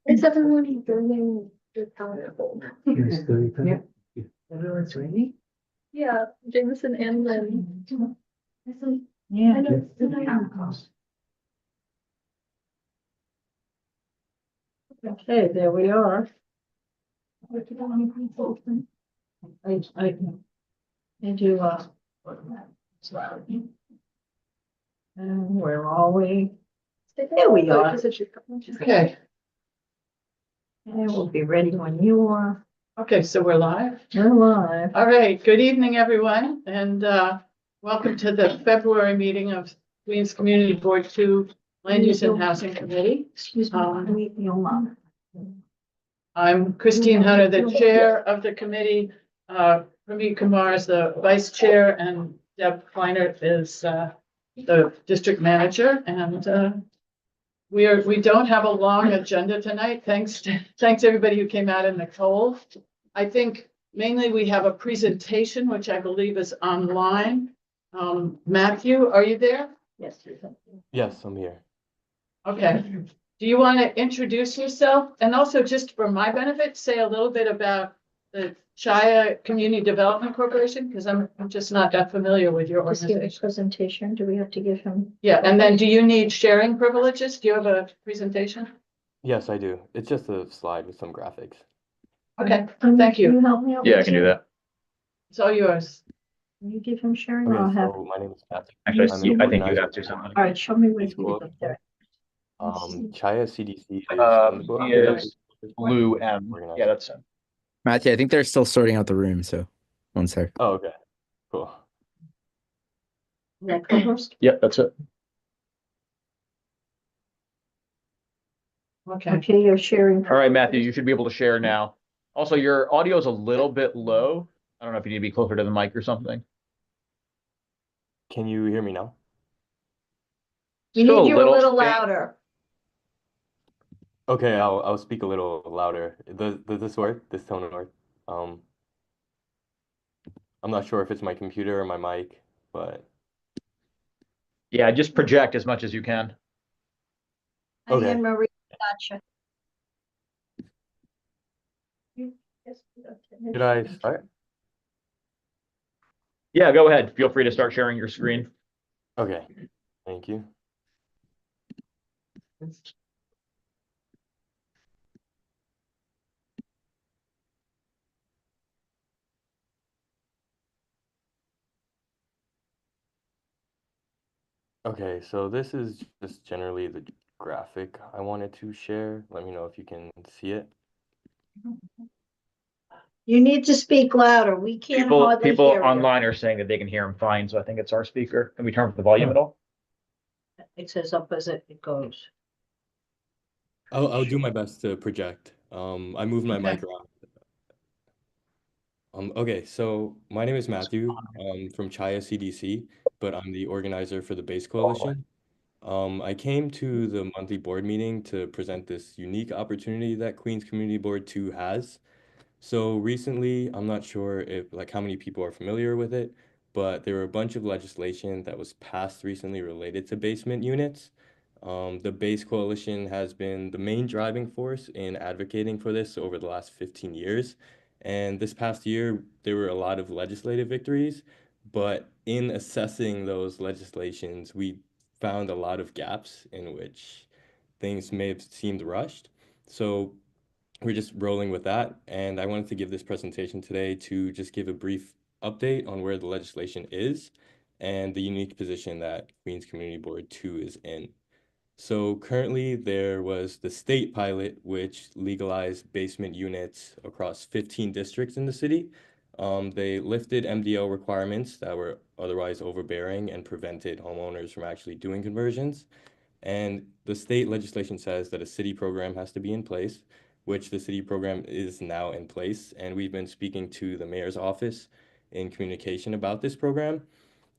Is everyone doing the powerful? Yeah. Everyone's ready? Yeah, Jameson and Lynn. Yeah. Okay, there we are. I do, and where are we? There we are. Okay, And we'll be ready when you are. okay, so we're live. You're live. All right, good evening, everyone, and welcome to the February meeting of Queens Community Board 2 Land Use and Housing Committee. Excuse me, your mom. I'm Christine Hunter, the chair of the committee. Ramit Kumar is the vice chair, and Deb Kleiner is the district manager. And we don't have a long agenda tonight. Thanks everybody who came out in the cold. I think mainly we have a presentation, which I believe is online. Matthew, are you there? Yes. Yes, I'm here. Okay. Do you want to introduce yourself? And also, just for my benefit, say a little bit about the Shia Community Development Corporation, because I'm just not that familiar with your Just give a organization. presentation. Do we have to give him? Yeah, and then do you need sharing privileges? Do you have a presentation? Yes, I do. It's just a slide with some graphics. Okay, Can thank you. help me out? Yeah, I can do that. It's all yours. Can you give him sharing or I'll Okay, have? so my name is Matthew. Actually, I'm the I think you organizer have to something. All right, show me where Please you go get up there. Chaya CDC is He is Blue M. organizer. Yeah, that's him. Matthew, I think they're still sorting out the room, so one sec. Oh, okay. Cool. Yeah, co-host. Yep, that's it. Okay. Okay, you're sharing. All right, Matthew, you should be able to share now. Also, your audio is a little bit low. I don't know if you need to be closer to the mic or something. Can you hear me now? We Still need you a little faint. louder. Okay, I'll speak a little louder. Does this work? This tone work? I'm not sure if it's my computer or my mic, but Yeah, just project as much as you can. Okay. Anne Marie, gotcha. should I start? Yeah, go ahead. Feel free to start sharing your screen. Okay, thank you. Okay, so this is just generally the graphic I wanted to share. Let me know if you can see it. You need to speak louder. We can't hardly People hear you. online are saying that they can hear him fine, so I think it's our speaker. Can we turn up the volume at all? It says up as it goes. I'll do my best to project. I moved my mic around. Okay, so my name is Matthew. I'm from Chaya CDC, but I'm the organizer for the BASE Coalition. I came to the monthly board meeting to present this unique opportunity that Queens Community Board 2 has. So recently, I'm not sure if how many people are familiar with it, but there were a bunch of legislation that was passed recently related to basement units. The BASE Coalition has been the main driving force in advocating for this over the last 15 years. And this past year, there were a lot of legislative victories, but in assessing those legislations, we found a lot of gaps in which things may have seemed rushed. So we're just rolling with that. And I wanted to give this presentation today to just give a brief update on where the legislation is and the unique position that Queens Community Board 2 is in. So currently there was the state pilot, which legalized basement units across 15 districts in the city. They lifted MDL requirements that were otherwise overbearing and prevented homeowners from actually doing conversions. And the state legislation says that a city program has to be in place, which the city program is now in place. And we've been speaking to the mayor's office in communication about this program.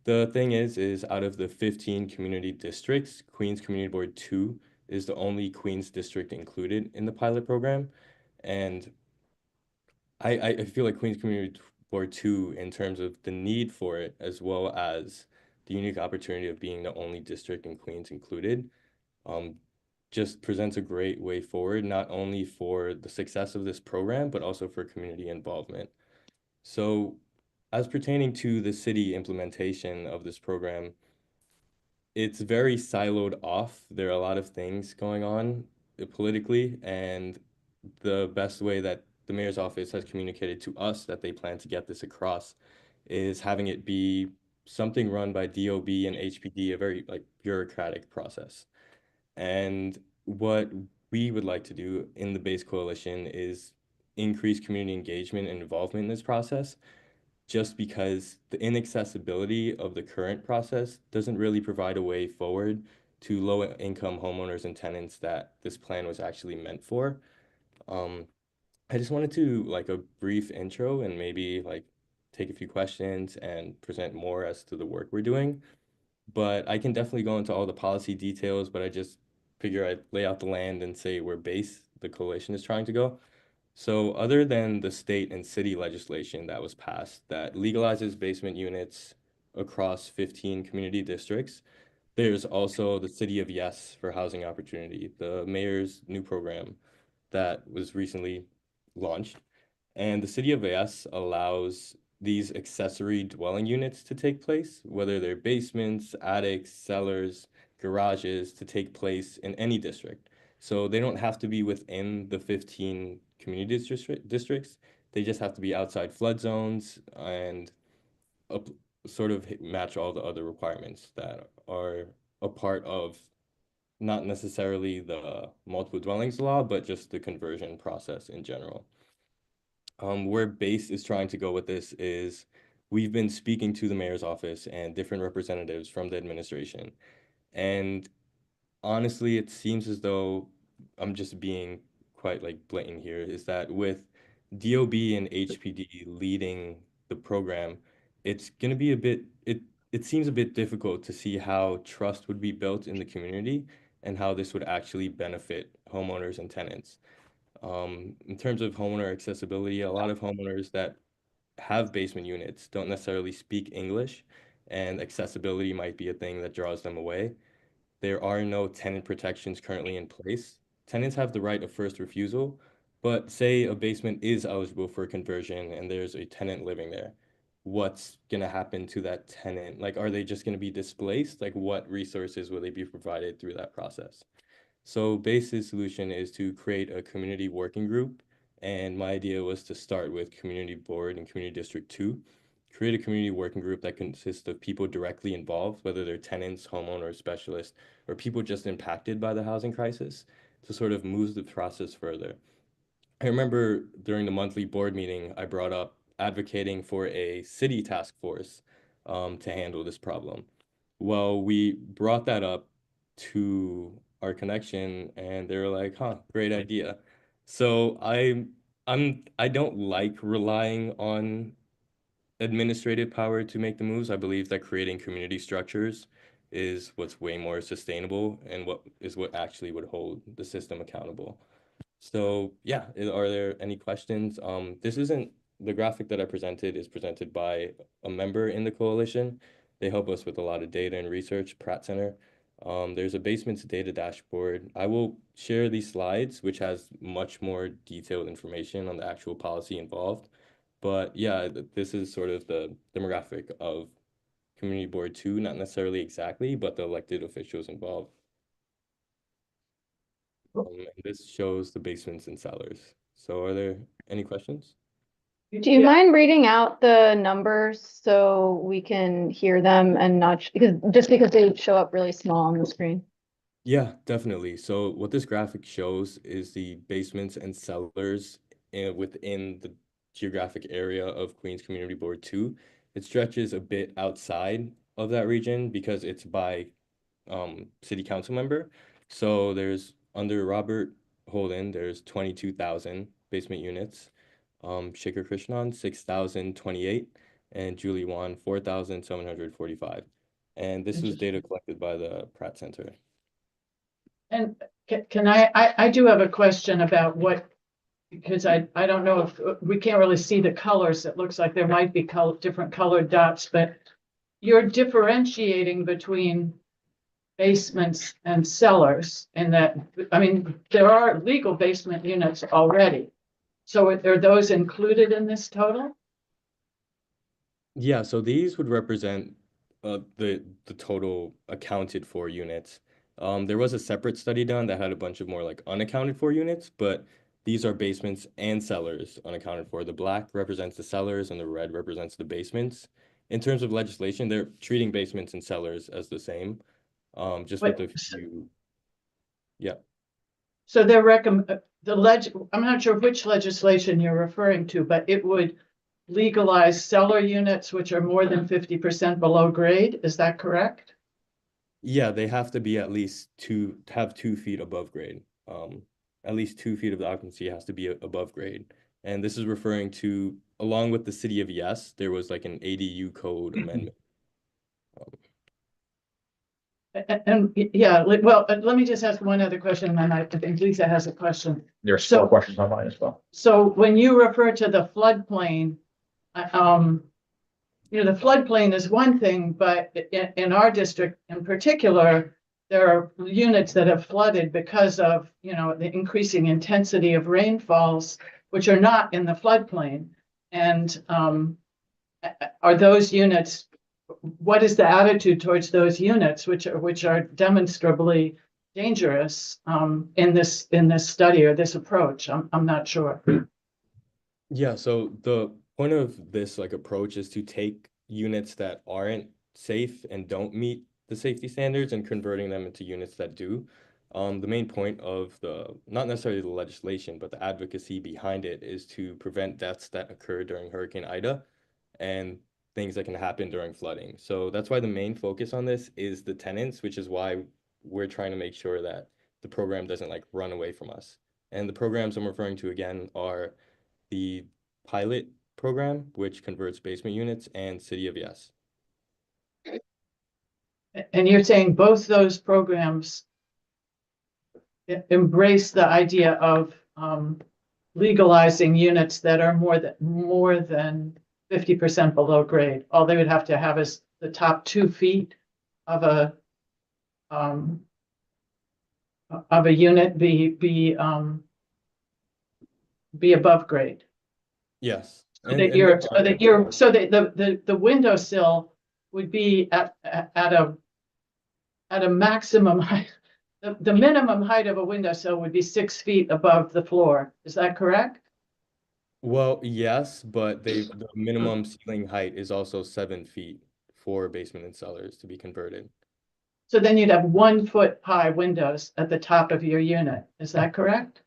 The thing is out of the 15 community districts, Queens Community Board 2 is the only Queens district included in the pilot program. And I feel like Queens Community Board 2, in terms of the need for it, as well as the unique opportunity of being the only district in Queens included, just presents a great way forward, not only for the success of this program, but also for community involvement. So as pertaining to the city implementation of this program, it's very siloed off. There are a lot of things going on politically, and the best way that the mayor's office has communicated to us that they plan to get this across is having it be something run by DOB and HPD, a very like bureaucratic process. And what we would like to do in the BASE Coalition is increase community engagement and involvement in this process, just because the inaccessibility of the current process doesn't really provide a way forward to low-income homeowners and tenants that this plan was actually meant for. I just wanted to like a brief intro and maybe like take a few questions and present more as to the work we're doing. But I can definitely go into all the policy details, but I just figure I'd lay out the land and say where BASE, the coalition, is trying to go. So other than the state and city legislation that was passed that legalizes basement units across 15 community districts, there's also the City of Yes for Housing Opportunity, the mayor's new program that was recently launched. And the City of Yes allows these accessory dwelling units to take place, whether they're basements, attics, cellars, garages, to take place in any district. So they don't have to be within the 15 community districts. They just have to be outside flood zones and up, sort of match all the other requirements that are a part of not necessarily the multiple dwellings law, but just the conversion process in general. Where BASE is trying to go with this is we've been speaking to the mayor's office and different representatives from the administration. And honestly, it seems as though I'm just being quite like blatant here, is that with DOB and HPD leading the program, it's gonna be a bit, it seems a bit difficult to see how trust would be built in the community and how this would actually benefit homeowners and tenants. In terms of homeowner accessibility, a lot of homeowners that have basement units don't necessarily speak English, and accessibility might be a thing that draws them away. There are no tenant protections currently in place. Tenants have the right of first refusal, but say a basement is eligible for conversion and there's a tenant living there. What's gonna happen to that tenant? Like, are they just gonna be displaced? Like, what resources will they be provided through that process? So BASE's solution is to create a community working group. And my idea was to start with Community Board and Community District 2, create a community working group that consists of people directly involved, whether they're tenants, homeowners, specialists, or people just impacted by the housing crisis, to sort of move the process further. I remember during the monthly board meeting, I brought up advocating for a city task force to handle this problem. Well, we brought that up to our connection and they were like, huh, great idea. So I don't like relying on administrative power to make the moves. I believe that creating community structures is what's way more sustainable and what actually would hold the system accountable. So yeah, are there any questions? This isn't the graphic that I presented is presented by a member in the coalition. They help us with a lot of data and research, Pratt Center. There's a basements data dashboard. I will share these slides, which has much more detailed information on the actual policy involved. But yeah, this is sort of the demographic of Community Board 2, not necessarily exactly, but the elected officials involved. And this shows the basements and cellars. So are there any questions? Do you mind reading out the numbers so we can hear them and not, because they show up really small on the screen? Yeah, definitely. So what this graphic shows is the basements and cellars within the geographic area of Queens Community Board 2. It stretches a bit outside of that region because it's by city council member. So there's under Robert Holden, there's 22,000 basement units. Shaker Krishnan, 6,028, and Julie Wan, 4,745. And this was data collected by the Pratt Center. And can I do have a question about what, because I don't know if we can't really see the colors. It looks like there might be different colored dots, but you're differentiating between basements and cellars in that, I mean, there are legal basement units already. So are those included in this total? Yeah, so these would represent the total accounted for units. There was a separate study done that had a bunch of more like unaccounted for units, but these are basements and cellars unaccounted for. The black represents the cellars and the red represents the basements. In terms of legislation, they're treating basements and cellars as the same, just with a few. Yeah. So I'm not sure which legislation you're referring to, but it would legalize cellar units which are more than 50% below grade. Is that correct? Yeah, they have to be at least have 2 feet above grade. At least 2 feet of the occupancy has to be above grade. And this is referring to, along with the city of Yes, there was like an ADU code amendment. And yeah, well, let me just ask one other question, and I think Lisa has a question. There's So- 4 questions online as well. So when you refer to the floodplain, you know, the floodplain is one thing, but in our district in particular, there are units that have flooded because of, you know, the increasing intensity of rainfalls, which are not in the floodplain. And are those units, what is the attitude towards those units, which are demonstrably dangerous in this study or this approach? I'm not sure. Yeah, so the point of this like approach is to take units that aren't safe and don't meet the safety standards and converting them into units that do. The main point of not necessarily the legislation, but the advocacy behind it is to prevent deaths that occur during Hurricane Ida and things that can happen during flooding. So that's why the main focus on this is the tenants, which is why we're trying to make sure that the program doesn't like run away from us. And the programs I'm referring to again are the pilot program, which converts basement units, and City of Yes. And you're saying both those programs embrace the idea of legalizing units that are more than 50% below grade. All they would have to have is the top 2 feet of a unit be above grade. Yes. So that the windowsill would be at a maximum height. The minimum height of a windowsill would be 6 feet above the floor. Is that correct? Well, yes, but the minimum ceiling height is also 7 feet for basement and cellars to be converted. So then you'd have 1 foot high windows at the top of your unit. Is that correct?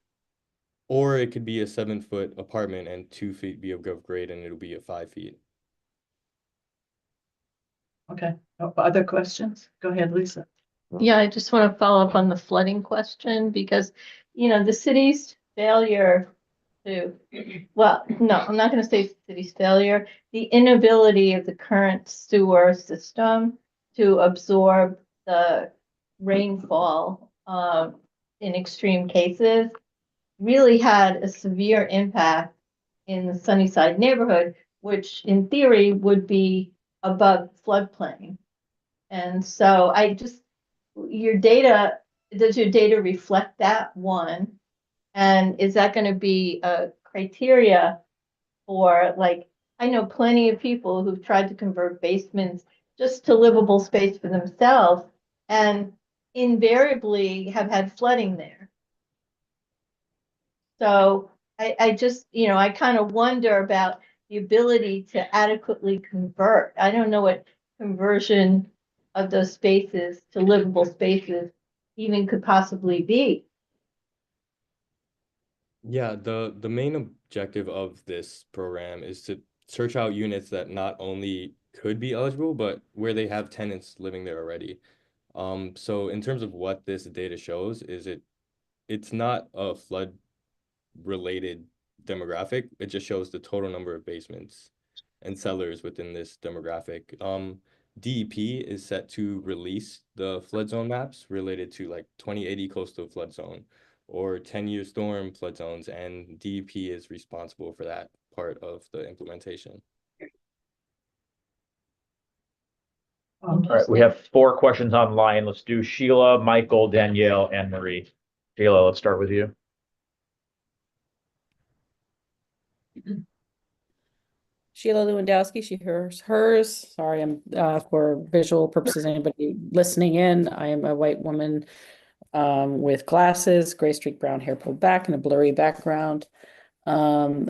Or it could be a 7-foot apartment and 2 feet be above grade and it'll be at 5 feet. Okay. Other questions? Go ahead, Lisa. Yeah, I just want to follow up on the flooding question because, you know, the city's failure to, well, no, I'm not going to say city's failure, the inability of the current sewer system to absorb the rainfall in extreme cases really had a severe impact in the Sunnyside neighborhood, which in theory would be above floodplain. And so does your data reflect that, one? And is that going to be a criteria for, like, I know plenty of people who've tried to convert basements just to livable space for themselves and invariably have had flooding there. So I just, you know, I kind of wonder about the ability to adequately convert. I don't know what conversion of those spaces to livable spaces even could possibly be. Yeah, the main objective of this program is to search out units that not only could be eligible, but where they have tenants living there already. So in terms of what this data shows is it's not a flood related demographic. It just shows the total number of basements and cellars within this demographic. DEP is set to release the flood zone maps related to like 2080 coastal flood zone or 10-year storm flood zones, and DEP is responsible for that part of the implementation. All right, we have 4 questions online. Let's do Sheila, Michael, Danielle, and Marie. Sheila, let's start with you. Sheila Lewandowski, she, hers. Sorry, I'm for visual purposes, anybody listening in, I am a white woman with glasses, gray streak brown hair pulled back and a blurry background. I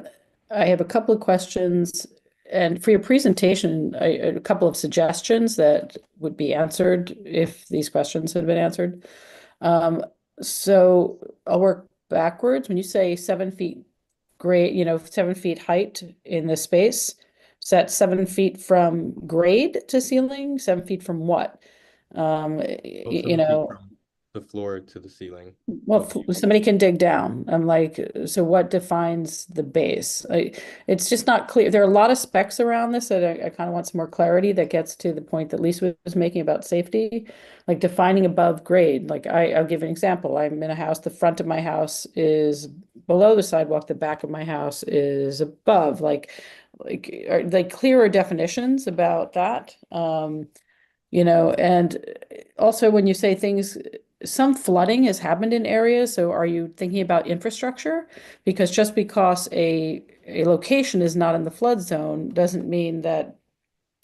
have a couple of questions, and for your presentation, a couple of suggestions that would be answered if these questions had been answered. So I'll work backwards. When you say 7 feet grade, 7 feet height in this space, is that 7 feet from grade to ceiling? 7 feet from what? Well, 7 feet from the floor to the ceiling. Well, somebody can dig down. I'm like, so what defines the base? It's just not clear. There are a lot of specs around this that I kind of want some more clarity that gets to the point that Lisa was making about safety, like defining above grade. Like I'll give an example. I'm in a house, the front of my house is below the sidewalk, the back of my house is above. Are like clearer definitions about that? And also when you say things, some flooding has happened in areas. So are you thinking about infrastructure? Because just because a location is not in the flood zone doesn't mean that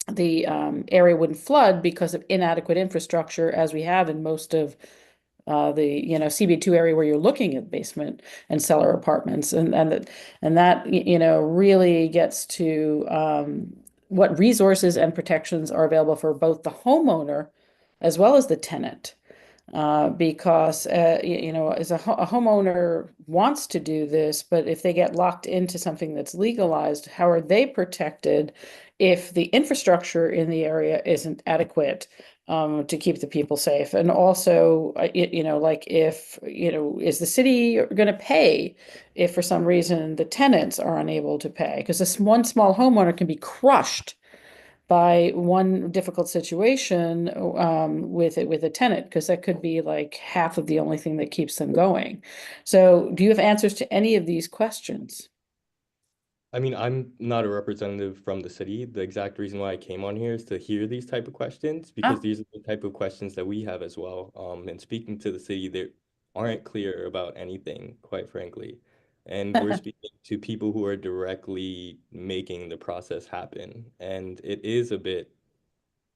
the area wouldn't flood because of inadequate infrastructure, as we have in most of the CB2 area where you're looking at basement and cellar apartments, and that really gets to what resources and protections are available for both the homeowner as well as the tenant. Because as a homeowner wants to do this, but if they get locked into something that's legalized, how are they protected if the infrastructure in the area isn't adequate to keep the people safe? And also, like if, is the city going to pay if for some reason the tenants are unable to pay? Because this one small homeowner can be crushed by one difficult situation with a tenant, because that could be like half of the only thing that keeps them going. So do you have answers to any of these questions? I mean, I'm not a representative from the city. The exact reason why I came on here is to hear these type of questions, because these are the type of questions that we have as well. And speaking to the city, they aren't clear about anything, quite frankly. And we're speaking to people who are directly making the process happen. And it is a bit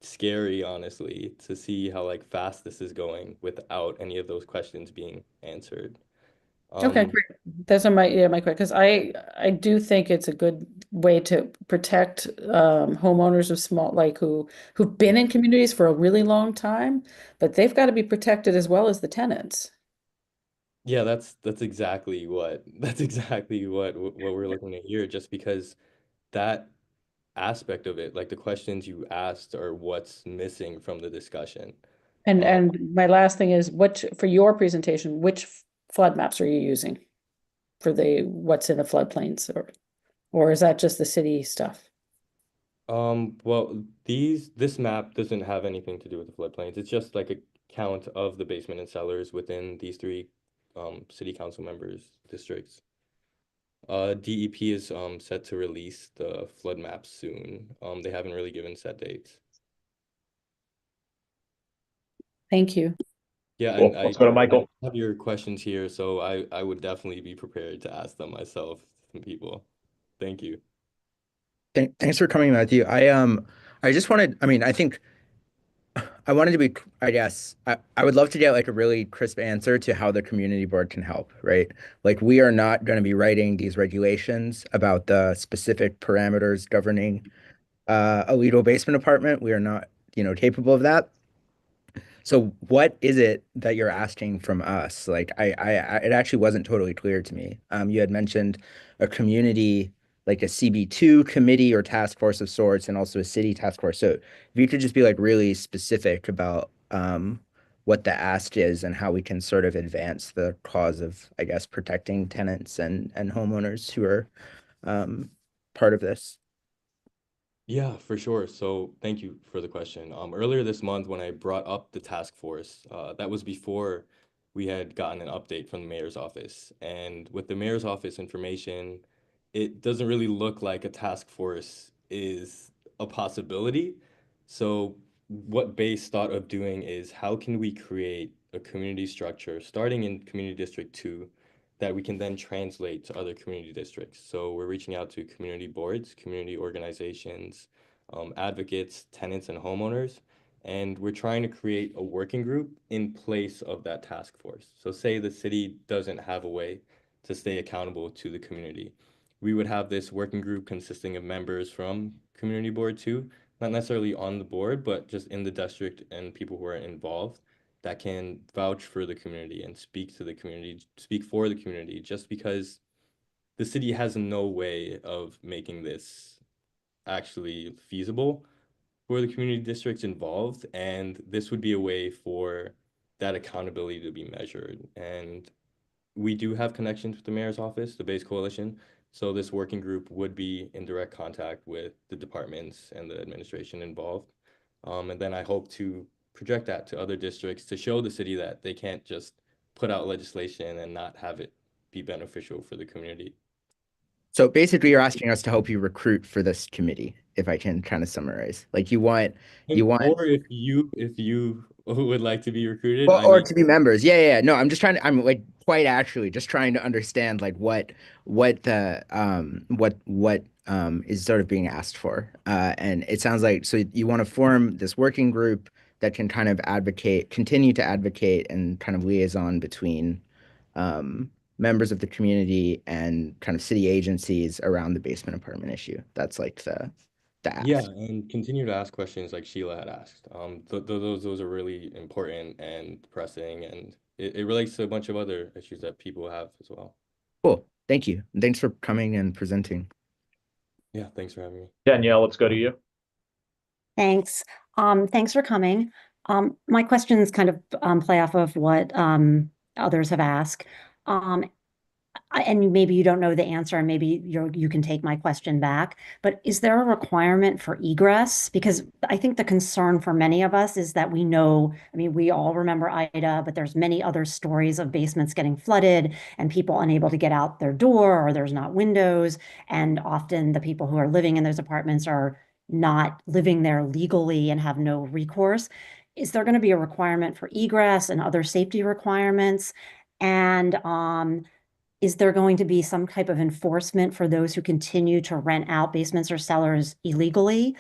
scary, honestly, to see how like fast this is going without any of those questions being answered. Okay, great. Those are my question, because I do think it's a good way to protect homeowners of small, like who've been in communities for a really long time, but they've got to be protected as well as the tenants. Yeah, that's exactly what we're looking at here, just because that aspect of it, like the questions you asked, are what's missing from the discussion. And my last thing is, for your presentation, which flood maps are you using for what's in the floodplains, or is that just the city stuff? Well, this map doesn't have anything to do with the floodplains. It's just like a count of the basement and cellars within these 3 city council members' districts. DEP is set to release the flood maps soon. They haven't really given set dates. Thank you. Yeah, Cool. and Let's go to Michael. I have your questions here, so I would definitely be prepared to ask them myself to people. Thank you. Thanks for coming, Matthew. I just wanted, I mean, I think I wanted to be, I guess, I would love to get like a really crisp answer to how the community board can help, right? Like we are not going to be writing these regulations about the specific parameters governing a legal basement apartment. We are not, capable of that. So what is it that you're asking from us? Like it actually wasn't totally clear to me. You had mentioned a community, like a CB2 committee or task force of sorts, and also a city task force. So if you could just be like really specific about what the ask is and how we can sort of advance the cause of, I guess, protecting tenants and homeowners who are part of this. Yeah, for sure. So thank you for the question. Earlier this month, when I brought up the task force, that was before we had gotten an update from the mayor's office. And with the mayor's office information, it doesn't really look like a task force is a possibility. So what Base thought of doing is how can we create a community structure starting in Community District 2 that we can then translate to other community districts. So we're reaching out to community boards, community organizations, advocates, tenants, and homeowners. And we're trying to create a working group in place of that task force. So say the city doesn't have a way to stay accountable to the community. We would have this working group consisting of members from Community Board 2, not necessarily on the board, but just in the district and people who are involved that can vouch for the community and speak to the community, speak for the community, just because the city has no way of making this actually feasible for the community districts involved. And this would be a way for that accountability to be measured. And we do have connections with the mayor's office, the Base Coalition. So this working group would be in direct contact with the departments and the administration involved. And then I hope to project that to other districts to show the city that they can't just put out legislation and not have it be beneficial for the community. So basically, you're asking us to help you recruit for this committee, if I can kind of summarize. Like you want, Or if you would like to be recruited, well, I or mean, to be members. Yeah, yeah, yeah. No, I'm just trying to, I'm like quite actually just trying to understand like what the is sort of being asked for. And it sounds like so you want to form this working group that can kind of continue to advocate and kind of liaison between members of the community and kind of city agencies around the basement apartment issue. That's like the ask. yeah, and continue to ask questions like Sheila had asked. Those are really important and pressing, and it relates to a bunch of other issues that people have as well. Cool. Thank you. And thanks for coming and presenting. Yeah, thanks for having me. Danielle, let's go to you. Thanks. Thanks for coming. My questions kind of play off of what others have asked. And maybe you don't know the answer, and maybe you can take my question back. But is there a requirement for egress? Because I think the concern for many of us is that we know, I mean, we all remember Ida, but there's many other stories of basements getting flooded and people unable to get out their door, or there's not windows. And often the people who are living in those apartments are not living there legally and have no recourse. Is there going to be a requirement for egress and other safety requirements? And is there going to be some type of enforcement for those who continue to rent out basements or cellars illegally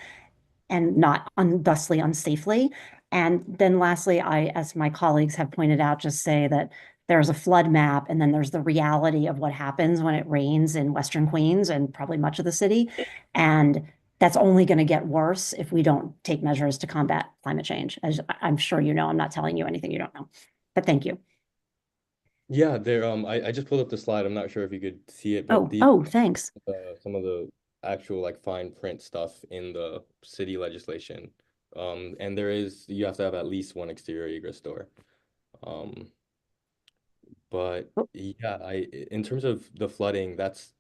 and not thusly unsafely? And then lastly, as my colleagues have pointed out, just say that there's a flood map, and then there's the reality of what happens when it rains in Western Queens and probably much of the city. And that's only going to get worse if we don't take measures to combat climate change. As I'm sure you know, I'm not telling you anything you don't know, but thank you. Yeah, there. I just pulled up the slide. I'm not sure if you could see it, but Thanks. Some of the actual like fine print stuff in the city legislation. And you have to have at least one exterior egress door. But yeah, in terms of the flooding, that's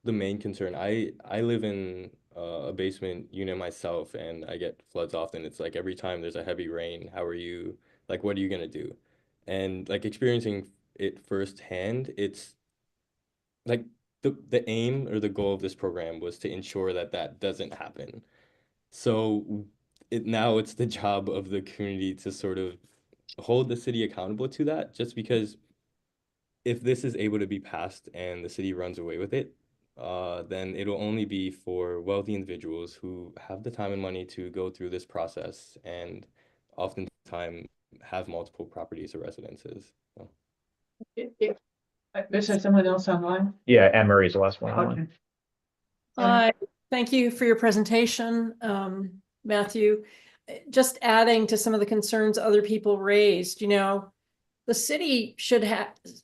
the main concern. I live in a basement unit myself, and I get floods often. It's like every time there's a heavy rain, what are you gonna do? And like experiencing it firsthand, it's like the aim or the goal of this program was to ensure that that doesn't happen. So now it's the job of the community to sort of hold the city accountable to that, just because if this is able to be passed and the city runs away with it, then it'll only be for wealthy individuals who have the time and money to go through this process and oftentimes have multiple properties or residences. So. Is there someone else online? Yeah, Anne Marie's the last one. Okay. Hi, thank you for your presentation, Matthew. Just adding to some of the concerns other people raised, the city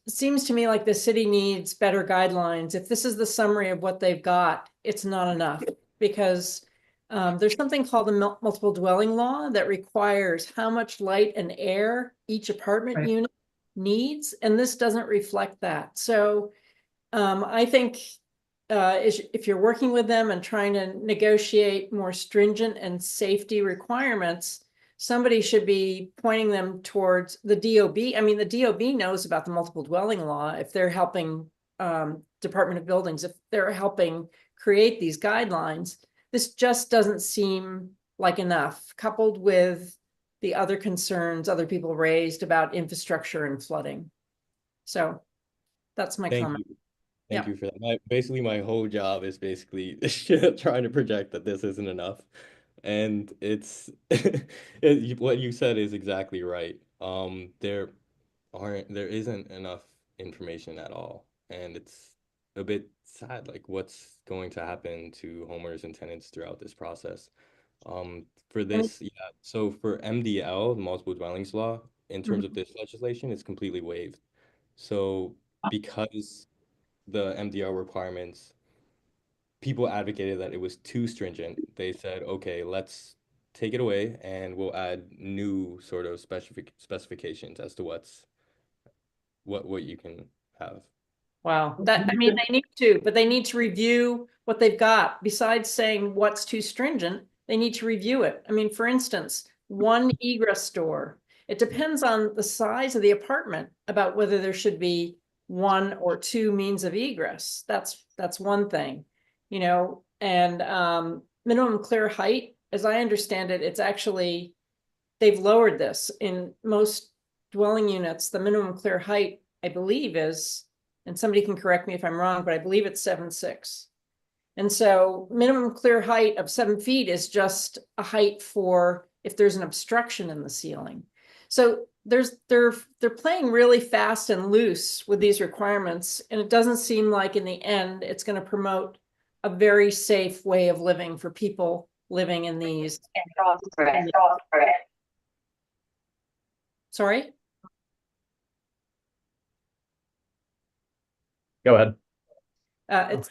seems to me like the city needs better guidelines. If this is the summary of what they've got, it's not enough, because there's something called the multiple dwelling law that requires how much light and air each apartment unit needs, and this doesn't reflect that. So I think if you're working with them and trying to negotiate more stringent and safety requirements, somebody should be pointing them towards the DOB. I mean, the DOB knows about the multiple dwelling law if they're helping Department of Buildings, if they're helping create these guidelines. This just doesn't seem like enough, coupled with the other concerns other people raised about infrastructure and flooding. So that's my Thank comment. you. Thank Yeah. you for that. Basically, my whole job is basically trying to project that this isn't enough. And it's what you said is exactly right. There isn't enough information at all. And it's a bit sad, like what's going to happen to homeowners and tenants throughout this process. For this, yeah, so for MDL, the multiple dwellings law, in terms of this legislation, it's completely waived. So because the MDL requirements, people advocated that it was too stringent. They said, okay, let's take it away and we'll add new sort of specifications as to what you can have. Wow, that, I mean, they need to, but they need to review what they've got. Besides saying what's too stringent, they need to review it. I mean, for instance, one egress door. It depends on the size of the apartment about whether there should be one or two means of egress. That's one thing, you know, and minimum clear height, as I understand it, it's actually, they've lowered this in most dwelling units. The minimum clear height, I believe, is, and somebody can correct me if I'm wrong, but I believe it's 7'6". And so minimum clear height of 7 feet is just a height for if there's an obstruction in the ceiling. So they're playing really fast and loose with these requirements, and it doesn't seem like in the end it's going to promote a very safe way of living for people living in these. Sorry? Go ahead. I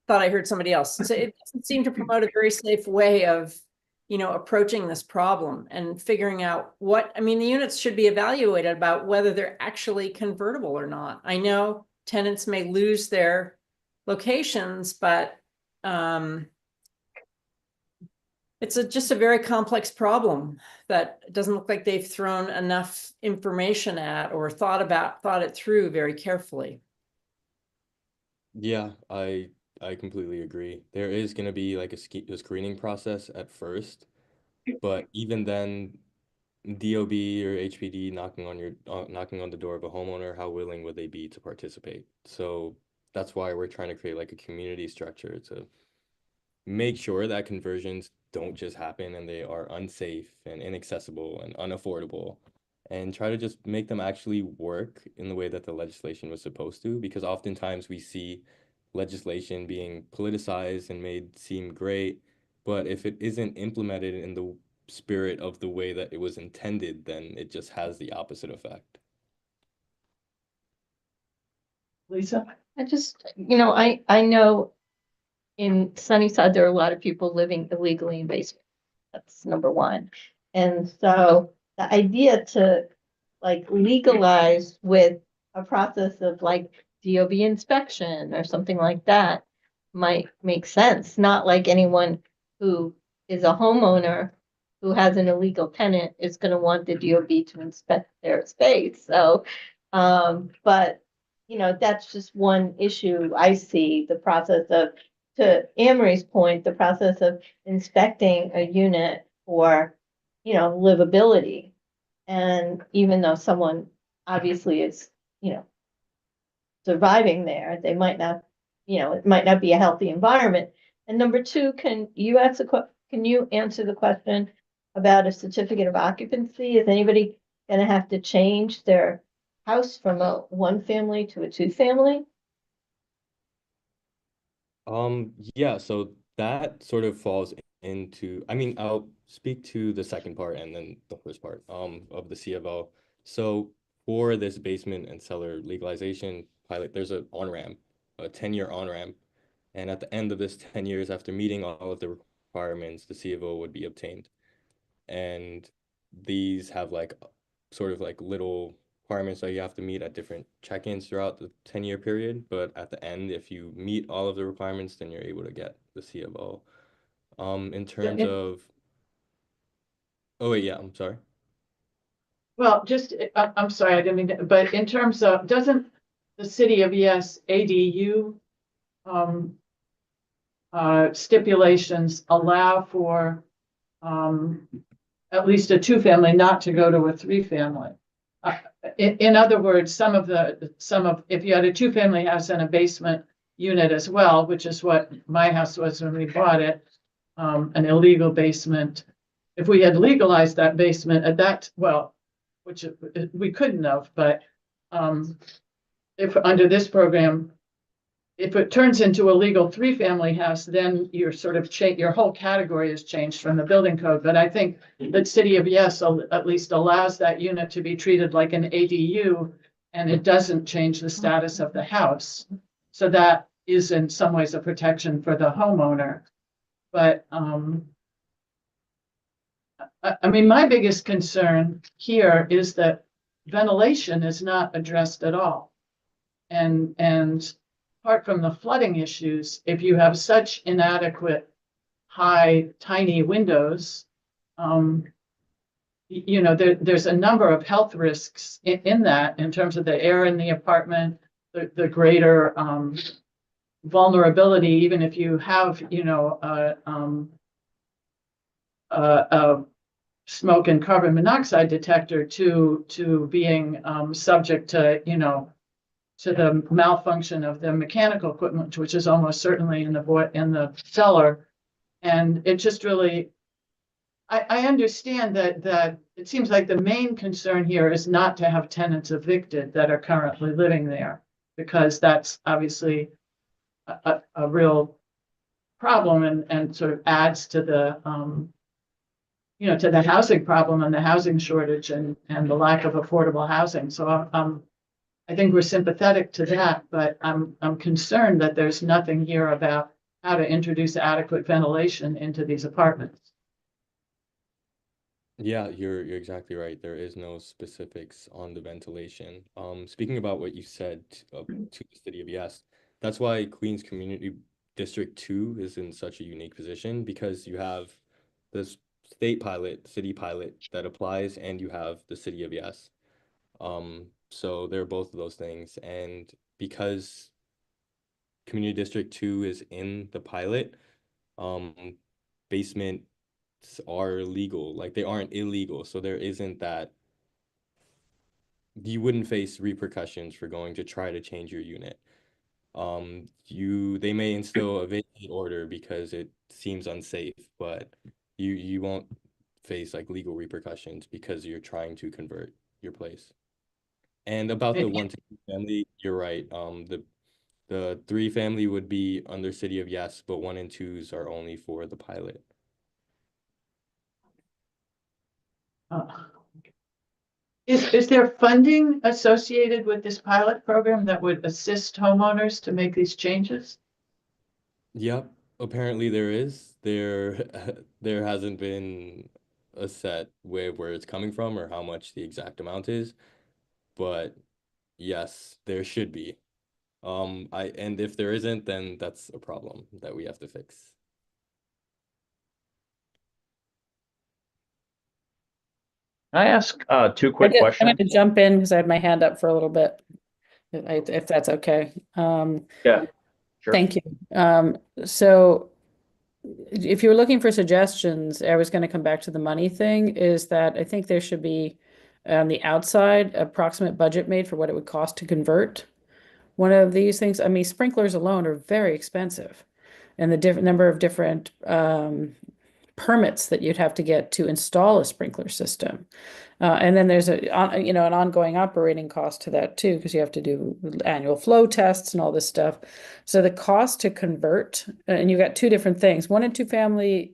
thought I heard somebody else. So it doesn't seem to promote a very safe way of, you know, approaching this problem and figuring out what, I mean, the units should be evaluated about whether they're actually convertible or not. I know tenants may lose their locations, but it's just a very complex problem that doesn't look like they've thrown enough information at or thought it through very carefully. Yeah, I completely agree. There is going to be like a screening process at first, but even then, DOB or HPD knocking on the door of a homeowner, how willing would they be to participate? So that's why we're trying to create like a community structure to make sure that conversions don't just happen and they are unsafe and inaccessible and unaffordable, and try to just make them actually work in the way that the legislation was supposed to, because oftentimes we see legislation being politicized and made seem great, but if it isn't implemented in the spirit of the way that it was intended, then it just has the opposite effect. Lisa? I just, you know, I know in Sunnyside, there are a lot of people living illegally in basements. That's number one. And so the idea to like legalize with a process of like DOB inspection or something like that might make sense. Not like anyone who is a homeowner who has an illegal tenant is going to want the DOB to inspect their space. So, but you know, that's just one issue I see, the process of, to Amory's point, the process of inspecting a unit for, you know, livability. And even though someone obviously is, you know, surviving there, they might not, you know, it might not be a healthy environment. And number two, can you answer the question about a certificate of occupancy? Is anybody going to have to change their house from a one family to a two family? Yeah, so that sort of falls into, I mean, I'll speak to the second part and then the first part of the C of O. So for this basement and cellar legalization pilot, there's an on-ramp, a 10-year on-ramp. And at the end of this 10 years, after meeting all of the requirements, the C of O would be obtained. And these have like sort of like little requirements that you have to meet at different check-ins throughout the 10-year period. But at the end, if you meet all of the requirements, then you're able to get the C of O. In terms of, oh wait, yeah, I'm sorry. Well, just, I'm sorry, I didn't mean to, but in terms of, doesn't the city of ES ADU stipulations allow for at least a 2-family, not to go to a 3-family. In other words, if you had a 2-family house and a basement unit as well, which is what my house was when we bought it, an illegal basement. If we had legalized that basement at that, well, which we couldn't have, but if under this program, if it turns into a legal 3-family house, then you're sort of your whole category is changed from the building code. But I think that City of Yes at least allows that unit to be treated like an ADU, and it doesn't change the status of the house. So that is in some ways a protection for the homeowner. But I mean, my biggest concern here is that ventilation is not addressed at all. And apart from the flooding issues, if you have such inadequate, high, tiny windows, you know, there's a number of health risks in that, in terms of the air in the apartment, the greater vulnerability, even if you have, you know, a smoke and carbon monoxide detector to being subject to, you know, to the malfunction of the mechanical equipment, which is almost certainly in the cellar. And it just really, I understand that it seems like the main concern here is not to have tenants evicted that are currently living there, because that's obviously a real problem and sort of adds to the, you know, to the housing problem and the housing shortage and the lack of affordable housing. So I think we're sympathetic to that, but I'm concerned that there's nothing here about how to introduce adequate ventilation into these apartments. Yeah, you're exactly right. There is no specifics on the ventilation. Speaking about what you said to the City of Yes, that's why Queens Community District 2 is in such a unique position, because you have this state pilot, city pilot that applies, and you have the City of Yes. So there are both of those things, and because Community District 2 is in the pilot, basements are legal, like they aren't illegal, so there isn't that, you wouldn't face repercussions for going to try to change your unit. They may instill a vacate order because it seems unsafe, but you won't face like legal repercussions because you're trying to convert your place. And about the 1 to 2 family, you're right. The 3-family would be under City of Yes, but 1 and 2s are only for the pilot. Is there funding associated with this pilot program that would assist homeowners to make these changes? Yep, apparently there is. There hasn't been a set way where it's coming from or how much the exact amount is, but yes, there should be. And if there isn't, then that's a problem that we have to fix. Can I ask two quick I'm questions? going to jump in because I had my hand up for a little bit, if that's okay. Yeah, sure. Thank you. So if you're looking for suggestions, I was going to come back to the money thing, is that I think there should be on the outside approximate budget made for what it would cost to convert one of these things. I mean, sprinklers alone are very expensive, and the different number of different permits that you'd have to get to install a sprinkler system. And then there's an ongoing operating cost to that too, because you have to do annual flow tests and all this stuff. So the cost to convert, and you've got two different things. 1 and 2 family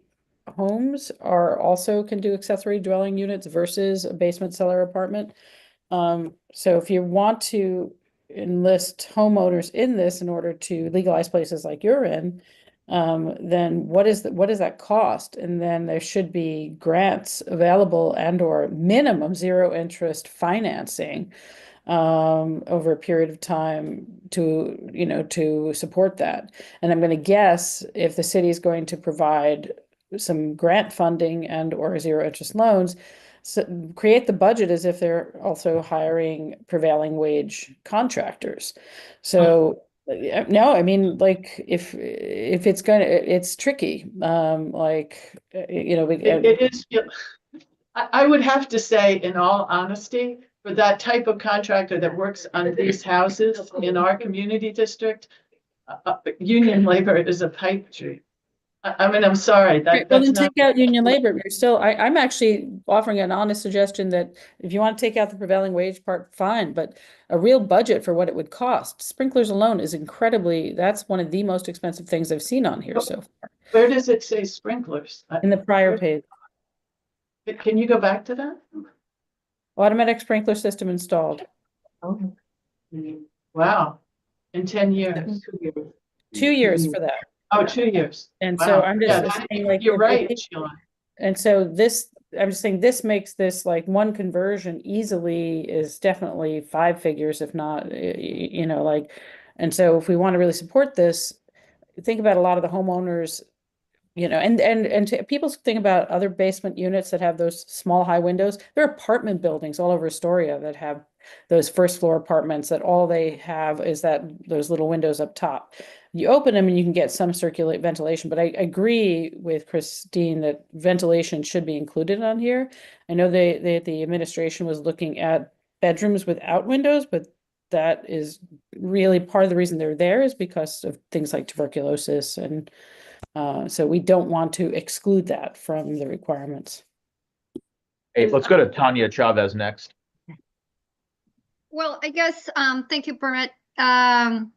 homes can do accessory dwelling units versus a basement cellar apartment. So if you want to enlist homeowners in this in order to legalize places like you're in, then what is that cost? And then there should be grants available and or minimum 0 interest financing over a period of time to support that. And I'm going to guess if the city is going to provide some grant funding and or 0 interest loans, so create the budget as if they're also hiring prevailing wage contractors. So No, I mean, like, if it's it's tricky, like, It is, I would have to say, in all honesty, for that type of contractor that works on these houses in our community district, union labor is a pipe dream. I mean, I'm sorry, Right, well, that's then not. take out union labor, but you're still, I'm actually offering an honest suggestion that if you want to take out the prevailing wage part, fine, but a real budget for what it would cost. Sprinklers alone is that's one of the most expensive things I've seen on here so far. Where does it say sprinklers? In the prior page, Can you go back to that? automatic sprinkler system installed. Wow, in 10 years. 2 years for that. Oh, 2 years. And so Wow. I'm Yeah, just I saying, think like, you're if- right, Sheila. And so I'm just saying this makes this like one conversion easily is definitely 5 figures, if not, like, and so if we want to really support this, think about a lot of the homeowners, people think about other basement units that have those small high windows. There are apartment buildings all over Astoria that have those first floor apartments that all they have is those little windows up top. You open them and you can get some circulate ventilation, but I agree with Christine that ventilation should be included on here. I know the administration was looking at bedrooms without windows, but that is really part of the reason they're there is because of things like tuberculosis, and so we don't want to exclude that from the requirements. Hey, let's go to Tanya Chavez next. Well, I guess, thank you, Permit. Anne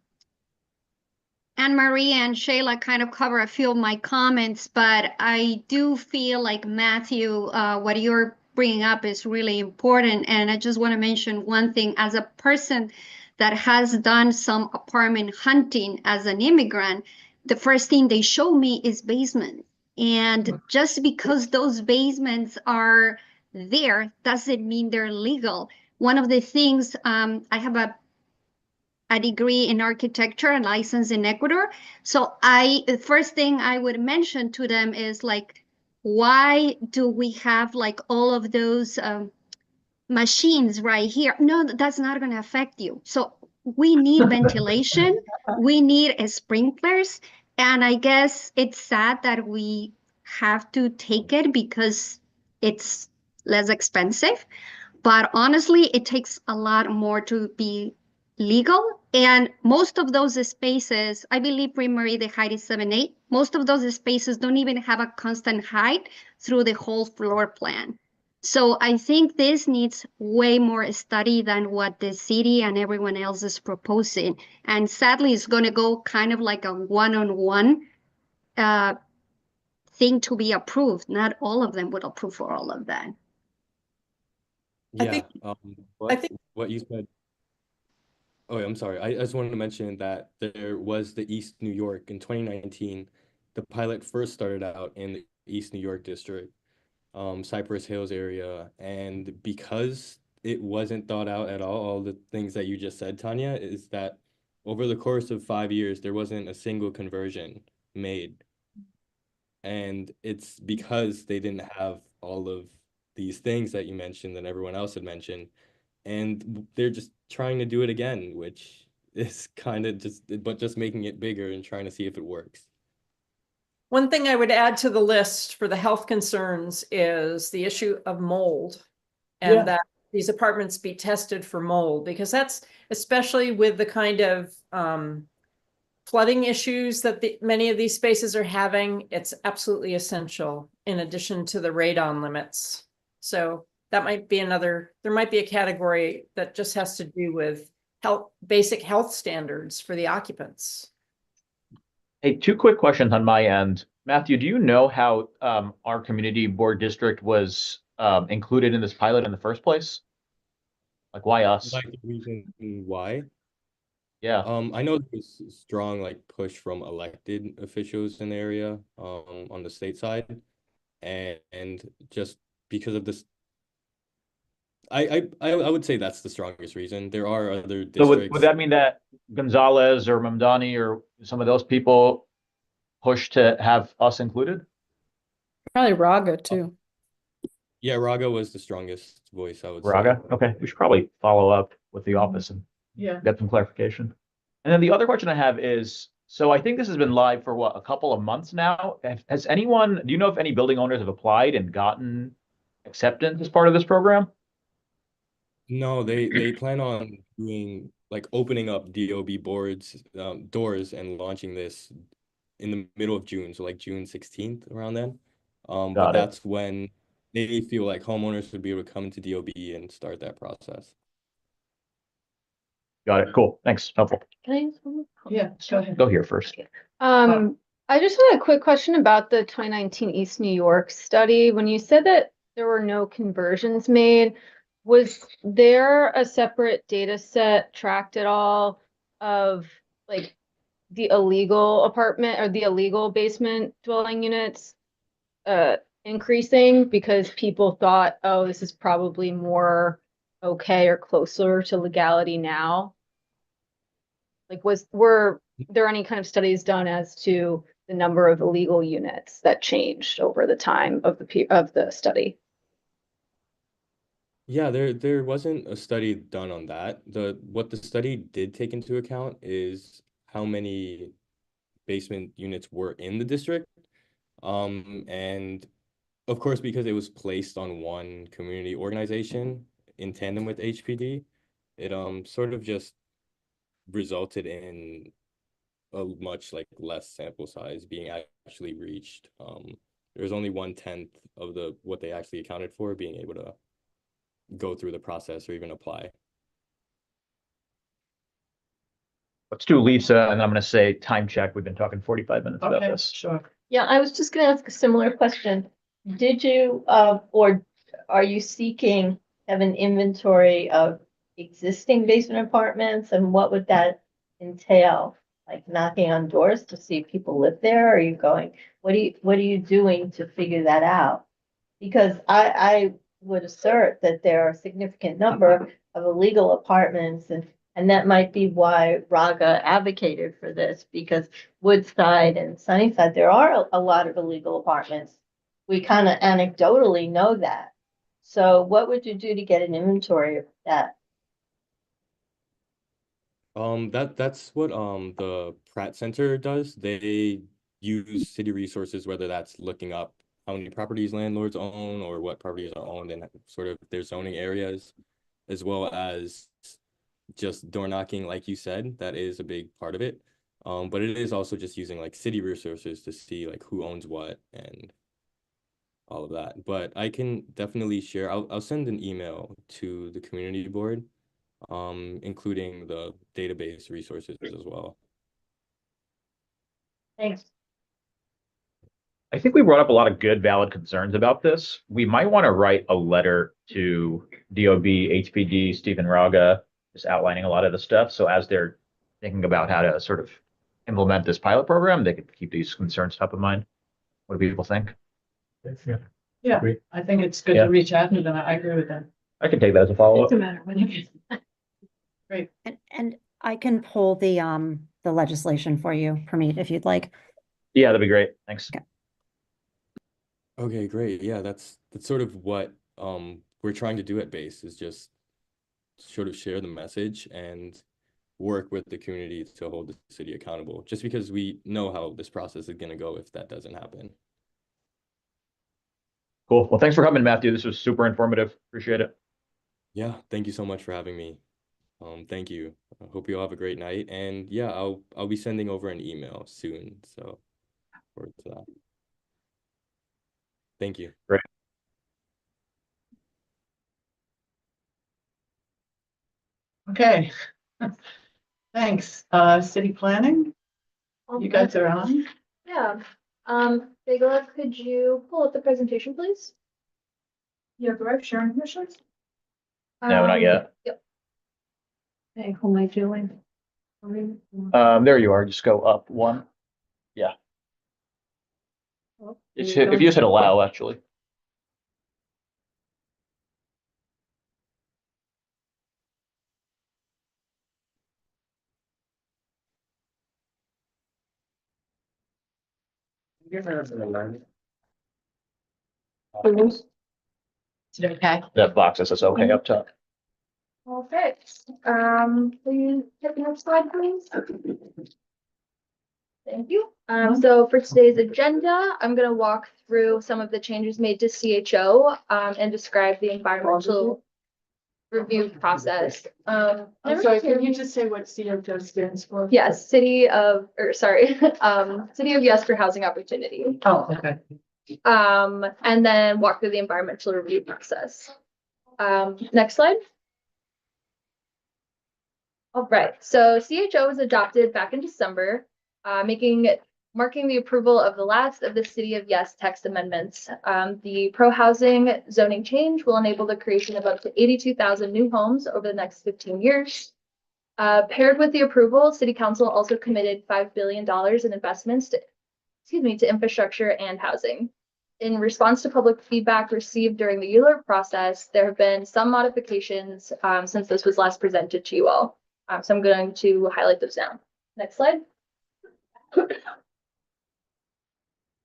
Marie and Shayla kind of cover a few of my comments, but I do feel like Matthew, what you're bringing up is really important. And I just want to mention one thing. As a person that has done some apartment hunting as an immigrant, the first thing they show me is basement. And just because those basements are there doesn't mean they're legal. One of the things, I have a degree in architecture and license in Ecuador. So the first thing I would mention to them is like, why do we have like all of those machines right here? No, that's not going to affect you. So we need ventilation, we need sprinklers. And I guess it's sad that we have to take it because it's less expensive. But honestly, it takes a lot more to be legal. And most of those spaces, I believe primary, the height is 7'8". Most of those spaces don't even have a constant height through the whole floor plan. So I think this needs way more study than what the city and everyone else is proposing. And sadly, it's going to go kind of like a one-on-one thing to be approved. Not all of them would approve for all of that. I Yeah, think- what you said. Oh, I'm sorry. I just wanted to mention that there was the East New York in 2019. The pilot first started out in the East New York district, Cypress Hills area, and because it wasn't thought out at all the things that you just said, Tanya, is that over the course of 5 years, there wasn't a single conversion made. And it's because they didn't have all of these things that you mentioned and everyone else had mentioned. And they're just trying to do it again, which is kind of just making it bigger and trying to see if it works. One thing I would add to the list for the health concerns is the issue of mold. And Yeah. that these apartments be tested for mold, because that's especially with the kind of flooding issues that many of these spaces are having, it's absolutely essential in addition to the radon limits. So that might be there might be a category that just has to do with basic health standards for the occupants. Hey, 2 quick questions on my end. Matthew, do you know how our community board district was included in this pilot in the first place? Like, why us? Like the reason why? Yeah. I know there's a strong push from elected officials in the area, on the state side, and just because of this, I would say that's the strongest reason. There are other So would districts. that mean that Gonzalez or Mamdani or some of those people push to have us included? Probably Raga too. Yeah, Raga was the strongest voice, I would say. Raga? Okay, we should probably follow up with the office and Yeah. get some clarification. And then the other question I have is, so I think this has been live for what, a couple of months now? Has anyone, do you know if any building owners have applied and gotten acceptance as part of this program? No, they plan on doing like opening up DOB boards, doors and launching this in the middle of June, so like June 16th, around then. But Got it. that's when they feel like homeowners would be able to come into DOB and start that process. Got it. Cool. Thanks. Helpful. Can I ask one more? Yeah, go ahead. Go here first. I just had a quick question about the 2019 East New York study. When you said that there were no conversions made, was there a separate data set tracked at all of like the illegal apartment or the illegal basement dwelling units increasing because people thought, oh, this is probably more okay or closer to legality now? Like, were there any kind of studies done as to the number of illegal units that changed over the time of the study? Yeah, there wasn't a study done on that. What the study did take into account is how many basement units were in the district. And of course, because it was placed on one community organization in tandem with HPD, it sort of just resulted in a much like less sample size being actually reached. There was only 1/10 of what they actually accounted for being able to go through the process or even apply. Let's do Lisa, and I'm going to say time check. We've been talking 45 minutes about Okay, this. sure. Yeah, I was just gonna ask a similar question. Did you, or are you seeking, have an inventory of existing basement apartments, and what would that entail? Like knocking on doors to see if people live there? Or are you going, what are you doing to figure that out? Because I would assert that there are a significant number of illegal apartments, and that might be why Raga advocated for this, because Woodside and Sunnyside, there are a lot of illegal apartments. We kind of anecdotally know that. So what would you do to get an inventory of that? That's what the Pratt Center does. They use city resources, whether that's looking up how many properties landlords own or what properties are owned in sort of their zoning areas, as well as just door knocking, like you said. That is a big part of it. But it is also just using like city resources to see like who owns what and all of that. But I can definitely share. I'll send an email to the community board, including the database resources as well. Thanks. I think we brought up a lot of good, valid concerns about this. We might want to write a letter to DOB, HPD, Stephen Raga, just outlining a lot of the stuff. So as they're thinking about how to sort of implement this pilot program, they could keep these concerns top of mind. What do people think? Yeah, Agree. I think it's good Yeah. to reach out to them. I agree with them. I can take that as a follow-up. Doesn't matter when you. Great. And I can pull the legislation for you, Prameet, if you'd like. Yeah, that'd be great. Thanks. Okay. Okay, great. Yeah, that's sort of what we're trying to do at BASE, is just sort of share the message and work with the community to hold the city accountable, just because we know how this process is going to go if that doesn't happen. Cool. Well, thanks for coming, Matthew. This was super informative. Appreciate it. Yeah, thank you so much for having me. Thank you. I hope you all have a great night. And yeah, I'll be sending over an email soon. So forward to that. Thank you. Great. Okay. Thanks. City planning, you guys are on. Yeah. Bigla, could you pull up the presentation, please? You have the right sharing permissions? No, not yet. Yep. Okay, who am I doing? There you are. Just go up one. Yeah. Oh, If there you you go. just hit allow, actually. Is it okay? That box that says okay up top. Okay, please hit the next slide, please. Thank you. So for today's agenda, I'm gonna walk through some of the changes made to CHO, and describe the environmental review process. I'm sorry, can you just say what CHO stands for? Yes, City of Yes for Housing Opportunity. Oh, okay. And then walk through the environmental review process. Next slide. All right, so CHO was adopted back in December, marking the approval of the last of the City of Yes text amendments. The pro-housing zoning change will enable the creation of up to 82,000 new homes over the next 15 years. Paired with the approval, City Council also committed $5 billion in investments to infrastructure and housing. In response to public feedback received during the ULURP process, there have been some modifications since this was last presented to you all. So I'm going to highlight those now. Next slide.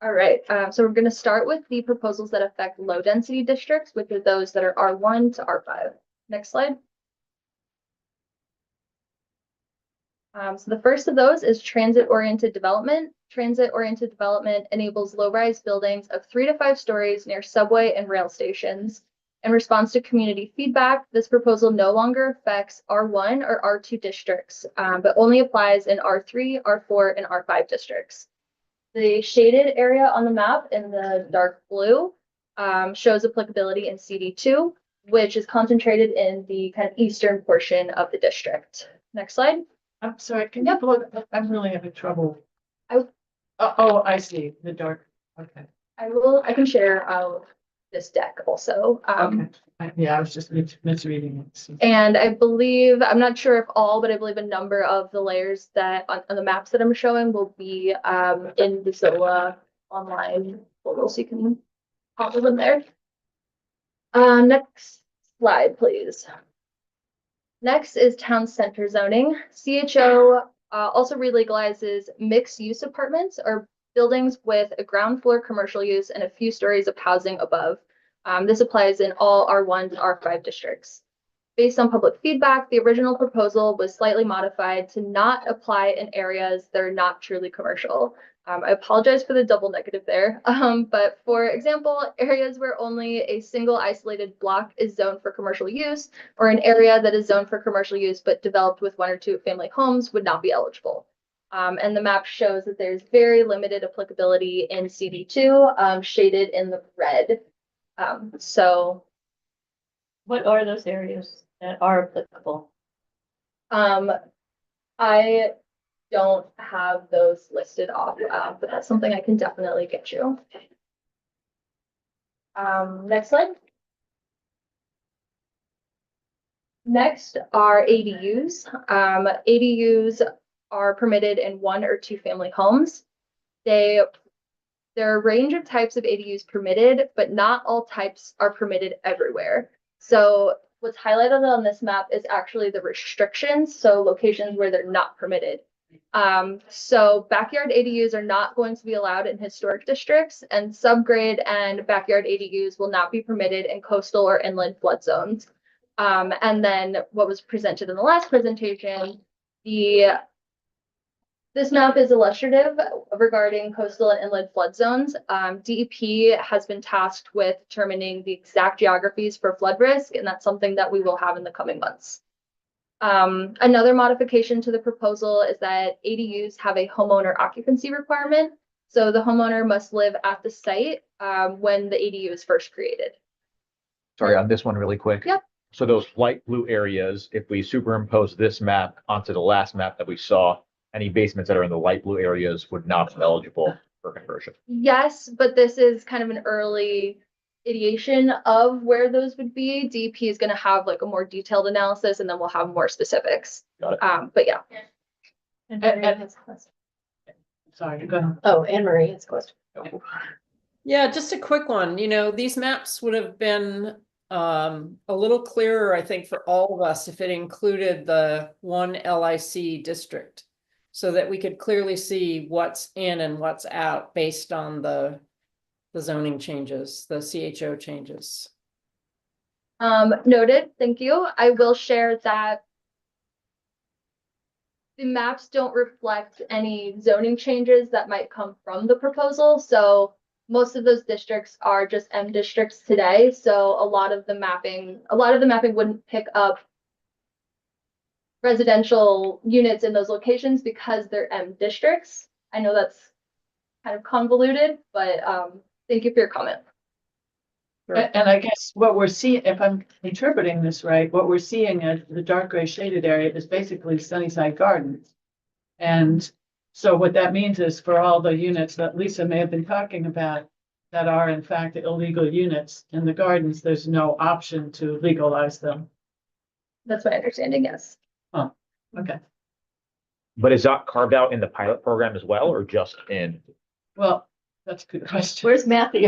All right, so we're going to start with the proposals that affect low density districts, which are those that are R1 to R5. Next slide. So the first of those is transit-oriented development. Transit-oriented development enables low-rise buildings of 3 to 5 stories near subway and rail stations. In response to community feedback, this proposal no longer affects R1 or R2 districts, but only applies in R3, R4, and R5 districts. The shaded area on the map in the dark blue shows applicability in CD2, which is concentrated in the kind of eastern portion of the district. Next slide. I'm sorry, can you blow, I'm really having trouble. Oh, I see, the dark, okay. I can share this deck also. Okay, yeah, I was just misreading it. So. And I believe, I'm not sure if all, but I believe a number of the layers that on the maps that I'm showing will be in the Zola online portal, so you can follow them there. Next slide, please. Next is town center zoning. CHO also relegalizes mixed use apartments or buildings with a ground floor commercial use and a few stories of housing above. This applies in all R1 and R5 districts. Based on public feedback, the original proposal was slightly modified to not apply in areas that are not truly commercial. I apologize for the double negative there, but for example, areas where only a single isolated block is zoned for commercial use, or an area that is zoned for commercial use but developed with 1 or 2 family homes would not be eligible. And the map shows that there's very limited applicability in CD2, shaded in the red. So What are those areas that are applicable? I don't have those listed off, but that's something I can definitely get you. Next slide. Next are ADUs. ADUs are permitted in 1 or 2 family homes. There are a range of types of ADUs permitted, but not all types are permitted everywhere. So what's highlighted on this map is actually the restrictions, so locations where they're not permitted. So backyard ADUs are not going to be allowed in historic districts, and subgrade and backyard ADUs will not be permitted in coastal or inland flood zones. And then what was presented in the last presentation, this map is illustrative regarding coastal and inland flood zones. DEP has been tasked with determining the exact geographies for flood risk, and that's something that we will have in the coming months. Another modification to the proposal is that ADUs have a homeowner occupancy requirement. So the homeowner must live at the site when the ADU is first created. Sorry, on this one really quick. Yep. So those light blue areas, if we superimpose this map onto the last map that we saw, any basements that are in the light blue areas would not be eligible for conversion. Yes, but this is kind of an early ideation of where those would be. DEP is going to have like a more detailed analysis, and then we'll have more specifics. Got it. But yeah. And Sorry, go ahead. Oh, Anne Marie has a question. Yeah, just a quick one. You know, these maps would have been a little clearer, I think, for all of us if it included the one LIC district, so that we could clearly see what's in and what's out based on the zoning changes, the CHO changes. Noted, thank you. I will share that the maps don't reflect any zoning changes that might come from the proposal. So most of those districts are just M districts today. So a lot of the mapping wouldn't pick up residential units in those locations because they're M districts. I know that's kind of convoluted, but thank you for your comment. And I guess what we're seeing, if I'm interpreting this right, what we're seeing as the dark gray shaded area is basically Sunnyside Gardens. And so what that means is for all the units that Lisa may have been talking about that are in fact illegal units in the gardens, there's no option to legalize them. That's my understanding, yes. Okay, But is that carved out in the pilot program as well, or just in? well, that's a good question. Where's Matthew?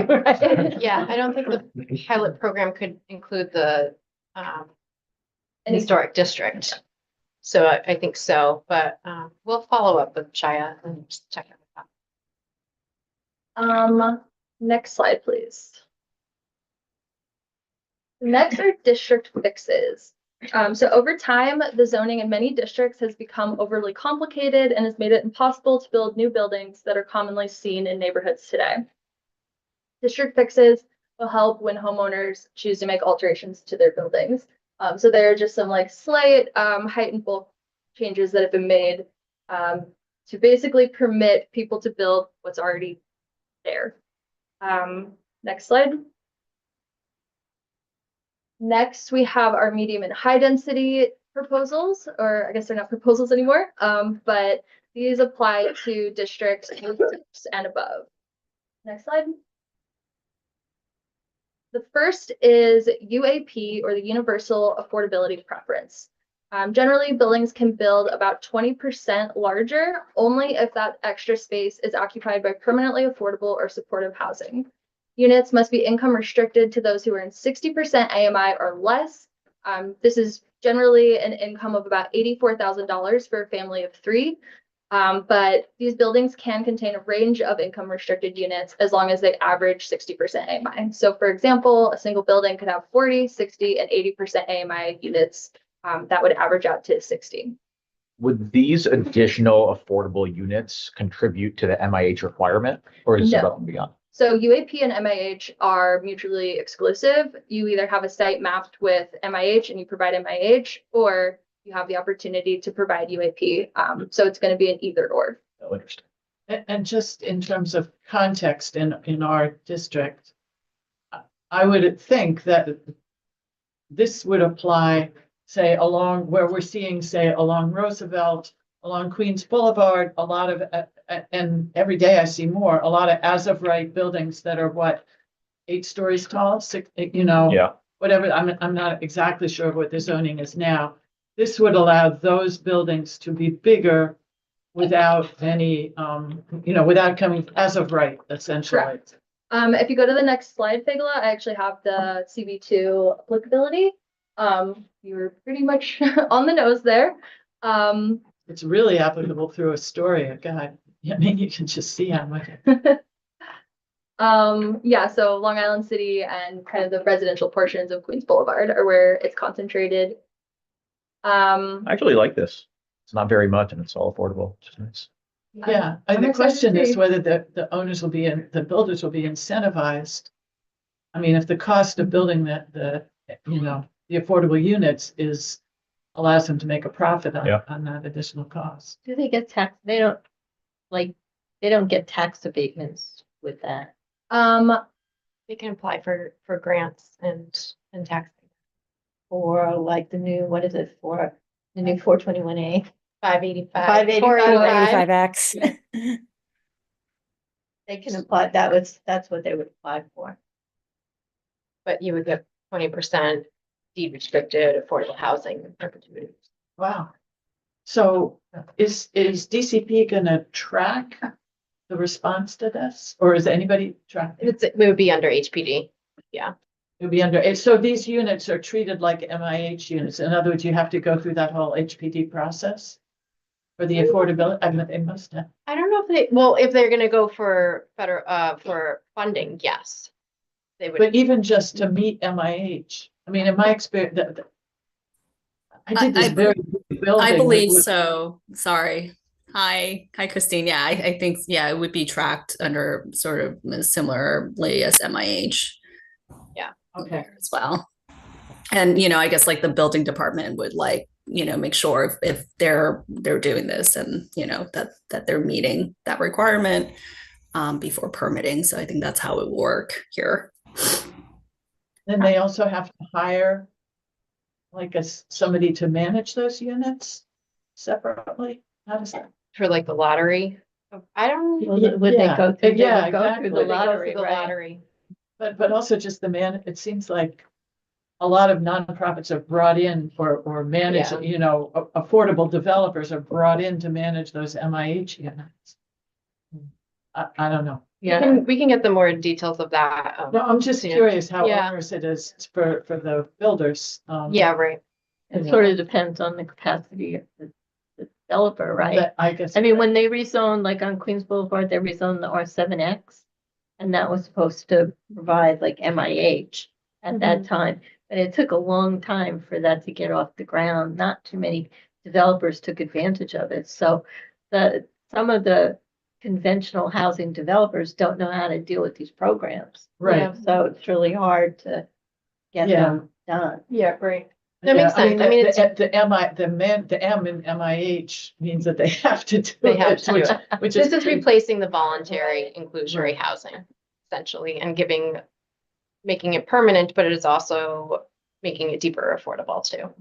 Yeah, I don't think the pilot program could include the Any- historic district. So I think so, but we'll follow up with Chaya and just check it out. Next slide, please. Next are district fixes. So over time, the zoning in many districts has become overly complicated and has made it impossible to build new buildings that are commonly seen in neighborhoods today. District fixes will help when homeowners choose to make alterations to their buildings. So there are just some like slight height and bulk changes that have been made to basically permit people to build what's already there. Next slide. Next, we have our medium and high density proposals, or I guess they're not proposals anymore, but these apply to districts 6 and above. Next slide. The first is UAP, or the Universal Affordability Preference. Generally, buildings can build about 20% larger only if that extra space is occupied by permanently affordable or supportive housing. Units must be income restricted to those who earn 60% AMI or less. This is generally an income of about $84,000 for a family of 3. But these buildings can contain a range of income restricted units as long as they average 60% AMI. So for example, a single building could have 40, 60, and 80% AMI units that would average out to 60. Would these additional affordable units contribute to the MIH requirement, or is it No. above and beyond? So UAP and MIH are mutually exclusive. You either have a site mapped with MIH and you provide MIH, or you have the opportunity to provide UAP. So it's going to be an either or. Oh, interesting. And just in terms of context in our district, I would think that this would apply, say, along where we're seeing, say, along Roosevelt, along Queens Boulevard, a lot of, and every day I see more, a lot of as of right buildings that are what, 8 stories tall, 6, Yeah. whatever. I'm not exactly sure what the zoning is now. This would allow those buildings to be bigger without any, without coming as of right, essentially. Correct. If you go to the next slide, Fagala, I actually have the CB2 applicability. You were pretty much on the nose there. It's really applicable through Astoria, God. I mean, you can just see how much. Yeah, so Long Island City and kind of the residential portions of Queens Boulevard are where it's concentrated. I actually like this. It's not very much and it's all affordable, which is nice. Yeah, I'm and the excited to question is see. whether the owners will be the builders will be incentivized. I mean, if the cost of building the affordable units allows them to make a profit Yeah. on that additional cost. Do they get tax? They don't get tax abatements with that. They can apply for grants and tax. Or like the new, what is it for? The new 421A. 585. 585. 485X. They can apply, that's what they would apply for. But you would get 20% deed restricted affordable housing in perpetuity. Wow. So is DCP gonna track the response to this? Or is anybody tracking? It would be under HPD. It'll be under, so these units are treated like MIH units. In other words, you have to go through that whole HPD process for the affordability. I mean, they must have. I don't know if they're gonna go for for funding, yes. They would. But even just to meet MIH, I mean, in my experience, I did this I- very big building. I believe with- so. Sorry. Hi, Christine. Yeah, I think, yeah, it would be tracked under sort of similarly as MIH Okay, as well. And, I guess like the building department would like, make sure if they're doing this and, that they're meeting that requirement before permitting. So I think that's how it would work here. then they also have to hire like somebody to manage those units separately? How does that? For like the lottery. I don't. Would they Yeah, go through, they yeah, would go through exactly. the Would they go lottery, The right? lottery. But also just it seems like a lot of nonprofits are brought in or manage, Yeah. Affordable developers are brought in to manage those MIH units. I don't know. Yeah, We can get the more details of that. No, I'm just Yeah. curious how Yeah. onerous it is for the builders. Yeah, right. it sort of depends on the capacity of the developer, right? But I guess. I mean, when they rezoned, like on Queens Boulevard, they rezoned the R7X. And that was supposed to provide like MIH at that time. But it took a long time for that to get off the ground. Not too many developers took advantage of it. So some of the conventional housing developers don't know how to deal with these programs. Right. So it's really hard to get Yeah. them done. Yeah, right. That makes sense. I mean, it's. the M in MIH means that they have to do They have it, to do it. which This is is replacing the voluntary inclusionary Right. housing, essentially, and making it permanent, but it is also making it deeper affordable too.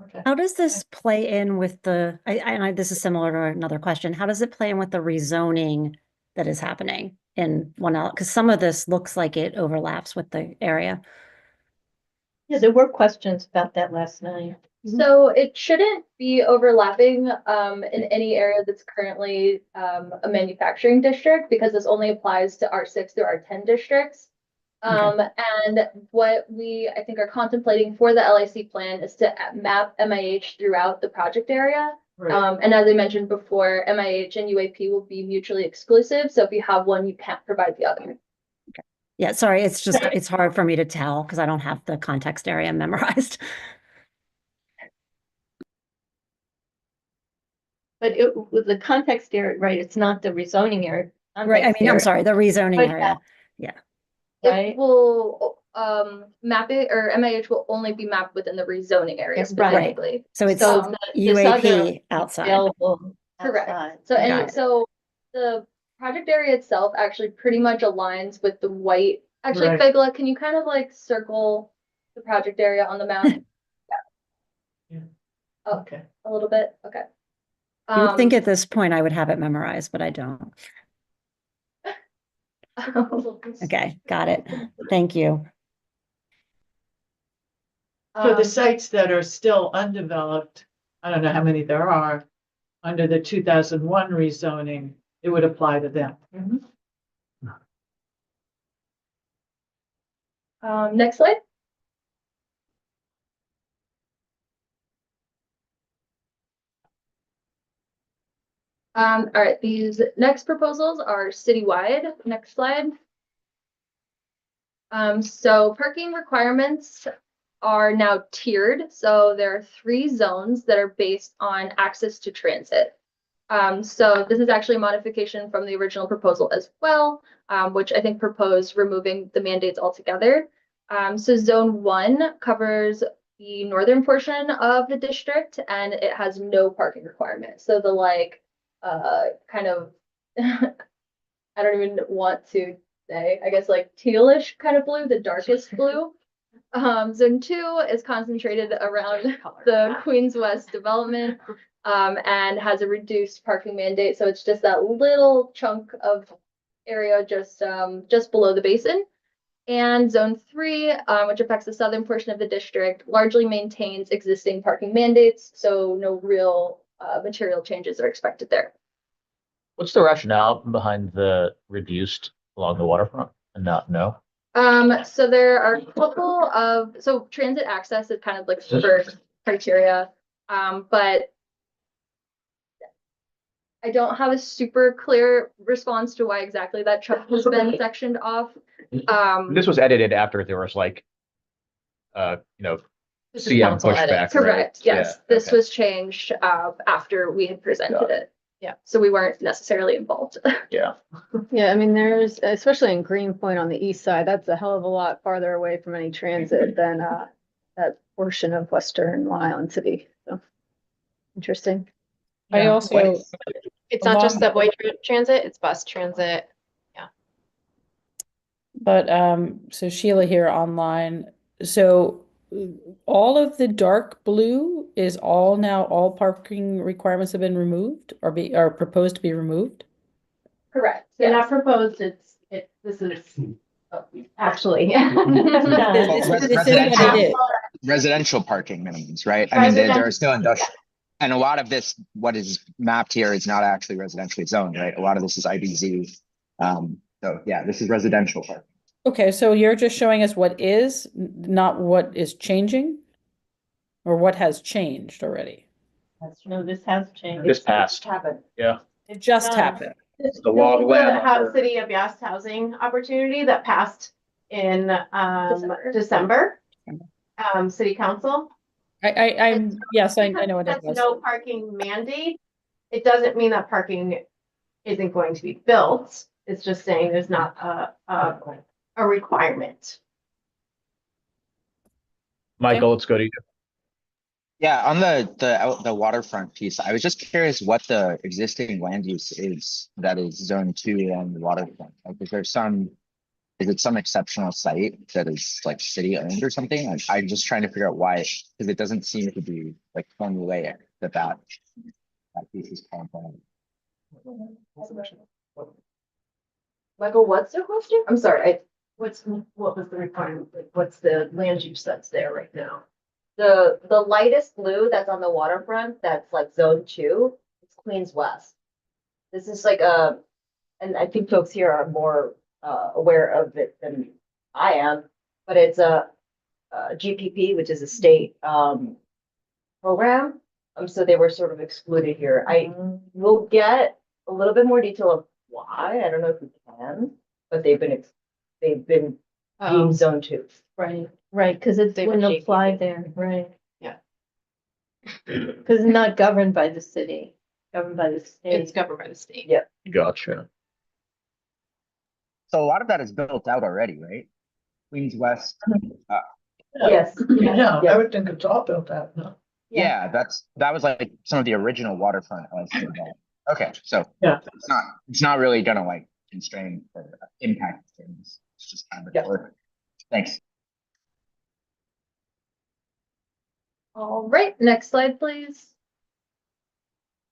okay. How does this play in with this is similar to another question. How does it play in with the rezoning that is happening in because some of this looks like it overlaps with the area. Yeah, there were questions about that last night. So it shouldn't be overlapping in any area that's currently a manufacturing district because this only applies to R6 through R10 districts. And what I think are contemplating for the LIC plan is to map MIH throughout the project area. Right. And as I mentioned before, MIH and UAP will be mutually exclusive. So if you have one, you can't provide the other. Yeah, sorry, it's hard for me to tell because I don't have the context area memorized. But with the context area, right, it's not the rezoning area. Right, I context mean, I'm area, sorry, the rezoning But area. Right? It will map it, or MIH will only be mapped within the rezoning area Yeah, right. specifically. So it's So this other UAP outside. Available Correct. outside. So Got it. so the project area itself actually pretty much aligns with the white. Actually, Right. Fegla, can you kind of like circle the project area on the map? Okay. A little bit. Okay. You would think at this point I would have it memorized, but I don't. Okay, got it. Thank you. For the sites that are still undeveloped, I don't know how many there are, under the 2001 rezoning, it would apply to them. Next slide. All right, these next proposals are citywide. Next slide. So parking requirements are now tiered. So there are 3 zones that are based on access to transit. So this is actually a modification from the original proposal as well, which I think proposed removing the mandates altogether. So zone 1 covers the northern portion of the district and it has no parking requirement. So the kind of, I don't even want to say, I guess like tealish kind of blue, the darkest blue. Zone 2 is concentrated around the Queens West development and has a reduced parking mandate. So it's just that little chunk of area just below the basin. And zone 3, which affects the southern portion of the district, largely maintains existing parking mandates. So no real material changes are expected there. What's the rationale behind the reduced along the waterfront and not no? So there are a couple of, so transit access is kind of like the first criteria, but I don't have a super clear response to why exactly that chunk has been sectioned off. This was edited after there was like This is CM council edit. pushback, right? Correct, yes. Yeah, This okay. was changed after we had presented Got it. Yeah. So we weren't necessarily involved. Yeah. Yeah, I mean, there's, especially in Greenpoint on the east side, that's a hell of a lot farther away from any transit than that portion of Western Long Island City. So interesting. I Yeah. also, It's not just along- subway transit, it's bus transit. but so Sheila here online. So all of the dark blue is all parking requirements have been removed or are proposed to be removed? Correct. They're Yes. not proposed, this is actually. Residential parking minimums, right? I mean, there are still industrial. And a lot of this, what is mapped here is not actually residentially zoned, right? A lot of this is IBZ. So yeah, this is residential parking. Okay, so you're just showing us what is, not what is changing? Or what has changed already? No, this has changed. This passed. Happened. Yeah. It just Um, happened. The law of land. City of Yost housing opportunity that passed in December. December. City council. I'm yes, I know what it That's was. no parking mandate. It doesn't mean that parking isn't going to be built. It's just saying there's not a requirement. Michael, let's go to you. Yeah, on the waterfront piece, I was just curious what the existing land use is that is zone 2 on the waterfront. Like, is it some exceptional site that is like city owned or something? Like, I'm just trying to figure out why, because it doesn't seem to be like formulaic that piece is component. Michael, what's the question? I'm sorry, What was the requirement? Like, what's the land use that's there right now? the lightest blue that's on the waterfront, that's like zone 2, it's Queens West. This is like and I think folks here are more aware of it than I am, but it's a GPP, which is a state program. So they were sort of excluded here. I will get a little bit more detail of why. I don't know if we can, but they've been deemed zone 2. Right, because it They wouldn't were apply JPP. there, right? Yeah. Because it's not governed by the city, governed by the It's state. governed by the state. Yeah. Gotcha. So a lot of that is built out already, right? Queens West. Yes. Yeah, Yes. I would think it's all built out, no? Yeah, that was like some of the original waterfront. Okay, so Yeah. it's not really gonna like constrain or impact things. It's just kind of Yeah. work. Thanks. All right, next slide, please.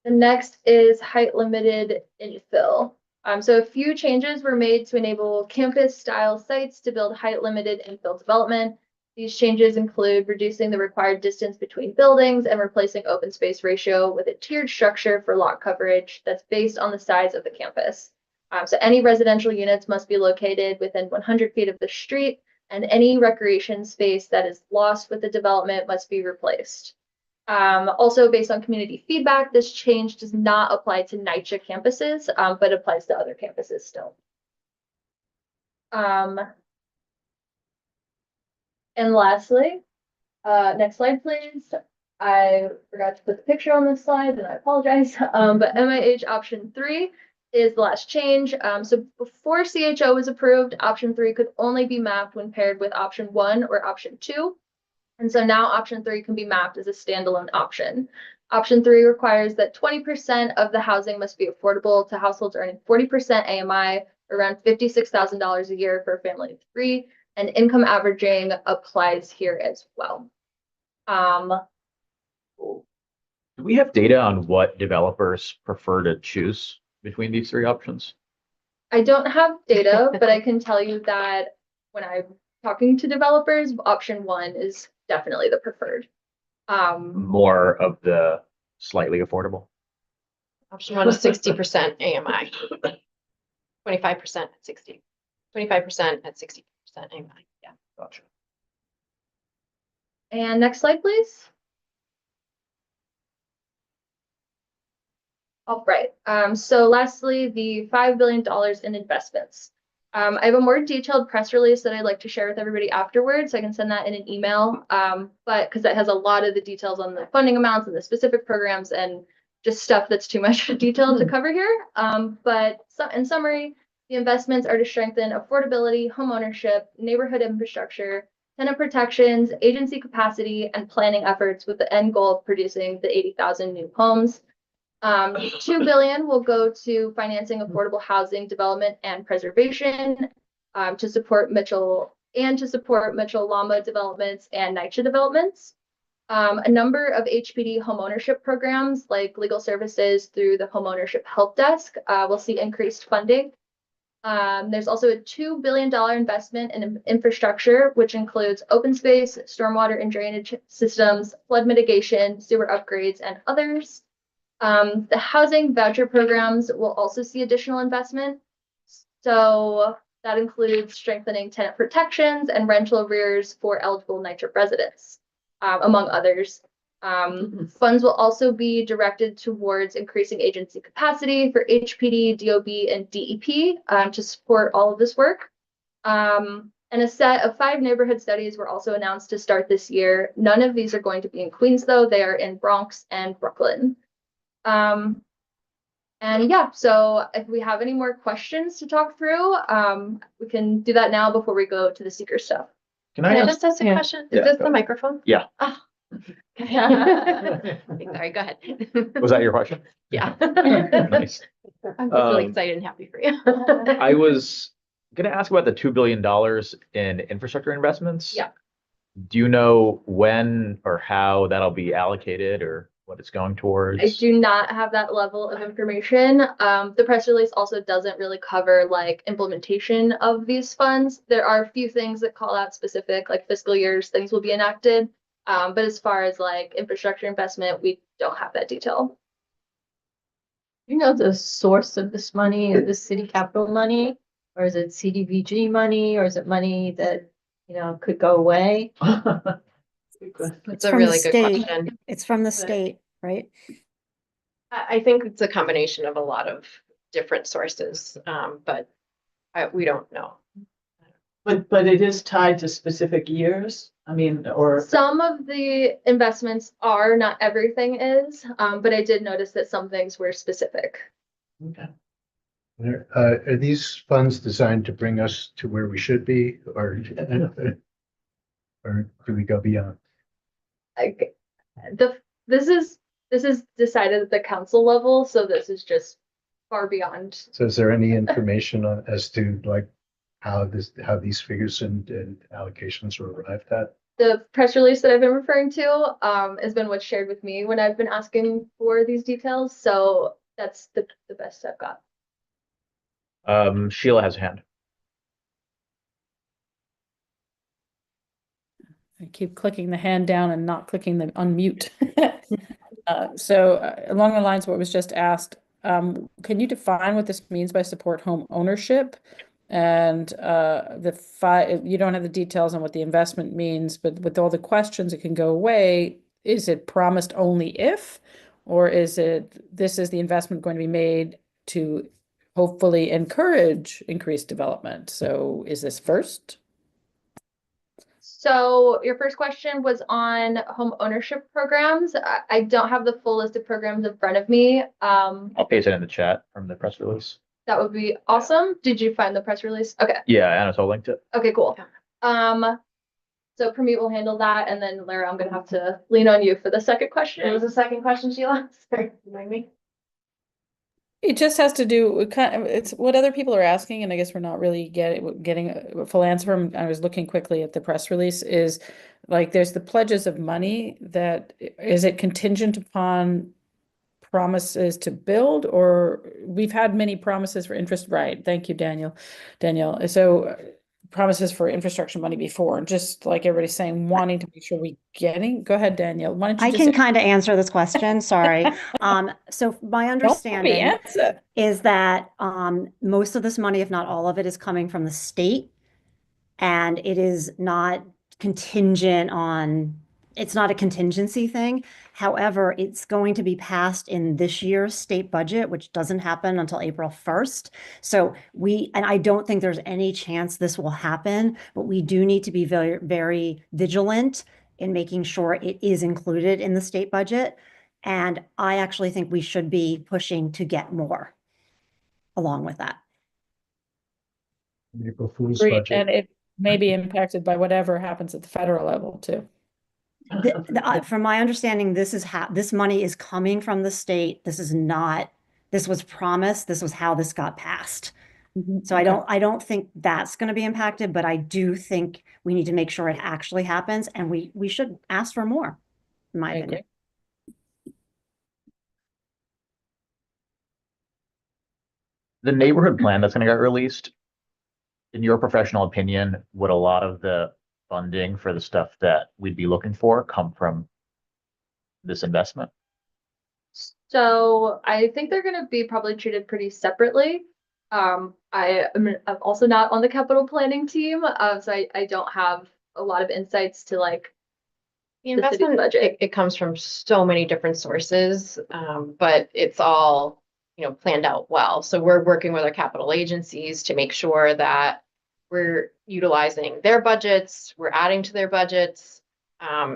The next is height limited infill. So a few changes were made to enable campus style sites to build height limited infill development. These changes include reducing the required distance between buildings and replacing open space ratio with a tiered structure for lot coverage that's based on the size of the campus. So any residential units must be located within 100 feet of the street, and any recreation space that is lost with the development must be replaced. Also, based on community feedback, this change does not apply to NYCHA campuses, but applies to other campuses still. And lastly, next slide, please. I forgot to put the picture on this slide, and I apologize. But MIH option 3 is the last change. So before CHO was approved, option 3 could only be mapped when paired with option 1 or option 2. And so now option 3 can be mapped as a standalone option. Option 3 requires that 20% of the housing must be affordable to households earning 40% AMI, around $56,000 a year for a family of 3, and income averaging applies here as well. Do we have data on what developers prefer to choose between these 3 options? I don't have data, but I can tell you that when I'm talking to developers, option 1 is definitely the preferred. More of the slightly affordable. Option 1 is 60% AMI. 25% at 60. 25% at 60% AMI. Yeah. Gotcha. And next slide, please. All right. So lastly, the $5 billion in investments. I have a more detailed press release that I'd like to share with everybody afterwards. So I can send that in an email. But because that has a lot of the details on the funding amounts and the specific programs and just stuff that's too much detail to cover here. In summary, the investments are to strengthen affordability, homeownership, neighborhood infrastructure, tenant protections, agency capacity, and planning efforts with the end goal of producing the 80,000 new homes. $2 billion will go to financing affordable housing development and preservation, to support Mitchell Lama developments and NYCHA developments. A number of HPD homeownership programs like legal services through the homeownership help desk will see increased funding. There's also a $2 billion investment in infrastructure, which includes open space, stormwater and drainage systems, flood mitigation, sewer upgrades, and others. The housing voucher programs will also see additional investment. So that includes strengthening tenant protections and rental arrears for eligible NYCHA residents, among others. Funds will also be directed towards increasing agency capacity for HPD, DOB, and DEP to support all of this work. And a set of 5 neighborhood studies were also announced to start this year. None of these are going to be in Queens, though. They are in Bronx and Brooklyn. And yeah, so if we have any more questions to talk through, we can do that now before we go to the seeker stuff. Can I just ask a question? Is this the microphone? Yeah. Oh. Sorry, go ahead. Was that your question? Yeah. Nice. I'm just really excited and happy for you. I was gonna ask about the $2 billion in infrastructure investments. Yeah. Do you know when or how that'll be allocated or what it's going towards? I do not have that level of information. The press release also doesn't really cover like implementation of these funds. There are a few things that call out specific, like fiscal years, things will be enacted. But as far as like infrastructure investment, we don't have that detail. You know the source of this money? Is this city capital money? Or is it CDBG money? Or is it money that, could go away? It's a really good question. It's from the state, right? I think it's a combination of a lot of different sources, but we don't know. But it is tied to specific years. I mean, or some of the investments are, not everything is, but I did notice that some things were specific. okay. Are these funds designed to bring us to where we should be, or do we go beyond? Like this is decided at the council level, so this is just far beyond. So is there any information on as to like how these figures and allocations were arrived at? The press release that I've been referring to has been what's shared with me when I've been asking for these details. So that's the best I've got. Sheila has a hand. I keep clicking the hand down and not clicking the unmute. So along the lines of what was just asked, can you define what this means by support home ownership? And you don't have the details on what the investment means, but with all the questions, it can go away. Is it promised only if, or is it, this is the investment going to be made to hopefully encourage increased development? So is this first? So your first question was on home ownership programs. I don't have the full list of programs in front of me. I'll paste it in the chat from the press release. That would be awesome. Did you find the press release? Okay. Yeah, Anatole linked it. Okay, cool. So Pramit will handle that, and then Lara, I'm gonna have to lean on you for the second question. What was the second question, Sheila? Sorry, remind me. It just has to do with it's what other people are asking, and I guess we're not really getting a full answer from. I was looking quickly at the press release. Is like there's the pledges of money that is it contingent upon promises to build, or we've had many promises for interest, right? Thank you, Danielle. So promises for infrastructure money before, and just like everybody's saying, wanting to make sure we getting. Go ahead, Danielle. Why don't you I can kind of answer this question. Sorry. So my understanding is that most of this money, if not all of it, is coming from the state, and it is not contingent on it's not a contingency thing. However, it's going to be passed in this year's state budget, which doesn't happen until April 1st. So and I don't think there's any chance this will happen, but we do need to be very, very vigilant in making sure it is included in the state budget. And I actually think we should be pushing to get more along with that. April Fool's Agreed. budget. And it may be impacted by whatever happens at the federal level too. From my understanding, this money is coming from the state. This was promised. This was how this got passed. So I don't think that's going to be impacted, but I do think we need to make sure it actually happens, and we should ask for more, in my opinion. The neighborhood plan that's going to get released, in your professional opinion, would a lot of the funding for the stuff that we'd be looking for come from this investment? So I think they're going to be probably treated pretty separately. I'm also not on the capital planning team, so I don't have a lot of insights to like The the city's investment, budget. it comes from so many different sources, but it's all, planned out well. So we're working with our capital agencies to make sure that we're utilizing their budgets, we're adding to their budgets.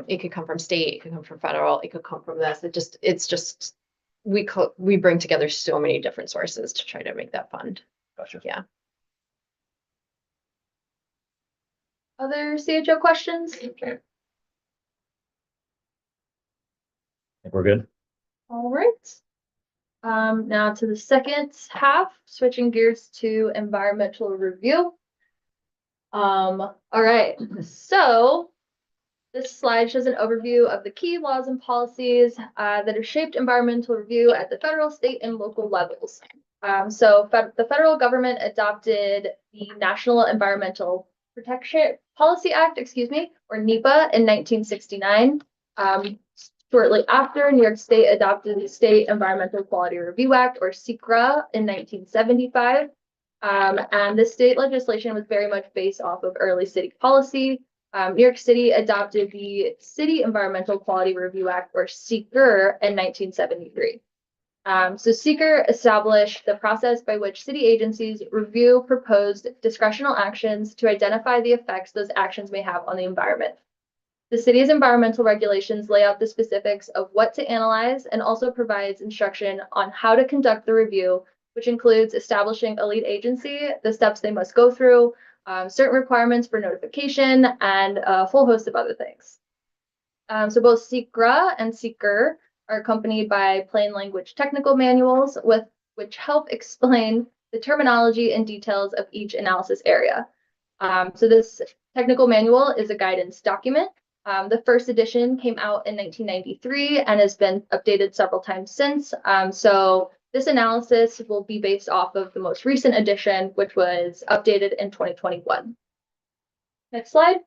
It could come from state, it could come from federal, it could come from this. We bring together so many different sources to try to make that fund. Gotcha. Yeah. Other CHO questions? I think we're good. All right. Now to the second half, switching gears to environmental review. All right, so this slide shows an overview of the key laws and policies that have shaped environmental review at the federal, state, and local levels. The federal government adopted the National Environmental Protection Policy Act, or NEPA, in 1969. Shortly after, New York State adopted the State Environmental Quality Review Act, or SEQRA, in 1975. And the state legislation was very much based off of early city policy. New York City adopted the City Environmental Quality Review Act, or SEQR, in 1973. So SEQR established the process by which city agencies review proposed discretional actions to identify the effects those actions may have on the environment. The city's environmental regulations lay out the specifics of what to analyze and also provides instruction on how to conduct the review, which includes establishing a lead agency, the steps they must go through, certain requirements for notification, and a whole host of other things. So both SEQRA and SEQR are accompanied by plain language technical manuals which help explain the terminology and details of each analysis area. So this technical manual is a guidance document. The first edition came out in 1993 and has been updated several times since. So this analysis will be based off of the most recent edition, which was updated in 2021. Next slide.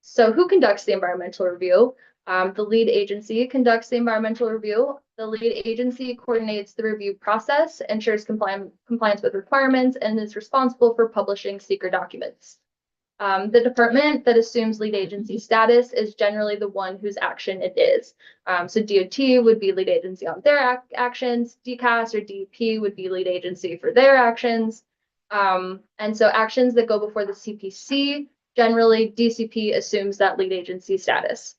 So who conducts the environmental review? The lead agency conducts the environmental review. The lead agency coordinates the review process, ensures compliance with requirements, and is responsible for publishing SEQR documents. The department that assumes lead agency status is generally the one whose action it is. So DOT would be lead agency on their actions, DCAS or DEP would be lead agency for their actions. And so actions that go before the CPC, generally DCP assumes that lead agency status.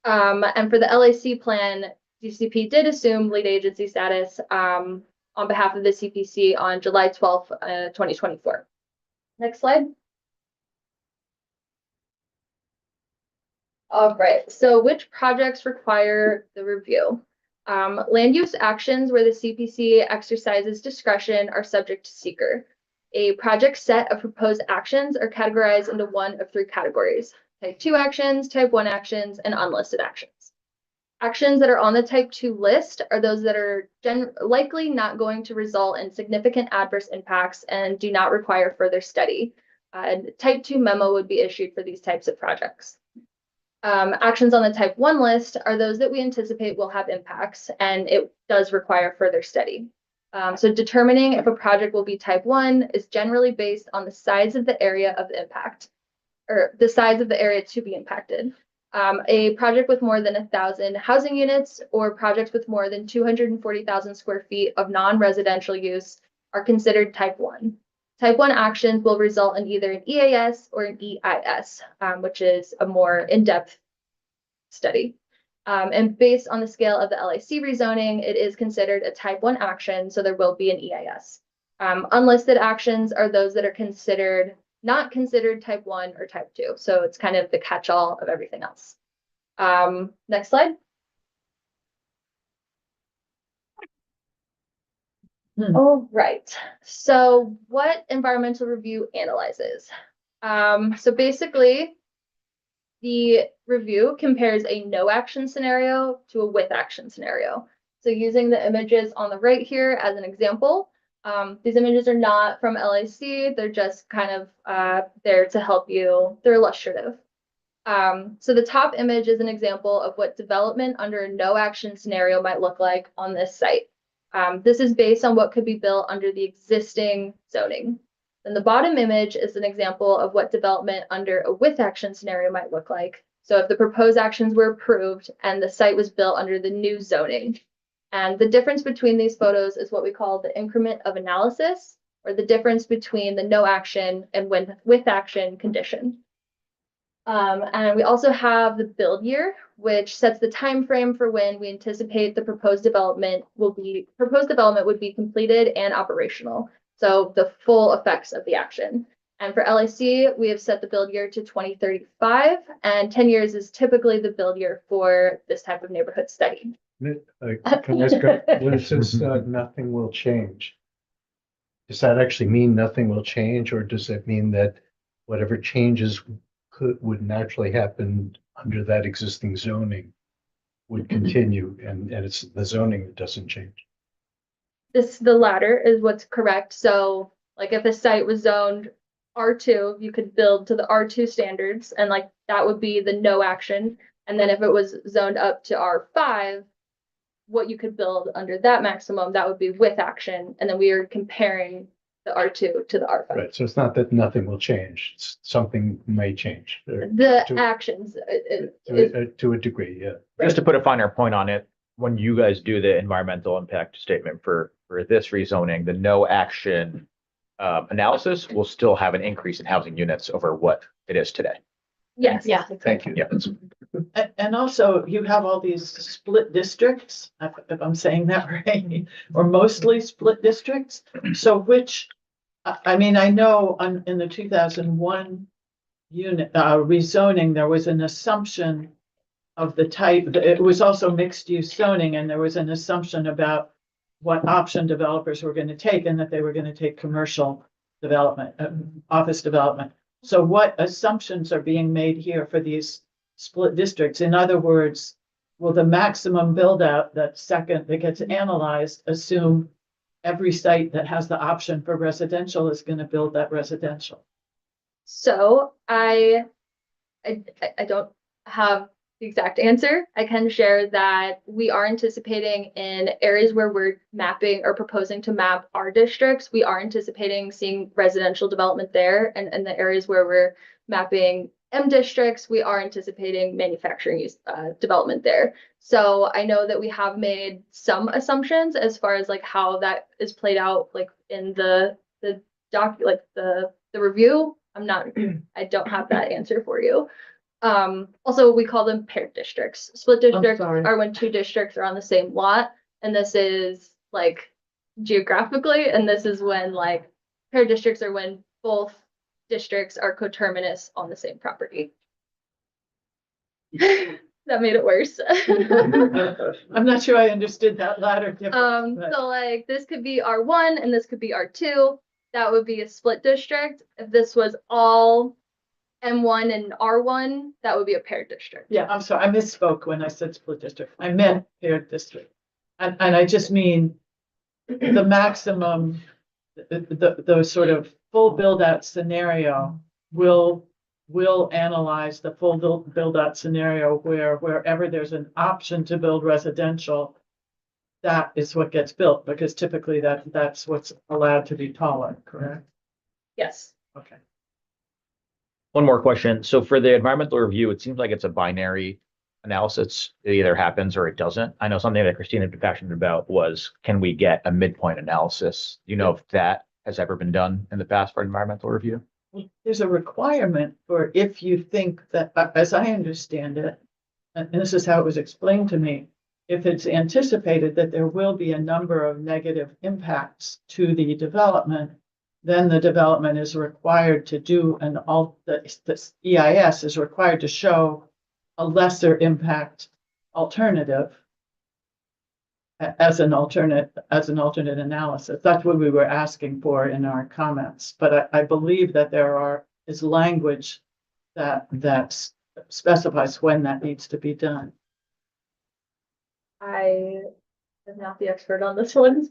And for the LAC plan, DCP did assume lead agency status on behalf of the CPC on July 12th, 2024. Next slide. All right, so which projects require the review? Land use actions where the CPC exercises discretion are subject to SEQR. A project set of proposed actions are categorized into one of three categories: Type 2 actions, Type 1 actions, and unlisted actions. Actions that are on the Type 2 list are those that are likely not going to result in significant adverse impacts and do not require further study. Type 2 memo would be issued for these types of projects. Actions on the Type 1 list are those that we anticipate will have impacts, and it does require further study. So determining if a project will be type 1 is generally based on the size of the area of the impact, or the size of the area to be impacted. A project with more than 1,000 housing units or projects with more than 240,000 square feet of non-residential use are considered type 1. Type 1 actions will result in either an EAS or an EIS, which is a more in-depth study. And based on the scale of the LIC rezoning, it is considered a type 1 action, so there will be an EIS. Unlisted actions are those that are not considered type 1 or type 2. So it's kind of the catch-all of everything else. Next slide. All right. So what environmental review analyzes? So basically, the review compares a no action scenario to a with action scenario. So using the images on the right here as an example, these images are not from LIC, they're just kind of there to help you, they're illustrative. So the top image is an example of what development under a no action scenario might look like on this site. This is based on what could be built under the existing zoning. Then the bottom image is an example of what development under a with action scenario might look like. So if the proposed actions were approved and the site was built under the new zoning. And the difference between these photos is what we call the increment of analysis, or the difference between the no action and with action condition. And we also have the build year, which sets the time frame for when we anticipate the proposed development would be completed and operational. So the full effects of the action. And for LIC, we have set the build year to 2035, and 10 years is typically the build year for this type of neighborhood study. Can I ask, when it says nothing will change, does that actually mean nothing will change, or does that mean that whatever changes would naturally happen under that existing zoning would continue, and it's the zoning that doesn't change? The latter is what's correct. So like if a site was zoned R2, you could build to the R2 standards, and like that would be the no action. And then if it was zoned up to R5, what you could build under that maximum, that would be with action. And then we are comparing the R2 to the R5. Right, so it's not that nothing will change, it's something may change. The actions. To a degree, yeah. Just to put a finer point on it, when you guys do the environmental impact statement for this rezoning, the no action analysis will still have an increase in housing units over what it is today. Yes. Yeah. Thank you. Yeah. And also you have all these split districts, if I'm saying that right, or mostly split districts. So which, I mean, I know in the 2001 unit rezoning, there was an assumption of the type. It was also mixed use zoning, and there was an assumption about what option developers were going to take, and that they were going to take commercial development, office development. So what assumptions are being made here for these split districts? In other words, will the maximum build out that gets analyzed assume every site that has the option for residential is going to build that residential? So I don't have the exact answer. I can share that we are anticipating in areas where we're mapping or proposing to map our districts, we are anticipating seeing residential development there. And in the areas where we're mapping M districts, we are anticipating manufacturing use development there. So I know that we have made some assumptions as far as like how that is played out, like in the review. I don't have that answer for you. Also, we call them paired districts. Split districts are when two districts are on the same lot, and this is like geographically, and this is when like paired districts are when both districts are coterminous on the same property. That made it worse. I'm not sure I understood that latter difference. So like this could be R1 and this could be R2. That would be a split district. If this was all M1 and R1, that would be a paired district. Yeah, I'm sorry, I misspoke when I said split district. I meant paired district. And I just mean the maximum, the sort of full build out scenario will analyze the full build out scenario wherever there's an option to build residential, that is what gets built, because typically that's what's allowed to be taller, correct? Yes. Okay. One more question. So for the environmental review, it seems like it's a binary analysis. It either happens or it doesn't. I know something that Christina had been passionate about was, can we get a midpoint analysis? Do you know if that has ever been done in the past for environmental review? There's a requirement for, if you think that, as I understand it, and this is how it was explained to me, if it's anticipated that there will be a number of negative impacts to the development, then the development is required to do the EIS is required to show a lesser impact alternative as an alternate analysis. That's what we were asking for in our comments. But I believe that is language that specifies when that needs to be done. I am not the expert on this one.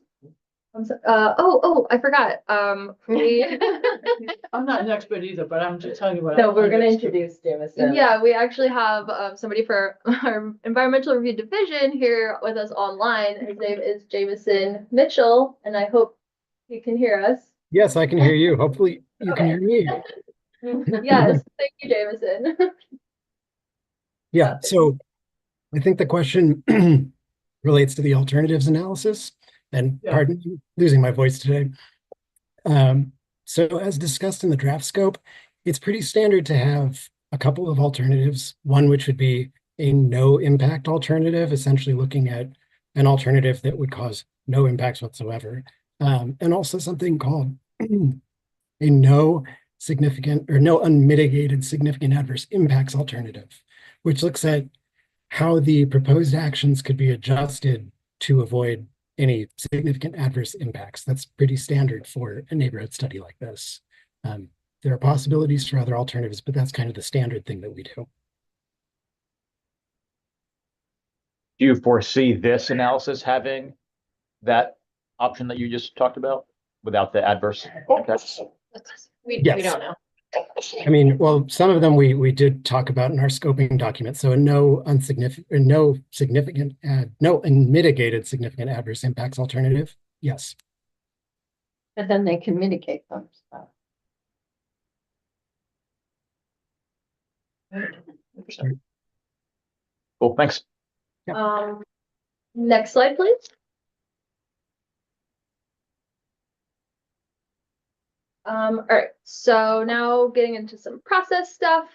I'm so, I forgot. I'm not an expert either, but I'm just telling you what. No, I we're gonna understood. introduce Jameson. Yeah, we actually have somebody for our environmental review division here with us online. His name is Jameson Mitchell, and I hope he can hear us. Yes, I can hear you. Hopefully you can Okay. hear me. Yes, thank you, Jameson. Yeah, so I think the question relates to the alternatives analysis, and Yeah. pardon me, losing my voice today. So as discussed in the draft scope, it's pretty standard to have a couple of alternatives, one which would be a no impact alternative, essentially looking at an alternative that would cause no impacts whatsoever, and also something called a no significant or no unmitigated significant adverse impacts alternative, which looks at how the proposed actions could be adjusted to avoid any significant adverse impacts. That's pretty standard for a neighborhood study like this. There are possibilities for other alternatives, but that's kind of the standard thing that we do. Do you foresee this analysis having that option that you just talked about without the adverse impacts? We Yes. don't know. I mean, well, some of them we did talk about in our scoping document. So no unmitigated significant adverse impacts alternative. Yes. And then they can mitigate them. So. Cool, thanks. Next slide, please. All right, so now getting into some process stuff.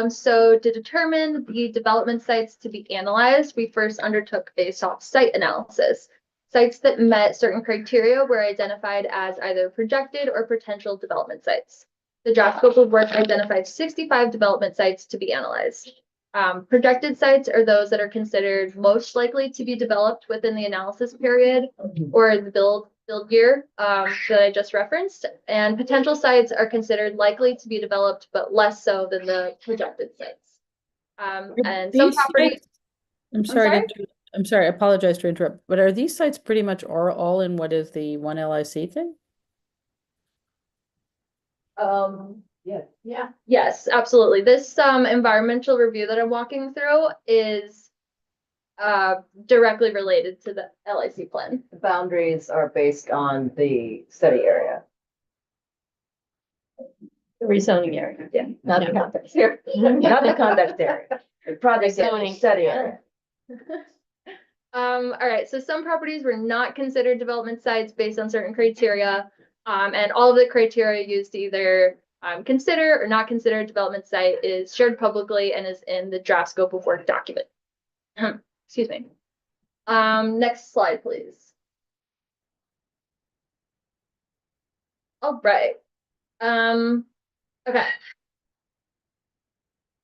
So to determine the development sites to be analyzed, we first undertook a soft site analysis. Sites that met certain criteria were identified as either projected or potential development sites. The draft scope of work identified 65 development sites to be analyzed. Projected sites are those that are considered most likely to be developed within the analysis period or the build year that I just referenced. And potential sites are considered likely to be developed, but less so than the projected sites. And some These properties. sites- I'm sorry. I'm sorry. I apologize to interrupt, but are these sites pretty much all in what is the one LIC thing? Yeah. Yes, absolutely. This environmental review that I'm walking through is directly related to the LIC plan. The boundaries are based on the study area. The rezoning area. Yeah. Not the context area. Not the context area. The project area, study area. All right, so some properties were not considered development sites based on certain criteria. And all of the criteria used to either consider or not consider a development site is shared publicly and is in the draft scope of work document. Excuse me. Next slide, please. All right. Okay.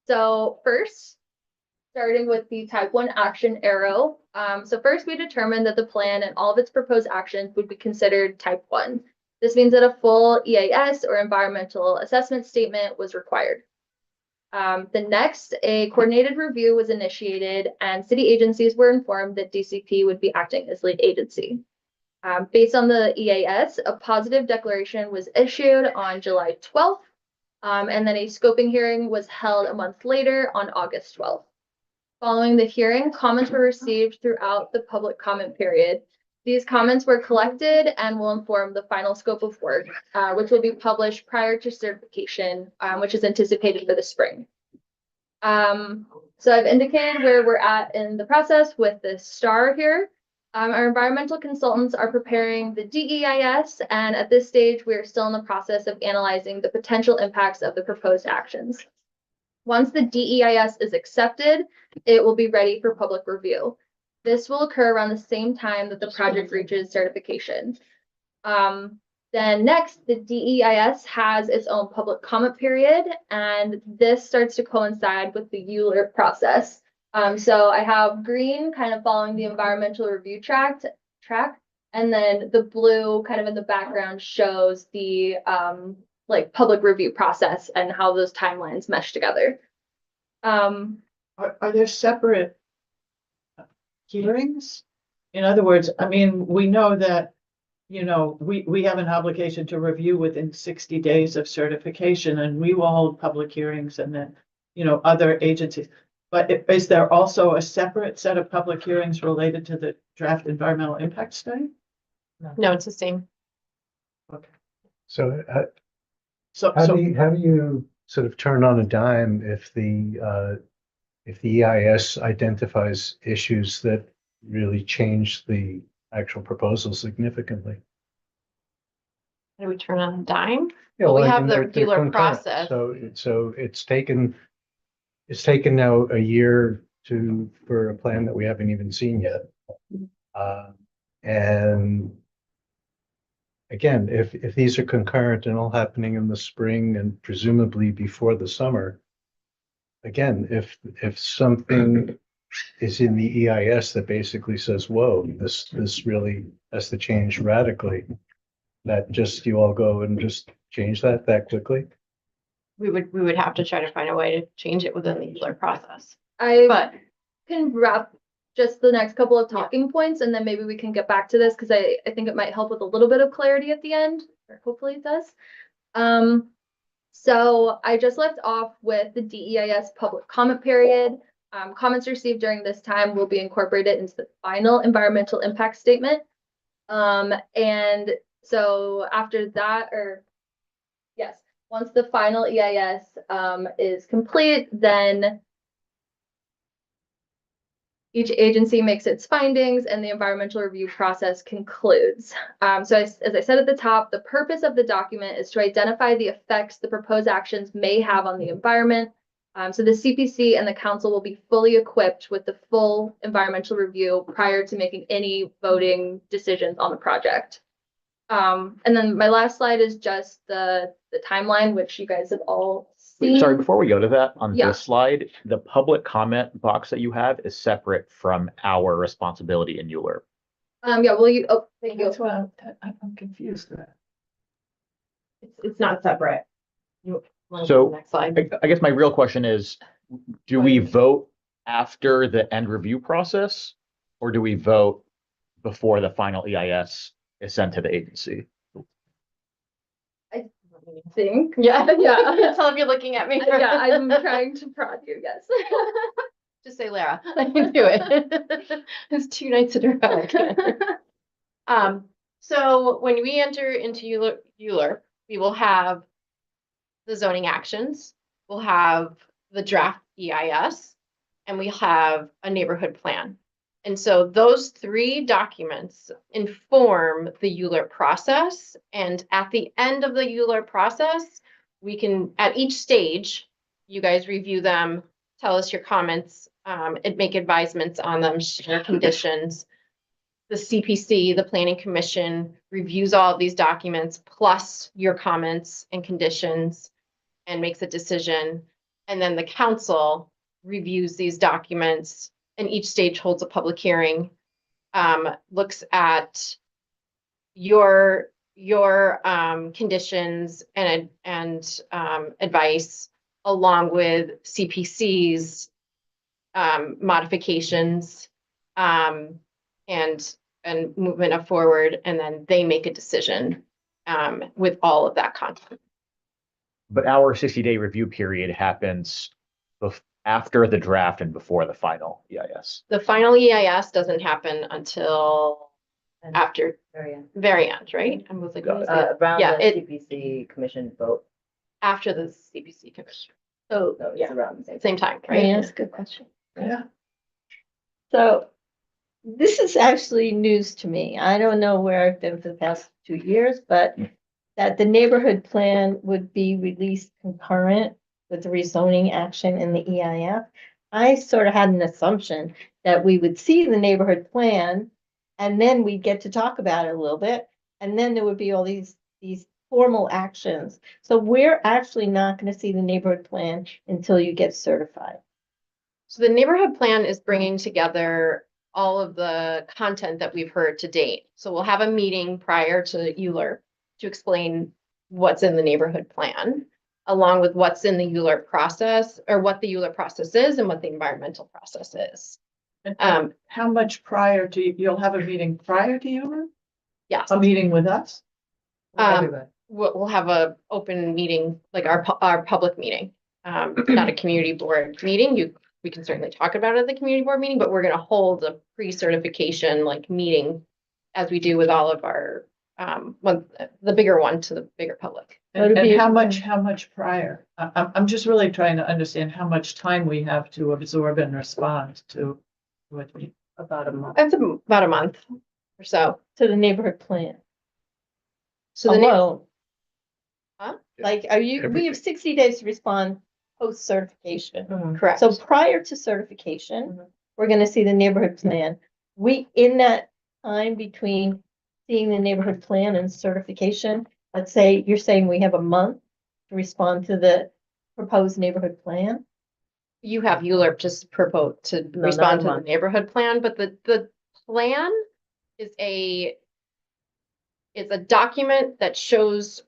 So first, starting with the type 1 action arrow. So first we determined that the plan and all of its proposed actions would be considered type 1. This means that a full EAS or environmental assessment statement was required. The next, a coordinated review was initiated and city agencies were informed that DCP would be acting as lead agency. Based on the EAS, a positive declaration was issued on July 12th, and then a scoping hearing was held a month later on August 12th. Following the hearing, comments were received throughout the public comment period. These comments were collected and will inform the final scope of work, which will be published prior to certification, which is anticipated for the spring. So I've indicated where we're at in the process with the star here. Our environmental consultants are preparing the DEIS, and at this stage, we are still in the process of analyzing the potential impacts of the proposed actions. Once the DEIS is accepted, it will be ready for public review. This will occur around the same time that the project reaches certification. Then next, the DEIS has its own public comment period, and this starts to coincide with the ULURP process. So I have green kind of following the environmental review track, and then the blue kind of in the background shows the like public review process and how those timelines mesh together. Are there separate hearings? In other words, I mean, we know that, you know, we have an obligation to review within 60 days of certification, and we will hold public hearings, and then, you know, other agencies. But is there also a separate set of public hearings related to the draft environmental impact study? No, it's the same. Okay. So So, how do you sort of turn on a dime if the EIS identifies issues that really change the actual proposal significantly? How do we turn on a dime? Yeah, Well, we I have mean, the they're regular concurrent. process. So it's taken now a year for a plan that we haven't even seen yet. And again, if these are concurrent and all happening in the spring and presumably before the summer, again, if something is in the EIS that basically says, whoa, this really has to change radically, that just you all go and just change that quickly? We would have to try to find a way to change it within the ULURP process. I can wrap just the next couple of talking points, and then maybe we can get back to this because I think it might help with a little bit of clarity at the end, or hopefully it does. So I just left off with the DEIS public comment period. Comments received during this time will be incorporated into the final environmental impact statement. And so after that, once the final EIS is complete, then each agency makes its findings and the environmental review process concludes. So as I said at the top, the purpose of the document is to identify the effects the proposed actions may have on the environment. So the CPC and the council will be fully equipped with the full environmental review prior to making any voting decisions on the project. And then my last slide is just the timeline, which you guys have all seen. Sorry, before we go to that, on Yeah. this slide, the public comment box that you have is separate from our responsibility in ULURP. Yeah, thank you. That's why I'm confused there. It's not separate. You want to go to So the next slide? I guess my real question is, do we vote after the end review process? Or do we vote before the final EIS is sent to the agency? Think. Yeah. Tell if you're looking at me. Yeah, I'm trying to prod you, yes. Just say Lara. I can do it. It's 2 nights in a row. So when we enter into ULURP, we will have the zoning actions, we'll have the draft EIS, and we have a neighborhood plan. And so those 3 documents inform the ULURP process. And at the end of the ULURP process, we can, at each stage, you guys review them, tell us your comments, and make advisements on them, share conditions. The CPC, the Planning Commission, reviews all of these documents plus your comments and conditions and makes a decision. And then the council reviews these documents, and each stage holds a public hearing, looks at your conditions and advice, along with CPC's modifications and movement forward, and then they make a decision with all of that content. But our 60-day review period happens after the draft and before the final E EIS. The final EIS doesn't happen until after very end, right? I was like, what is it? Around Yeah, the it CPC commission vote. after the CPC commission. So So it's yeah, around the same. same time, Can I right? ask a question? Yeah. So this is actually news to me. I don't know where I've been for the past 2 years, but that the neighborhood plan would be released concurrent with the rezoning action in the EIF. I sort of had an assumption that we would see the neighborhood plan and then we'd get to talk about it a little bit. And then there would be all these formal actions. So we're actually not going to see the neighborhood plan until you get certified. So the neighborhood plan is bringing together all of the content that we've heard to date. So we'll have a meeting prior to ULURP to explain what's in the neighborhood plan, along with what's in the ULURP process, or what the ULURP process is and what the environmental process is. And how much prior to, you'll have a meeting prior to you? Yes. A meeting with us? We'll have a open meeting, like our public meeting, not a community board meeting. We can certainly talk about it at the community board meeting, but we're gonna hold a pre-certification like meeting as we do with all of our, the bigger one to the bigger public. And how much prior? I'm just really trying to understand how much time we have to absorb and respond to what we, About a month. That's about a month or so. To the neighborhood plan. So the Alone. Huh? Like, we have 60 days to respond post certification. Correct. So prior to certification, we're gonna see the neighborhood plan. In that time between seeing the neighborhood plan and certification, let's say you're saying we have a month to respond to the proposed neighborhood plan. You have ULURP just propose to not respond a to the month. neighborhood plan, but the plan is it's a document that shows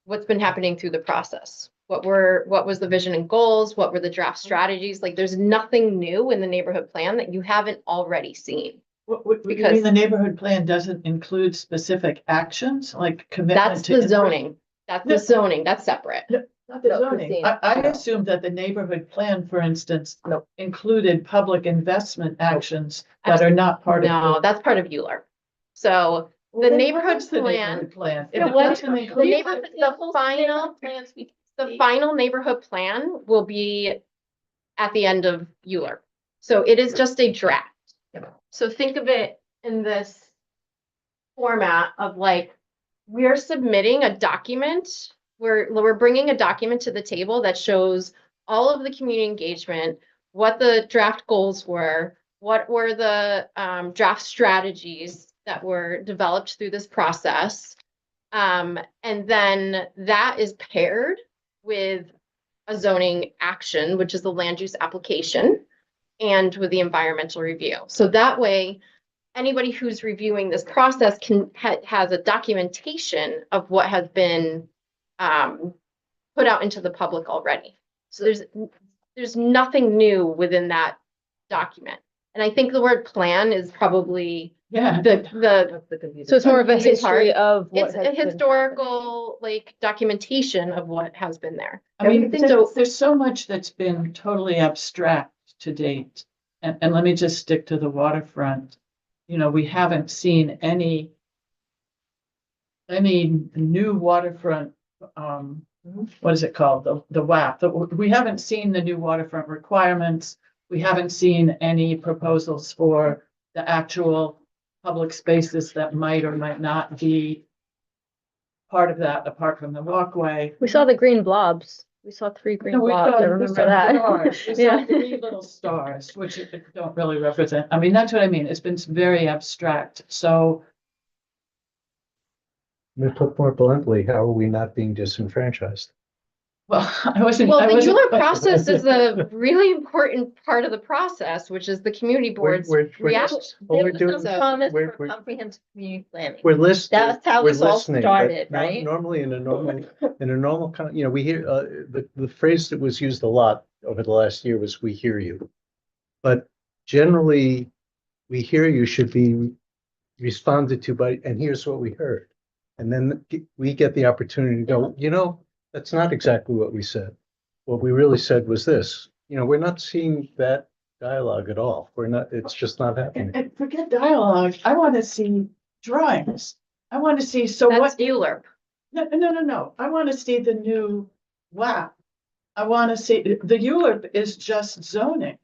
what's been happening through the process. What was the vision and goals? What were the draft strategies? Like, there's nothing new in the neighborhood plan that you haven't already seen. you Because- mean the neighborhood plan doesn't include specific actions like commitment That's to? the zoning. That's the zoning. That's separate. Not the No, zoning. Christine, I no. assumed that the neighborhood plan, for instance, No. included public investment actions that are not part of. No, that's part of ULURP. So the neighborhood Plan. plan, If Yeah, it what- doesn't the include. neighborhood, the final, Plans we the final neighborhood plan will be at the end of ULURP. So it is just a draft. So think of it in this format of like, we're submitting a document. We're bringing a document to the table that shows all of the community engagement, what the draft goals were, what were the draft strategies that were developed through this process. And then that is paired with a zoning action, which is the land use application, and with the environmental review. So that way, anybody who's reviewing this process has a documentation of what has been put out into the public already. So there's nothing new within that document. And I think the word plan is probably Yeah. the That's the confusing So it's more of a confusing part. history of what it's has a been historical like documentation of what has been there. I mean, So- there's so much that's been totally abstract to date. And let me just stick to the waterfront. You know, we haven't seen any new waterfront, what is it called? The WAP. We haven't seen the new waterfront requirements. We haven't seen any proposals for the actual public spaces that might or might not be part of that, apart from the walkway. We saw the green blobs. We saw 3 green No, we blobs. saw- I we remember saw that. stars. We saw Yeah. 3 little stars, which don't really represent, I mean, that's what I mean. It's been very abstract. So I mean, put more bluntly, how are we not being disenfranchised? well, I wasn't. Well, I the wasn't- ULURP process is a really important part of the process, which is the community board's we're- reaction. Well, we're There doing, was some promise we're- for we're- comprehensive community planning. we're listening. That's how we're this all listening, but started, nor- right? Normally in a normal, you know, we hear, the phrase that was used a lot over the last year was, "we hear you." But generally, "we hear you" should be responded to by, "and here's what we heard." And then we get the opportunity to go, you know, that's not exactly what we said. What we really said was this, we're not seeing that dialogue at all. We're not, it's just not happening. And forget dialogue. I want to see drawings. I want to see, so That's what? ULURP. No. I want to see the new WAP. I want to see, the ULURP is just zoning.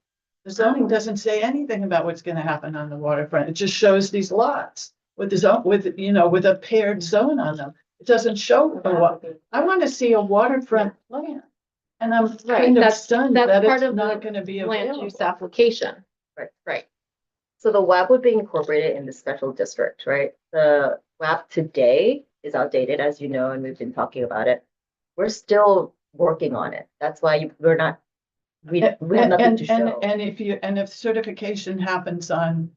The zoning doesn't say anything about what's going to happen on the waterfront. It just shows these lots with the zone, with a paired zone on them. It doesn't show the what. I want to see a waterfront plan. And I'm Right, kind of that's stunned part that it's of not the going to be land available. use application. Right. Right. So the WAP would be incorporated in the special district, right? The WAP today is outdated, as you know, and we've been talking about it. We're still working on it. That's why we're not, we have nothing to show. And if certification happens on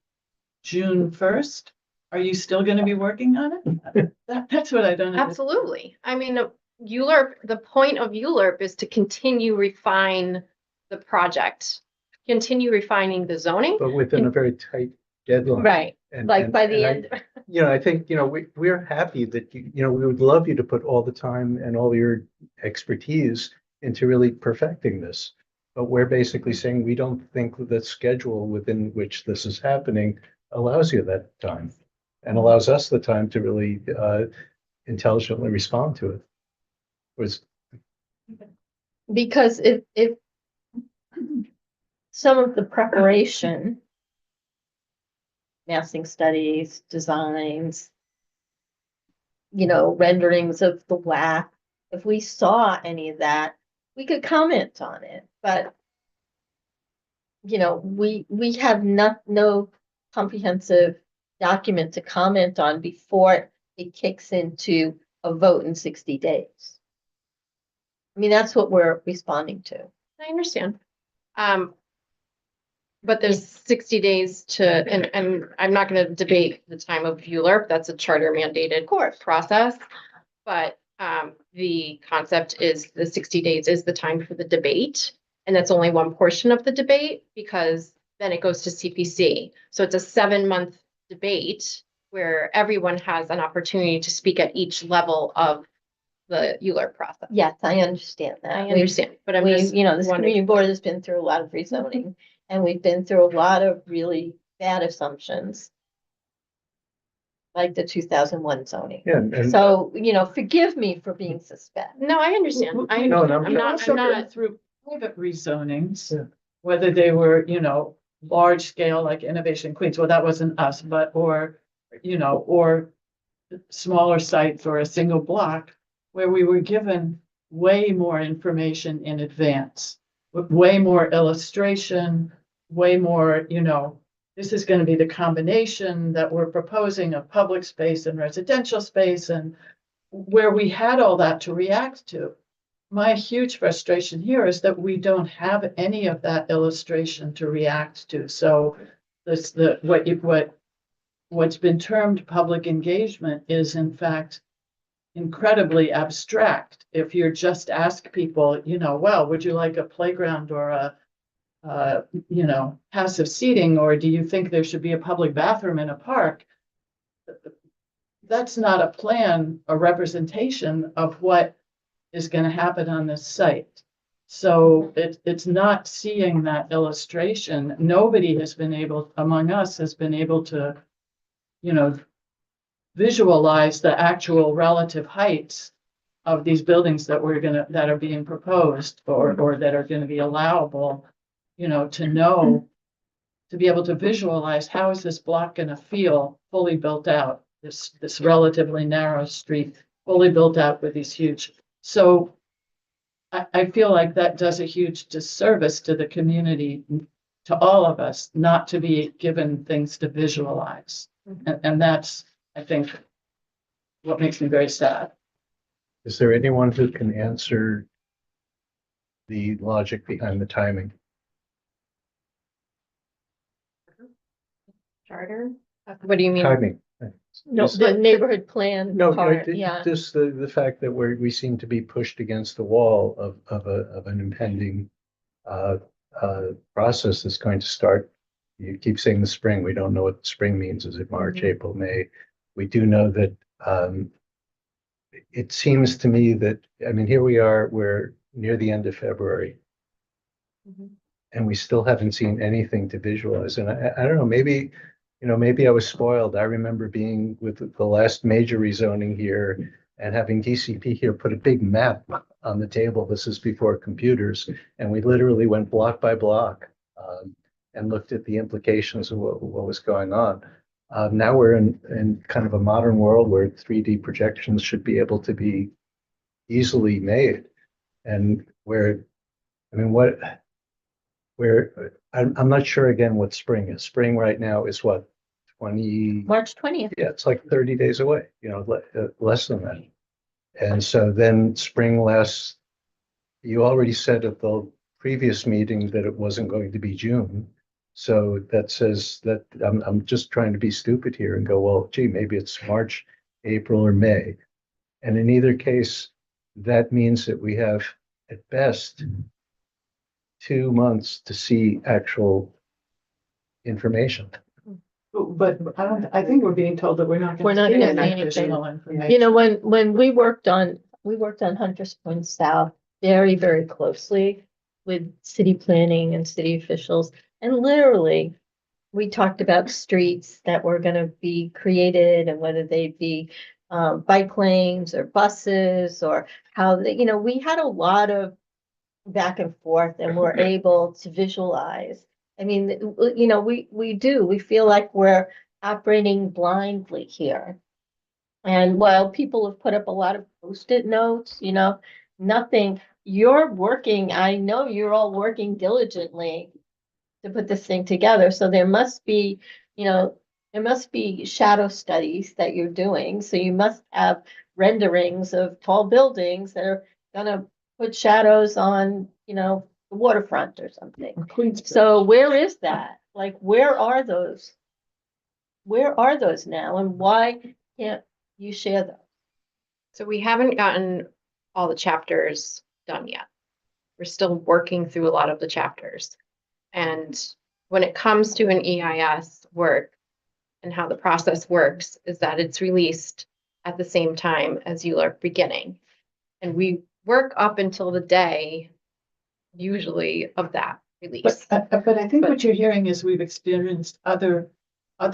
June 1st, are you still going to be working on it? That's what I don't understand. Absolutely. I mean, ULURP, the point of ULURP is to continue refine the project, continue refining the zoning. But within a very tight deadline. Right, And- like and- by the and end. I think, we're happy that, we would love you to put all the time and all your expertise into really perfecting this. But we're basically saying we don't think the schedule within which this is happening allows you that time and allows us the time to really intelligently respond to it. Because if some of the preparation, massing studies, designs, renderings of the WAP, if we saw any of that, we could comment on it, but we have no comprehensive document to comment on before it kicks into a vote in 60 days. I mean, that's what we're responding to. I understand. But there's 60 days to, and I'm not going to debate the time of ULURP. That's a charter mandated process. But the concept is the 60 days is the time for the debate. And that's only one portion of the debate because then it goes to CPC. So it's a 7-month debate where everyone has an opportunity to speak at each level of the ULURP process. Yes, I understand that. I understand, but I'm just this wondering- community board has been through a lot of rezoning, and we've been through a lot of really bad assumptions. Like the 2001 zoning. Yeah, and- So, forgive me for being suspect. No, I understand. I No, understand. no, I'm not, Also I'm been not, through private rezonings, Yeah. whether they were, large scale like Innovation Queens, well, that wasn't us, but, or smaller sites or a single block where we were given way more information in advance, with way more illustration, way more, this is going to be the combination that we're proposing of public space and residential space, and where we had all that to react to. My huge frustration here is that we don't have any of that illustration to react to. So what's been termed public engagement is in fact incredibly abstract. If you're just ask people, well, would you like a playground or a passive seating, or do you think there should be a public bathroom in a park? That's not a plan, a representation of what is going to happen on this site. So it's not seeing that illustration. Nobody has been able, among us, has been able to, visualize the actual relative heights of these buildings that are being proposed or that are going to be allowable, to be able to visualize how is this block going to feel fully built out, this relatively narrow street, fully built out with these huge. So I feel like that does a huge disservice to the community, to all of us, not to be given things to visualize. And that's, I think, what makes me very sad. Is there anyone who can answer the logic behind the timing? charter? What do you mean? Timing. No, the neighborhood plan No, part, yeah. just the fact that we seem to be pushed against the wall of an impending process that's going to start. You keep saying the spring. We don't know what spring means. Is it March, April, May? We do know that it seems to me that, here we are, we're near the end of February. and we still haven't seen anything to visualize. And I don't know, maybe, maybe I was spoiled. I remember being with the last major rezoning here and having DCP here put a big map on the table. This is before computers, and we literally went block by block and looked at the implications of what was going on. Now we're in kind of a modern world where 3D projections should be able to be easily made, and where, I mean, I'm not sure again what spring is. Spring right now is what, 20? March 20th. Yeah, it's like 30 days away, less than that. And so then spring lasts, you already said at the previous meeting that it wasn't going to be June. So that says that I'm just trying to be stupid here and go, well, gee, maybe it's March, April, or May. And in either case, that means that we have at best 2 months to see actual information. But I think we're being told that we're not We're going not to see gonna any see additional anything. information. You know, when we worked on Hunters Point South very, very closely with city planning and city officials. And literally, we talked about streets that were gonna be created and whether they be bike lanes or buses or how they, we had a lot of back and forth and we're able to visualize. I mean, we feel like we're operating blindly here. And while people have put up a lot of Post-it notes, nothing, I know you're all working diligently to put this thing together. So there must be shadow studies that you're doing. So you must have renderings of tall buildings that are gonna put shadows on, the waterfront or something. So where is that? Like, where are those? Where are those now? And why can't you share them? So we haven't gotten all the chapters done yet. We're still working through a lot of the chapters. And when it comes to an EIS work and how the process works is that it's released at the same time as ULURP beginning. And we work up until the day, usually, of that release. But I think what you're hearing is we've experienced other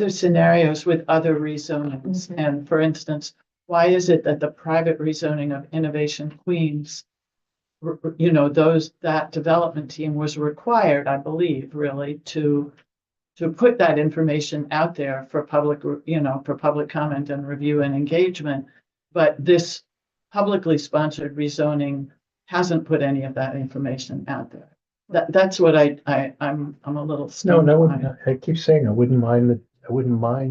scenarios with other rezonings. And for instance, why is it that the private rezoning of Innovation Queens, that development team was required, I believe, really, to put that information out there for public, for public comment and review and engagement. But this publicly sponsored rezoning hasn't put any of that information out there. That's what I'm a little stunned by. I keep saying I wouldn't mind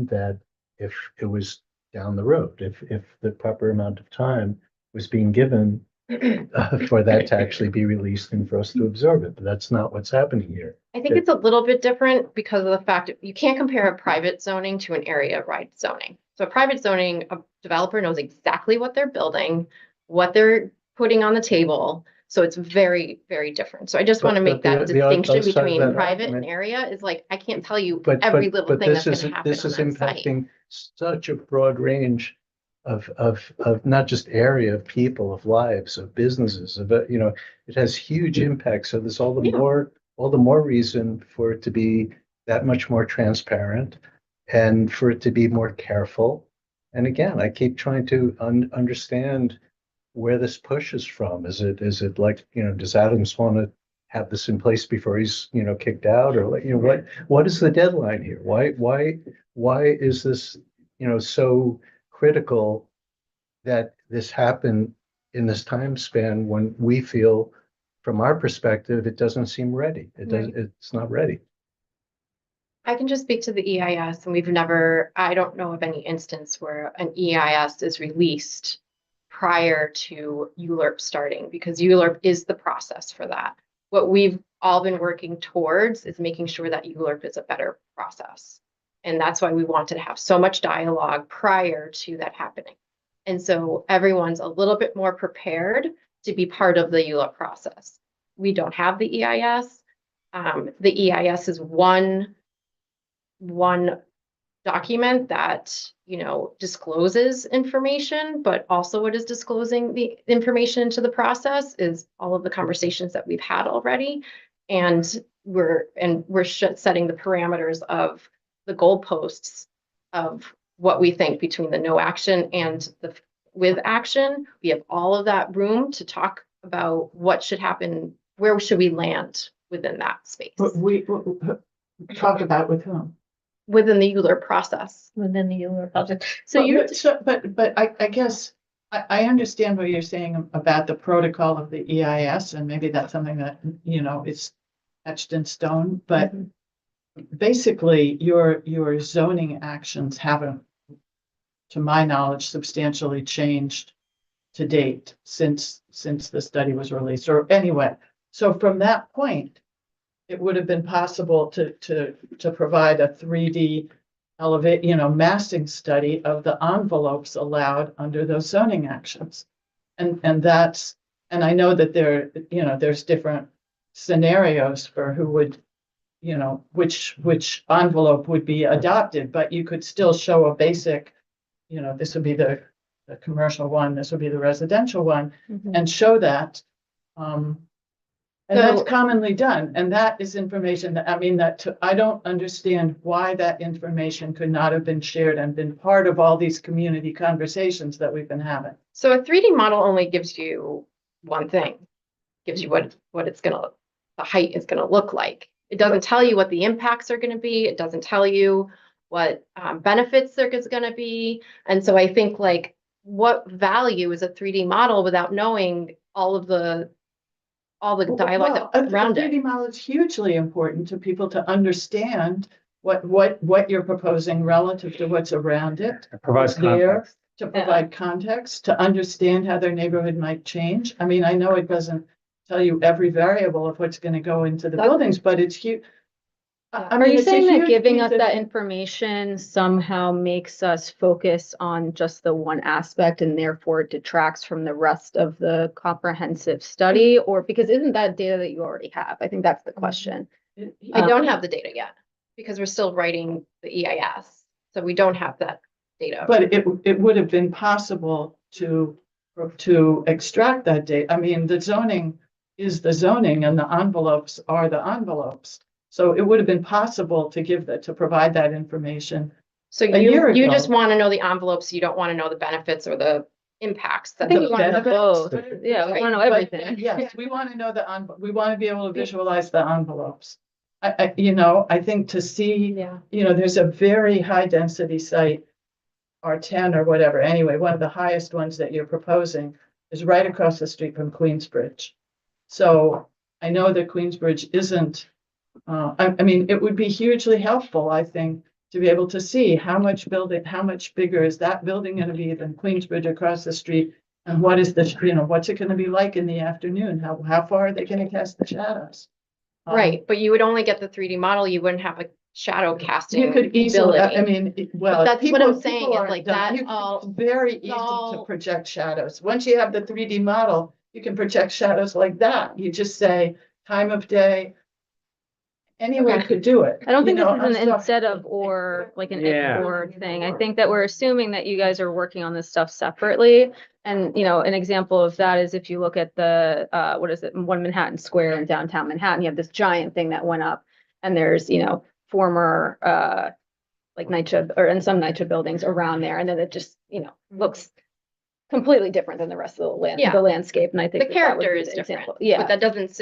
that if it was down the road, if the proper amount of time was being given for that to actually be released and for us to absorb it. But that's not what's happening here. I think it's a little bit different because of the fact that you can't compare a private zoning to an area right zoning. So a private zoning, a developer knows exactly what they're building, what they're putting on the table. So it's very, very different. So I just want to make that distinction between private and area is like, I can't tell you every little thing that's going to happen on that site. This is impacting such a broad range of not just area of people, of lives, of businesses, it has huge impact. So there's all the more reason for it to be that much more transparent and for it to be more careful. And again, I keep trying to understand where this push is from. Is it like, does Adams want to have this in place before he's, kicked out, or like, what is the deadline here? Why is this, so critical that this happen in this time span when we feel, from our perspective, it doesn't seem ready. It's not ready. I can just speak to the EIS, and I don't know of any instance where an EIS is released prior to ULURP starting, because ULURP is the process for that. What we've all been working towards is making sure that ULURP is a better process. And that's why we wanted to have so much dialogue prior to that happening. And so everyone's a little bit more prepared to be part of the ULURP process. We don't have the EIS. The EIS is one document that, discloses information, but also what is disclosing the information into the process is all of the conversations that we've had already. And we're setting the parameters of the goalposts of what we think between the no action and the with action. We have all of that room to talk about what should happen, where should we land within that space, But we talk about with whom? within the Euler process. Within the Euler project. So But- you're, but I guess I understand what you're saying about the protocol of the EIS, and maybe that's something that, you know, is etched in stone, but basically your zoning actions haven't, to my knowledge, substantially changed to date since the study was released, or anyway. So from that point, it would have been possible to provide a 3D massing study of the envelopes allowed under those zoning actions. And I know that there's different scenarios for who would, which envelope would be adopted, but you could still show a basic, this would be the commercial one, this would be the residential one, and show that. And that's commonly done, and that is information that, I don't understand why that information could not have been shared and been part of all these community conversations that we've been having. So a 3D model only gives you one thing, gives you what the height is gonna look like. It doesn't tell you what the impacts are gonna be. It doesn't tell you what benefits there is gonna be. And so I think, like, what value is a 3D model without knowing all the dialogue around it? 3D model is hugely important to people to understand what you're proposing relative to what's around it. It provides what's there, context. to provide context, to understand how their neighborhood might change. I mean, I know it doesn't tell you every variable of what's going to go into the buildings, but it's huge. Are you saying that giving us that information somehow makes us focus on just the one aspect and therefore it detracts from the rest of the comprehensive study? Or because isn't that data that you already have? I think that's the question. I don't have the data yet because we're still writing the EIS. So we don't have that data. But it would have been possible to extract that data. I mean, the zoning is the zoning and the envelopes are the envelopes. So it would have been possible to provide that information. So you just want to know the envelopes. You don't want to know the benefits or the impacts. I think we want to know both. Yeah, we want to know everything. Yes, we want to know we want to be able to visualize the envelopes. I think to see, there's a very high density site, R10 or whatever. Anyway, one of the highest ones that you're proposing is right across the street from Queensbridge. So I know that Queensbridge isn't. It would be hugely helpful, I think, to be able to see how much bigger is that building going to be than Queensbridge across the street, and what is what's it going to be like in the afternoon? How far are they going to cast the shadows? Right, but you would only get the 3D model. You wouldn't have a shadow casting. You could easily. ability. But that's what I'm saying. It's like that. It's very easy to project shadows. Once you have the 3D model, you can project shadows like that. You just say time of day. Anyone could do it. I don't think this is an instead of or like an or thing. I think that we're assuming that you guys are working on this stuff separately. And, an example of that is if you look at the, One Manhattan Square in downtown Manhattan, you have this giant thing that went up and there's, former, like NYCHA or in some NYCHA buildings around there. And then it just, looks completely different than the rest of the landscape. And I think the character that would be is the different. example. Yeah. But that doesn't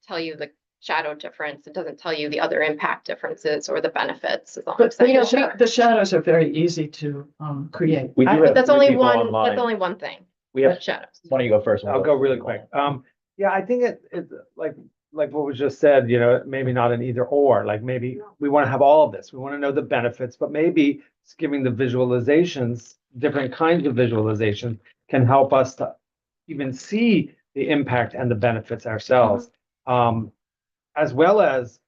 tell you the shadow difference. It doesn't tell you the other impact differences or the benefits. But the shadows are very easy to create. We do But have that's three only people one. online. That's only one thing. We have shadows. Why don't you go first? I'll go really quick. Yeah, I think it's like what was just said, maybe not an either or, like maybe we want to have all of this. We want to know the benefits, but maybe it's giving the visualizations, different kinds of visualization can help us to even see the impact and the benefits ourselves. As well as,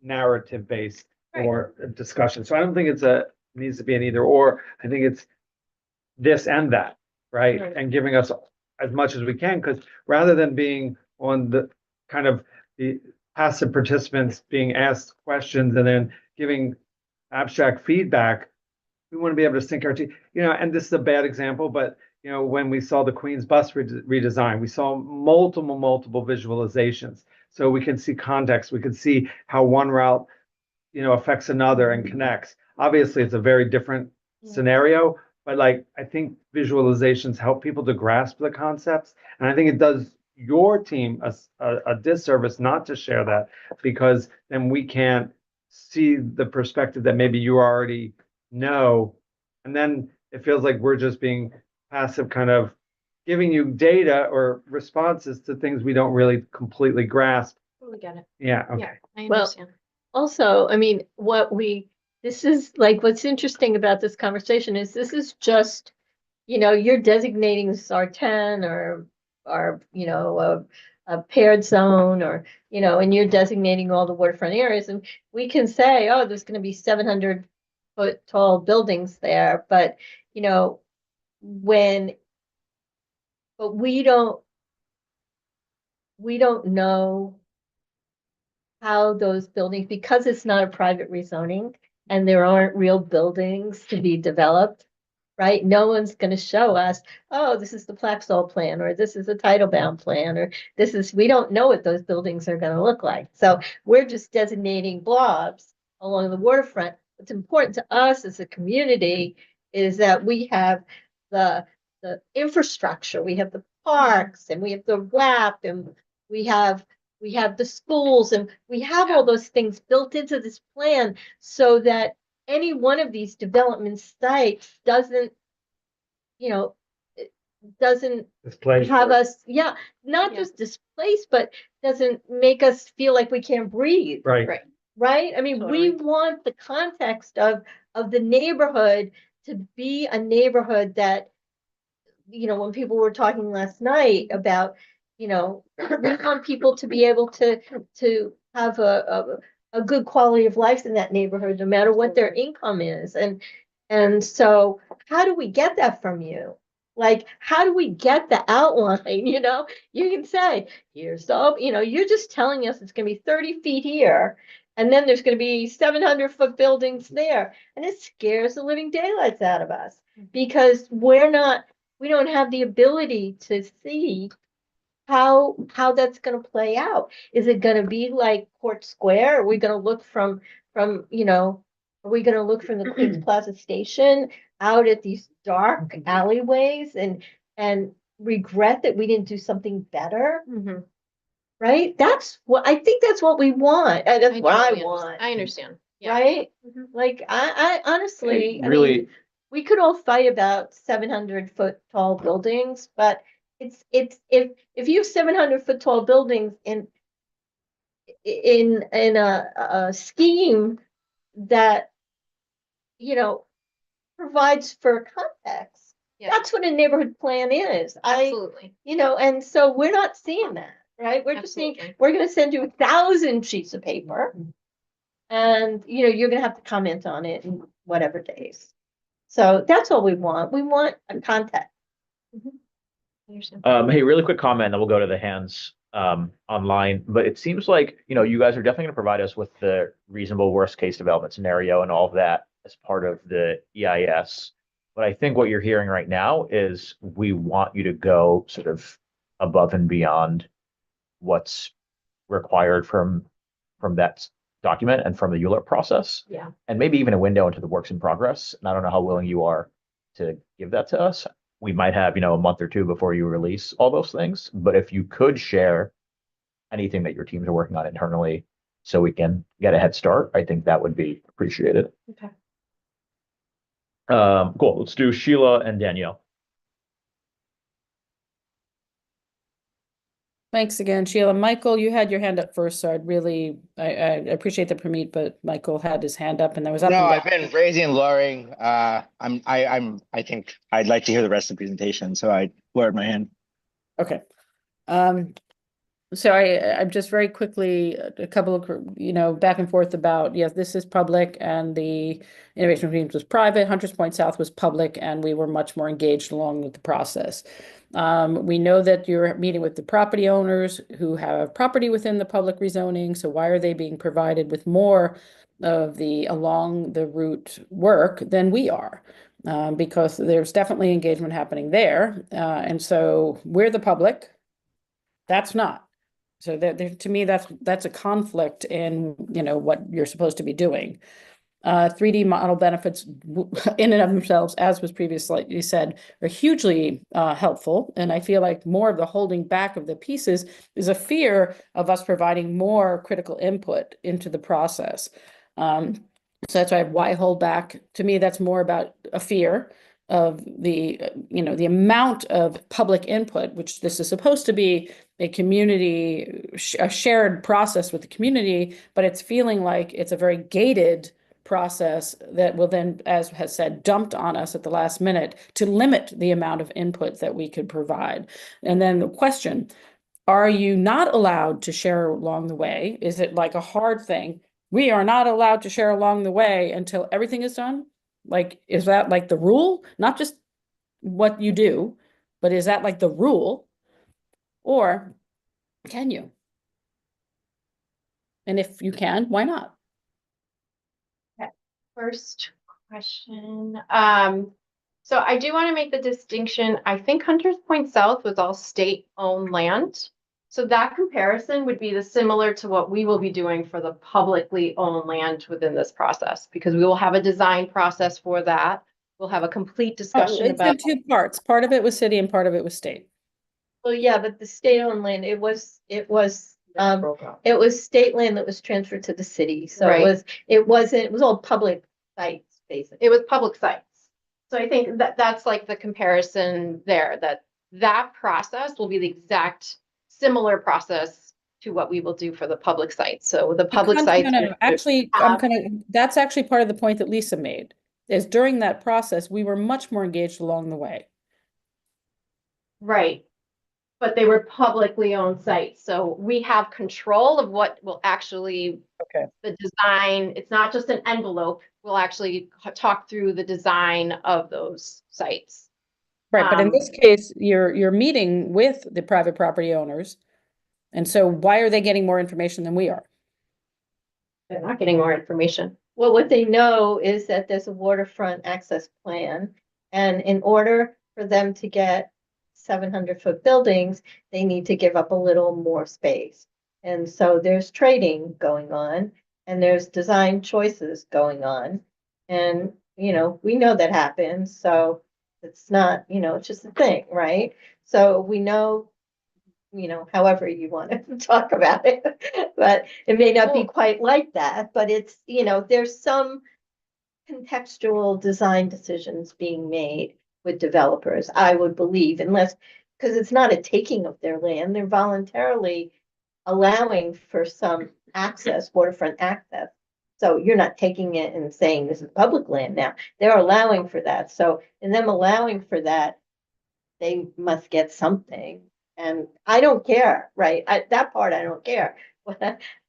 narrative based or discussion. So I don't think it needs to be an either or. I think it's this and that, right? And giving us as much as we can, because rather than being on the kind of the passive participants being asked questions and then giving abstract feedback, we want to be able to sink our teeth, and this is a bad example, but when we saw the Queens bus redesign, we saw multiple visualizations. so we can see context, we can see how one route, affects another and connects. Obviously, it's a very different scenario, but like, I think visualizations help people to grasp the concepts. And I think it does your team a disservice not to share that, because then we can't see the perspective that maybe you already know. And then it feels like we're just being passive, kind of giving you data or responses to things we don't really completely grasp. Totally get it. Yeah, okay. Yeah, I Well, understand. Also, I mean, this is like, what's interesting about this conversation is this is just, you're designating this R10 or, a paired zone, or, and you're designating all the waterfront areas, and we can say, oh, there's gonna be 700-foot tall buildings there, but, but we don't know how those buildings, because it's not a private rezoning and there aren't real buildings to be developed, right? No one's going to show us, oh, this is the Plaxall plan, or this is a Titlebound plan, or we don't know what those buildings are going to look like. So we're just designating blobs along the waterfront. What's important to us as a community is that we have the infrastructure, we have the parks, and we have the WAP, and we have the schools, and we have all those things built into this plan so that any one of these development sites doesn't Displaced have or- us, not just displaced, but doesn't make us feel like we can't breathe. Right. Right? I mean, we want the context of the neighborhood to be a neighborhood that, when people were talking last night about, we want people to be able to have a good quality of life in that neighborhood, no matter what their income is. And so how do we get that from you? Like, how do we get the outline? You can say, here's you're just telling us it's gonna be 30 feet here, and then there's gonna be 700-foot buildings there. And it scares the living daylights out of us, because we don't have the ability to see how that's going to play out. Is it going to be like Court Square? Are we going to look from are we going to look from the Queens Plaza station out at these dark alleyways and regret that we didn't do something better? Right? I think that's what we want. That's what I want. I understand. Yeah. Right? Like, I honestly, Really- I mean, we could all fight about 700-foot tall buildings, but if you have 700-foot tall buildings in a scheme that provides for context, that's what a neighborhood plan is. Absolutely. And so we're not seeing that, right? We're just saying, we're going to send you 1,000 sheets of paper, and you're going to have to comment on it in whatever days. So that's all we want. We want a context. Hey, really quick comment, then we'll go to the hands online. But it seems like, you guys are definitely going to provide us with the reasonable worst case development scenario and all of that as part of the EIS. But I think what you're hearing right now is we want you to go sort of above and beyond what's required from that document and from the ULURP process. Yeah. And maybe even a window into the works in progress. And I don't know how willing you are to give that to us. We might have, a month or two before you release all those things. But if you could share anything that your teams are working on internally so we can get a head start, I think that would be appreciated. Okay. Cool. Let's do Sheila and Danielle. Thanks again, Sheila. Michael, you had your hand up first, so I appreciate the permit, but Michael had his hand up and I was up No, and I've down. been raising and lowering. I think I'd like to hear the rest of the presentation, so I lowered my hand. Okay. So I'm just very quickly, a couple of, back and forth about, yes, this is public and the Innovation Teams was private. Hunters Point South was public, and we were much more engaged along with the process. We know that you're meeting with the property owners who have property within the public rezoning. So why are they being provided with more of the along the route work than we are? Because there's definitely engagement happening there. And so we're the public. That's not. So to me, that's a conflict in, what you're supposed to be doing. 3D model benefits in and of themselves, as was previously said, are hugely helpful. And I feel like more of the holding back of the pieces is a fear of us providing more critical input into the process. So that's why hold back? To me, that's more about a fear of the amount of public input, which this is supposed to be a community, a shared process with the community, but it's feeling like it's a very gated process that will then, as has said, dumped on us at the last minute to limit the amount of input that we could provide. And then the question, are you not allowed to share along the way? Is it like a hard thing? We are not allowed to share along the way until everything is done? Like, is that like the rule? Not just what you do, but is that like the rule? Or can you? And if you can, why not? First question. So I do want to make the distinction. I think Hunters Point South was all state-owned land. So that comparison would be similar to what we will be doing for the publicly owned land within this process, because we will have a design process for that. We'll have a complete discussion It's about. in two parts. Part of it was city and part of it was state. Well, yeah, but the state-owned land, it was state land that was transferred to the city. So Right. it was all public sites, basically. It was public sites. So I think that's like the comparison there, that process will be the exact similar process to what we will do for the public sites. So the public sites. No. Actually, that's actually part of the point that Lisa made, is during that process, we were much more engaged along the way. Right. But they were publicly owned sites. So we have control of what will actually, the design, it's not just an envelope. We'll actually talk through the design of those sites. Right, but in this case, you're meeting with the private property owners. And so why are they getting more information than we are? They're not getting more information. Well, what they know is that there's a waterfront access plan. And in order for them to get 700-foot buildings, they need to give up a little more space. And so there's trading going on and there's design choices going on. And, we know that happens. So it's not, it's just a thing, right? So we know, however you want to talk about it, but it may not be quite like that, but it's, there's some contextual design decisions being made with developers, I would believe, because it's not a taking of their land, they're voluntarily allowing for some access, waterfront access. So you're not taking it and saying this is public land now. They're allowing for that. So in them allowing for that, they must get something. And I don't care, right? That part I don't care.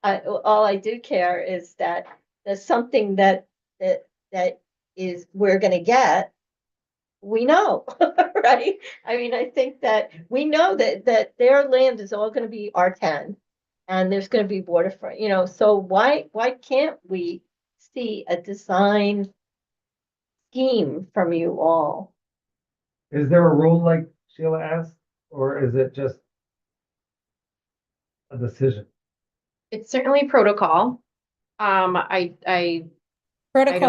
All I do care is that there's something that is we're going to get. We know, right? I mean, I think that we know that their land is all going to be R10 and there's going to be waterfront, so why can't we see a design scheme from you all? Is there a rule like Sheila asked, or is it just a decision? It's certainly protocol. Protocol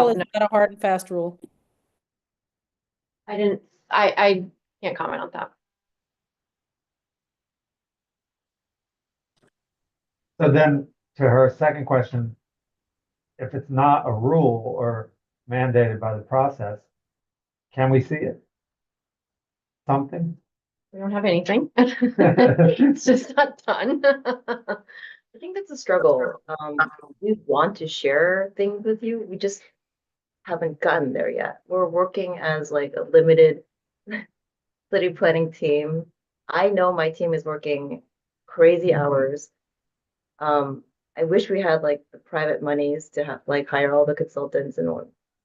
is not a hard and fast rule. I can't comment on that. So then to her second question, if it's not a rule or mandated by the process, can we see it? Something? We don't have anything. It's just not done. I think that's a struggle. We want to share things with you. We just haven't gotten there yet. We're working as like a limited city planning team. I know my team is working crazy hours. I wish we had like the private monies to have like hire all the consultants and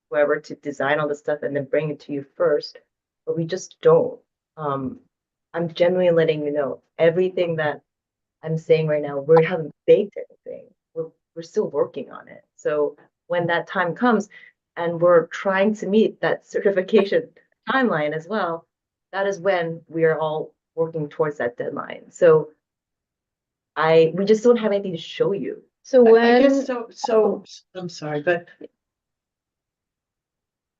whoever to design all the stuff and then bring it to you first, but we just don't. I'm genuinely letting you know everything that I'm saying right now, we haven't baked anything. We're still working on it. So when that time comes and we're trying to meet that certification timeline as well, that is when we are all working towards that deadline. So we just don't have anything to show you. So I when, guess so, I'm sorry, but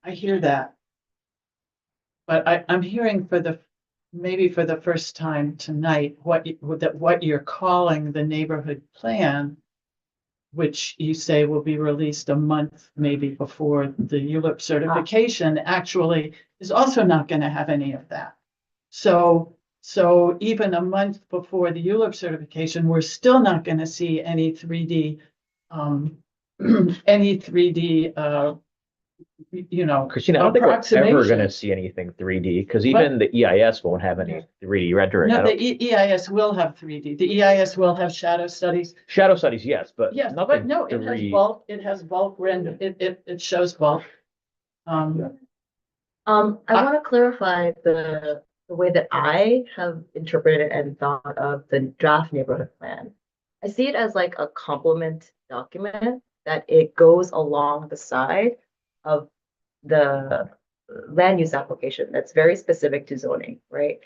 I hear that. But I'm hearing maybe for the first time tonight, what you're calling the neighborhood plan, which you say will be released a month maybe before the ULIP certification, actually is also not going to have any of that. So even a month before the ULIP certification, we're still not going to see any 3D, any 3D, Christina, I don't think we're ever approximation. gonna see anything 3D, because even the EIS won't have any 3D rendering. No, I the don't- EIS will have 3D. The EIS will have shadow studies. Shadow studies, yes, but Yes, but nothing no, it has 3D. bulk, it has bulk render, it shows bulk. I want to clarify the way that I have interpreted and thought of the draft neighborhood plan. I see it as like a complement document that it goes along the side of the land use application that's very specific to zoning, right?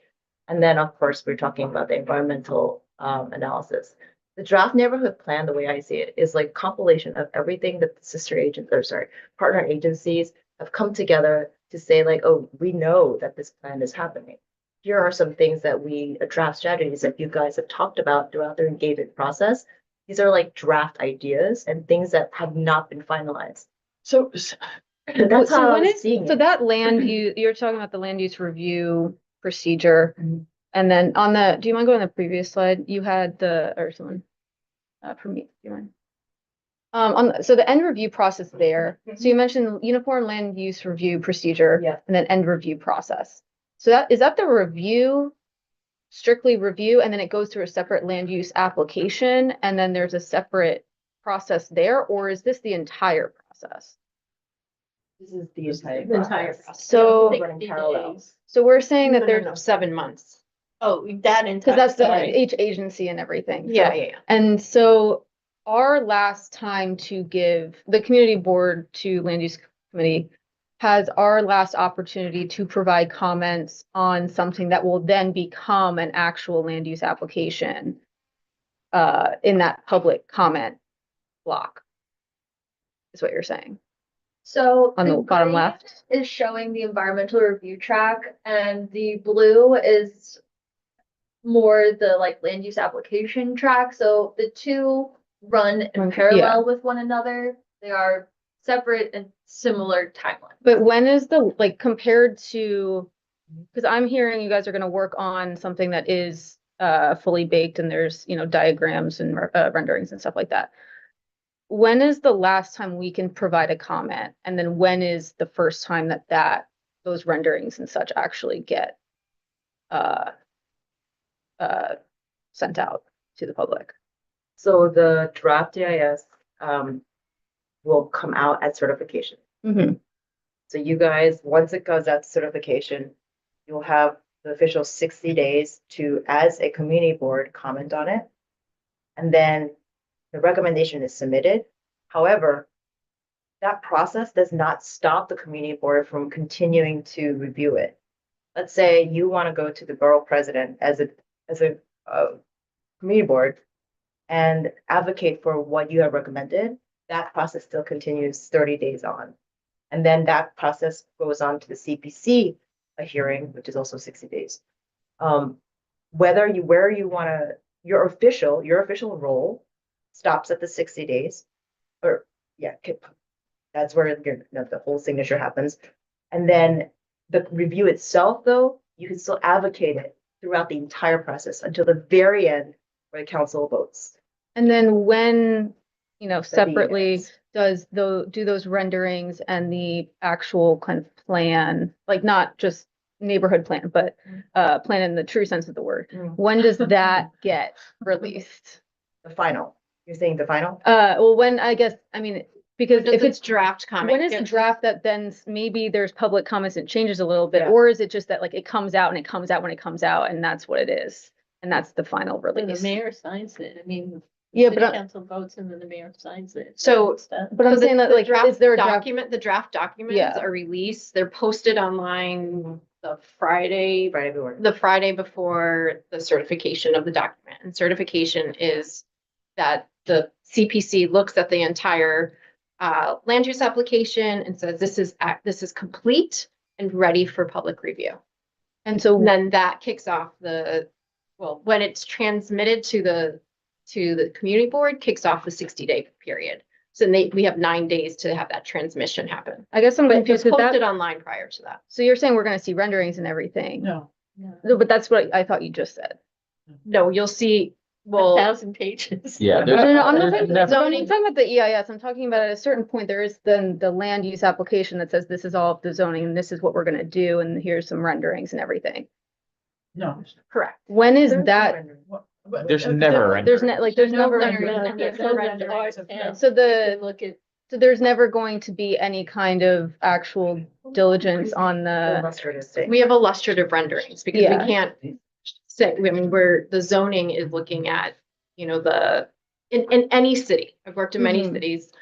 And then, of course, we're talking about the environmental analysis. The draft neighborhood plan, the way I see it, is like compilation of everything that the partner agencies have come together to say like, oh, we know that this plan is happening. Here are some things that draft strategies that you guys have talked about throughout the engagement process. These are like draft ideas and things that have not been finalized. So that's how when I'm is, seeing so it. that land you're talking about the land use review procedure. And then do you mind going on the previous slide? You had or someone, for me, do you mind? So the end review process there. So you mentioned uniform land use review procedure. Yeah. And then end review process. So is that the review, strictly review, and then it goes through a separate land use application, and then there's a separate process there, or is this the entire process? This is the entire process. So, They run in parallel. so we're saying that there's No, 7 months. Oh, that because that's entire. each agency and everything. So- Yeah. And so our last time to give the community board to land use committee has our last opportunity to provide comments on something that will then become an actual land use application in that public comment block. Is what you're saying. So On the bottom green left. is showing the environmental review track, and the blue is more the like land use application track. So the two run in Yeah. parallel with one another. They are separate and similar timelines. But when is compared to, because I'm hearing you guys are going to work on something that is fully baked and there's, diagrams and renderings and stuff like that. When is the last time we can provide a comment? And then when is the first time that those renderings and such actually get sent out to the public? So the draft EIS will come out at certification. Mm-hmm. So you guys, once it goes out to certification, you'll have the official 60 days to, as a community board, comment on it. And then the recommendation is submitted. However, that process does not stop the community board from continuing to review it. Let's say you want to go to the borough president as a community board and advocate for what you have recommended. That process still continues 30 days on. And then that process goes on to the CPC, a hearing, which is also 60 days. Your official role stops at the 60 days, or yeah, that's where the whole signature happens. And then the review itself, though, you can still advocate it throughout the entire process until the very end where the council votes. And then when, separately, EIS. do those renderings and the actual kind of plan, like not just neighborhood plan, but plan in the true sense of the word. When does that get released? The final. You're saying the final? Well, because Does if it's draft comment. when is the draft that then maybe there's public comments and changes a little bit, Yeah. or is it just that like it comes out and it comes out when it comes out and that's what it is? And that's the final The release. mayor signs it. I mean. Yeah, city but council votes and then the mayor signs it. So- But I'm So saying that the like, is there a draft? document, the draft documents Yeah. are released, they're posted online the Friday the Friday before the certification of the document. And certification is that the CPC looks at the entire land use application and says this is complete and ready for public review. And so then that kicks off when it's transmitted to the community board, kicks off the 60-day period. So we have 9 days to have that transmission happen. I guess I'm But confused it's with posted that. online prior to that. So you're saying we're gonna see renderings and everything? No. No, but that's what I thought you just said. No, you'll see, 1,000 pages. Yeah, No, no, no, I'm not there's talking, never- I'm talking about the EIS. I'm talking about at a certain point, there is then the land use application that says this is all of the zoning and this is what we're gonna do and here's some renderings and everything. No. Correct. When is that? There's never a There's rendering. there's No never. rendering. There's No no rendering. rendering. So so there's never going to be any kind of actual diligence on the, We have illustrative renderings because Yeah. we can't say, I mean, the zoning is looking at, in any city, I've worked in many Mhm. cities,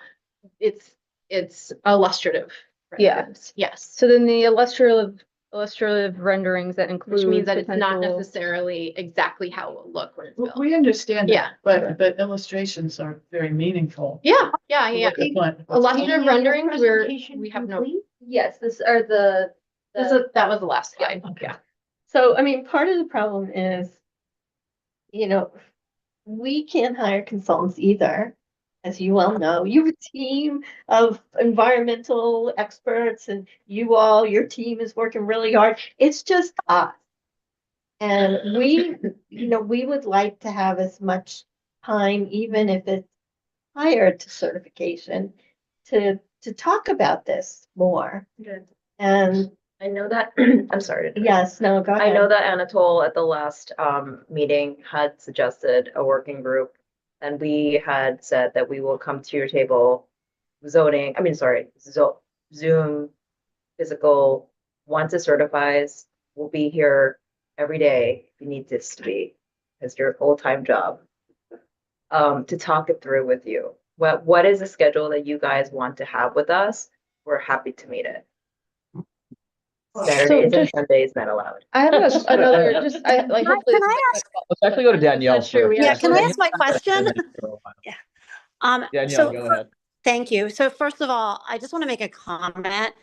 it's illustrative. Yeah. renderings. Yes, so then the illustrative renderings that include. which means that it's not potential- necessarily exactly how it will look when it's built. We understand Yeah. that, but illustrations are very meaningful. Yeah, yeah. Look at what- Illustrative renderings, we have no, Yes, this are the. that was the last slide, yeah. So, I mean, part of the problem is, we can't hire consultants either. As you well know, you have a team of environmental experts and your team is working really hard. It's just us. And we would like to have as much time, even if it's prior to certification, to talk about this more. Good. And I know that, I'm sorry. yes, no, go ahead. I know that Anatole at the last meeting had suggested a working group. And we had said that we will come to your table, Zoom, physical, once it certifies, we'll be here every day if you need this to be, as your full-time job. To talk it through with you. What is the schedule that you guys want to have with us? We're happy to meet it. Saturdays and Sundays not allowed. I have another, just, I like. Can hopefully I this is- Let's actually go to Danielle. That's true, first. yeah. can I ask my question? Danielle, So go ahead. thank you. So first of all, I just want to make a comment.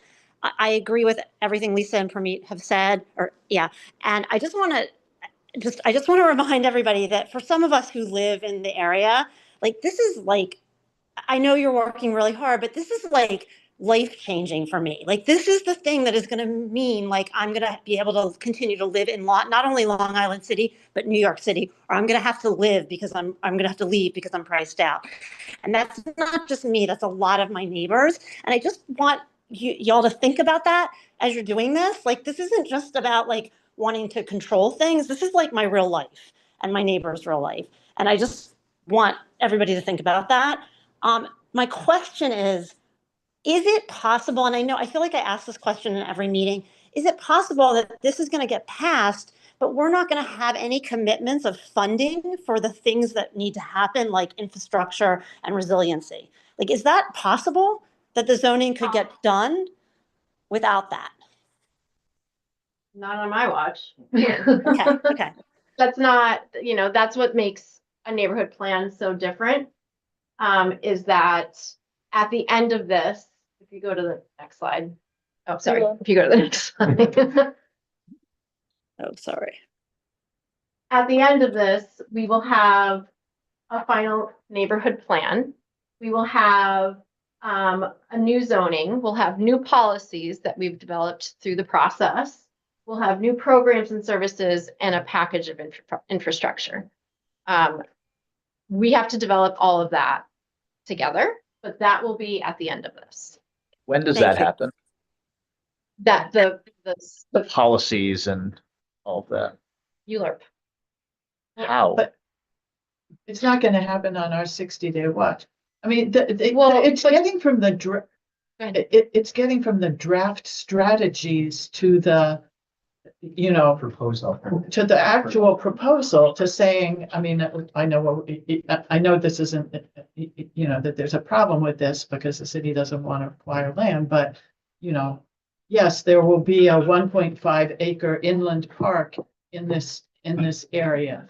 I agree with everything Lisa and Parmeet have said, and I just want to remind everybody that for some of us who live in the area, like this is like, I know you're working really hard, but this is like life-changing for me. Like this is the thing that is going to mean like I'm going to be able to continue to live in not only Long Island City, but New York City, or I'm going to have to live because I'm going to have to leave because I'm priced out. And that's not just me, that's a lot of my neighbors. And I just want y'all to think about that as you're doing this. Like this isn't just about like wanting to control things. This is like my real life and my neighbor's real life. And I just want everybody to think about that. My question is it possible, and I feel like I ask this question in every meeting, is it possible that this is going to get passed, but we're not going to have any commitments of funding for the things that need to happen, like infrastructure and resiliency? Like, is that possible that the zoning could get done without that? Not on my watch. Okay. That's not, that's what makes a neighborhood plan so different. Is that at the end of this, if you go to the next slide. Oh, sorry. If you go to the next slide. Oh, sorry. At the end of this, we will have a final neighborhood plan. We will have a new zoning. We'll have new policies that we've developed through the process. We'll have new programs and services and a package of infrastructure. We have to develop all of that together, but that will be at the end of this. When does that happen? That the Policies and all of that. ULURP. How? But it's not gonna happen on our 60-day watch. I mean, Well, it's getting from the it's getting from the draft strategies to the, Proposal. to the actual proposal, to saying, I mean, I know this isn't, that there's a problem with this because the city doesn't want to acquire land, but, yes, there will be a 1.5 acre inland park in this area.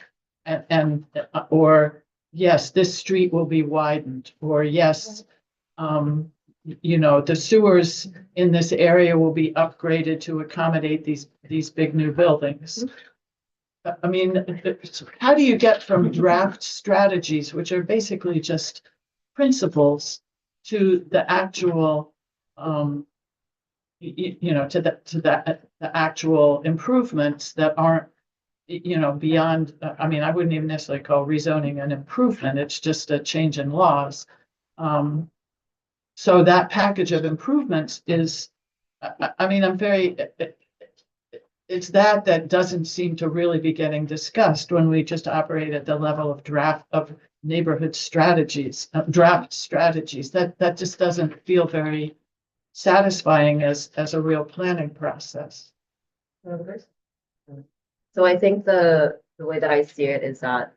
Or yes, this street will be widened, or yes, the sewers in this area will be upgraded to accommodate these big new buildings. I mean, how do you get from draft strategies, which are basically just principles, to the actual, to the actual improvements that aren't, beyond, I mean, I wouldn't even necessarily call rezoning an improvement, it's just a change in laws. So that package of improvements is, I mean, it's that doesn't seem to really be getting discussed when we just operate at the level of draft strategies. That just doesn't feel very satisfying as a real planning process. So I think the way that I see it is that,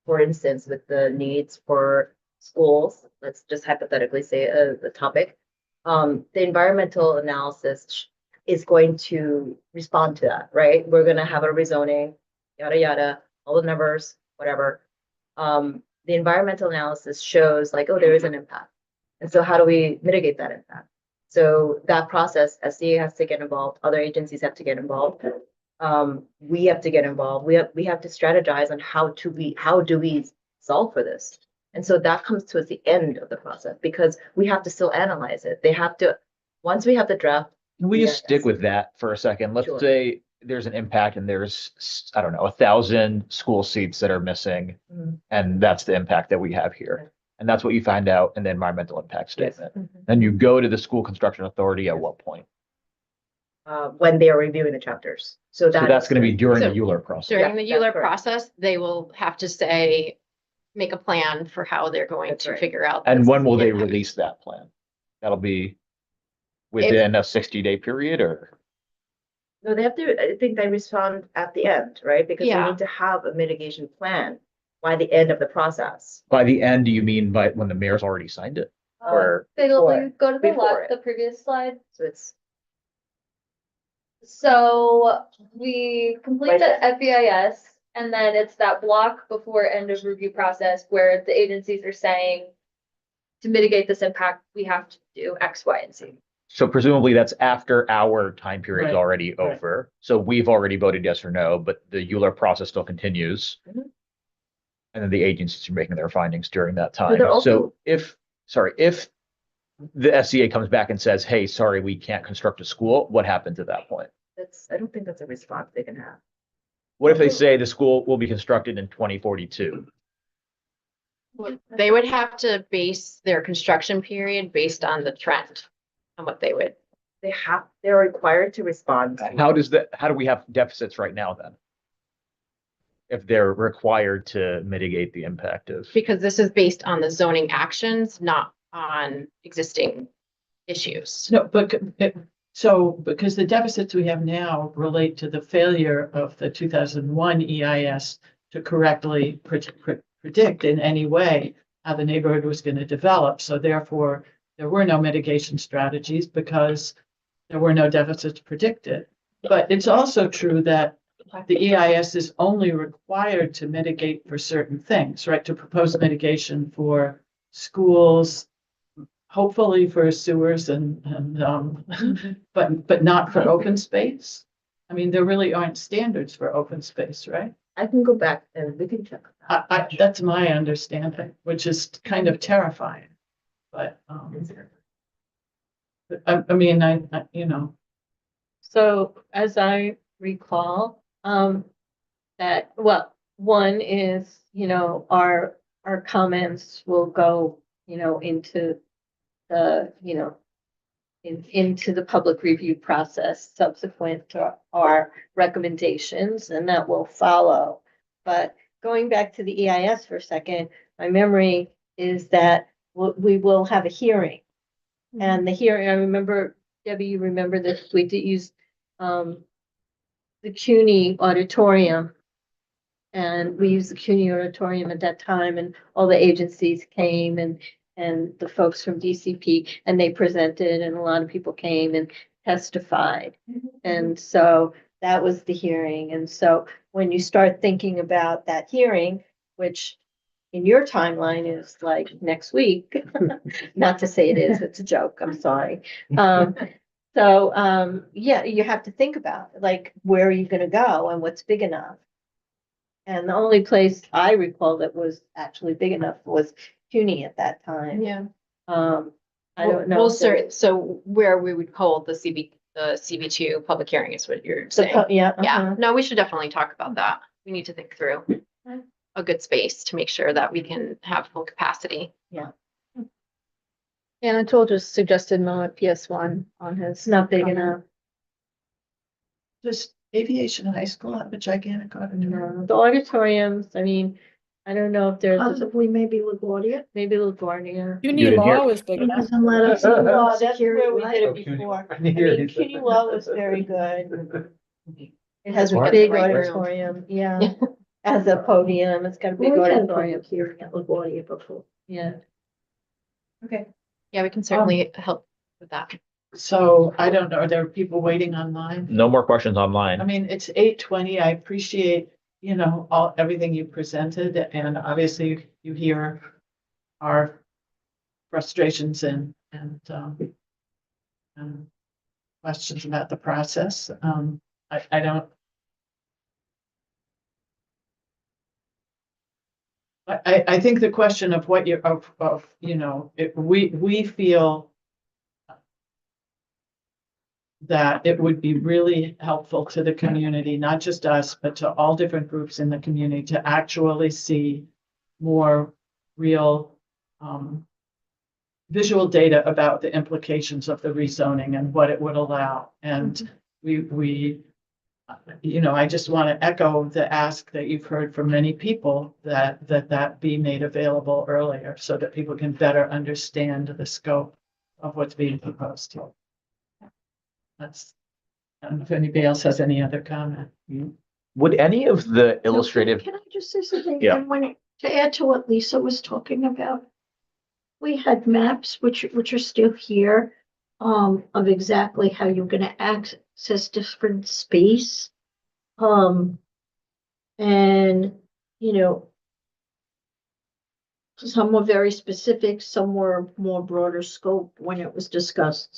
for instance, with the needs for schools, let's just hypothetically say the topic, the environmental analysis is going to respond to that, right? We're going to have a rezoning, yada, yada, all the numbers, whatever. The environmental analysis shows like, oh, there is an impact. And so how do we mitigate that impact? So that process, SCA has to get involved, other agencies have to get involved. We have to get involved. We have to strategize on how do we solve for this? And so that comes towards the end of the process because we have to still analyze it. They have to, once we have the draft. Can we just stick with that for a second? Let's say there's an impact and there's, I don't know, 1,000 school seats that are missing. And that's the impact that we have here. And that's what you find out in the environmental impact statement. Then you go to the school construction authority at what point? When they are reviewing the chapters. So that's going to be during the Euler process. During the Euler process, they will have to make a plan for how they're going to figure out. And when will they release that plan? That'll be within a 60-day period or? No, they have to, I think they respond at the end, right? Because we need to have a mitigation plan by the end of the process. By the end, do you mean by when the mayor's already signed it? Or Go to the previous slide. So we complete the FEIS and then it's that block before end of review process where the agencies are saying to mitigate this impact, we have to do X, Y, and Z. So presumably that's after our time period is already over. So we've already voted yes or no, but the Euler process still continues. And then the agencies are making their findings during that time. So if the SCA comes back and says, hey, sorry, we can't construct a school, what happens at that point? I don't think that's a response they can have. What if they say the school will be constructed in 2042? They would have to base their construction period based on the trend and what they would. They're required to respond. How do we have deficits right now then? If they're required to mitigate the impact of. Because this is based on the zoning actions, not on existing issues. No, but because the deficits we have now relate to the failure of the 2001 EIS to correctly predict in any way how the neighborhood was going to develop. So therefore, there were no mitigation strategies because there were no deficits predicted. But it's also true that the EIS is only required to mitigate for certain things, right? To propose mitigation for schools, hopefully for sewers but not for open space. I mean, there really aren't standards for open space, right? I can go back and we can check. That's my understanding, which is kind of terrifying. But I mean, So as I recall, that, well, one is, our comments will go, into the, into the public review process subsequent to our recommendations, and that will follow. But going back to the EIS for a second, my memory is that we will have a hearing. And the hearing, I remember, Debbie, you remember this, we did use the CUNY auditorium. And we used the CUNY auditorium at that time, and all the agencies came and the folks from DCP, and they presented, and a lot of people came, testified. And so that was the hearing. And so when you start thinking about that hearing, which in your timeline is like next week, not to say it is, it's a joke, I'm sorry. Yeah, you have to think about like, where are you gonna go and what's big enough? And the only place I recall that was actually big enough was CUNY at that time. Yeah. I don't know. Well, if there- sir, so where we would hold the CB2 public hearing is what you're saying. Yeah. Yeah, no, we should definitely talk about that. We need to think through a good space to make sure that we can have full capacity. Yeah. Anatole just suggested Moat PS1 on his. It's not big comment. enough. Does Aviation High School have a gigantic auditorium? No, the auditoriums, I mean, I don't know if there's, Possibly maybe LaGuardia. maybe LaGuardia. CUNY didn't hear- Law was big enough. Doesn't let us. Law, that's security, where we right? did Oh, it CUNY. before. I I hear mean, you. CUNY Law was very good. It has a Smart. big Right room. auditorium, yeah. As a podium, it's got a big We've had a auditorium, public hearing at LaGuardia before. yeah. Okay. Yeah, we can certainly help with that. So I don't know, are there people waiting online? No more questions I online. mean, it's 8:20. I appreciate, everything you presented, and obviously you hear our frustrations and questions about the process. I don't. I think the question of what you're, we feel that it would be really helpful to the community, not just us, but to all different groups in the community to actually see more real visual data about the implications of the rezoning and what it would allow. And I just want to echo the ask that you've heard from many people that be made available earlier so that people can better understand the scope of what's being proposed here. I don't know if anybody else has any other comment. Would any of the illustrative, Can I just say something? Yeah. And to add to what Lisa was talking about, we had maps which are still here, of exactly how you're gonna access different space. And, some were very specific, some were more broader scope when it was discussed.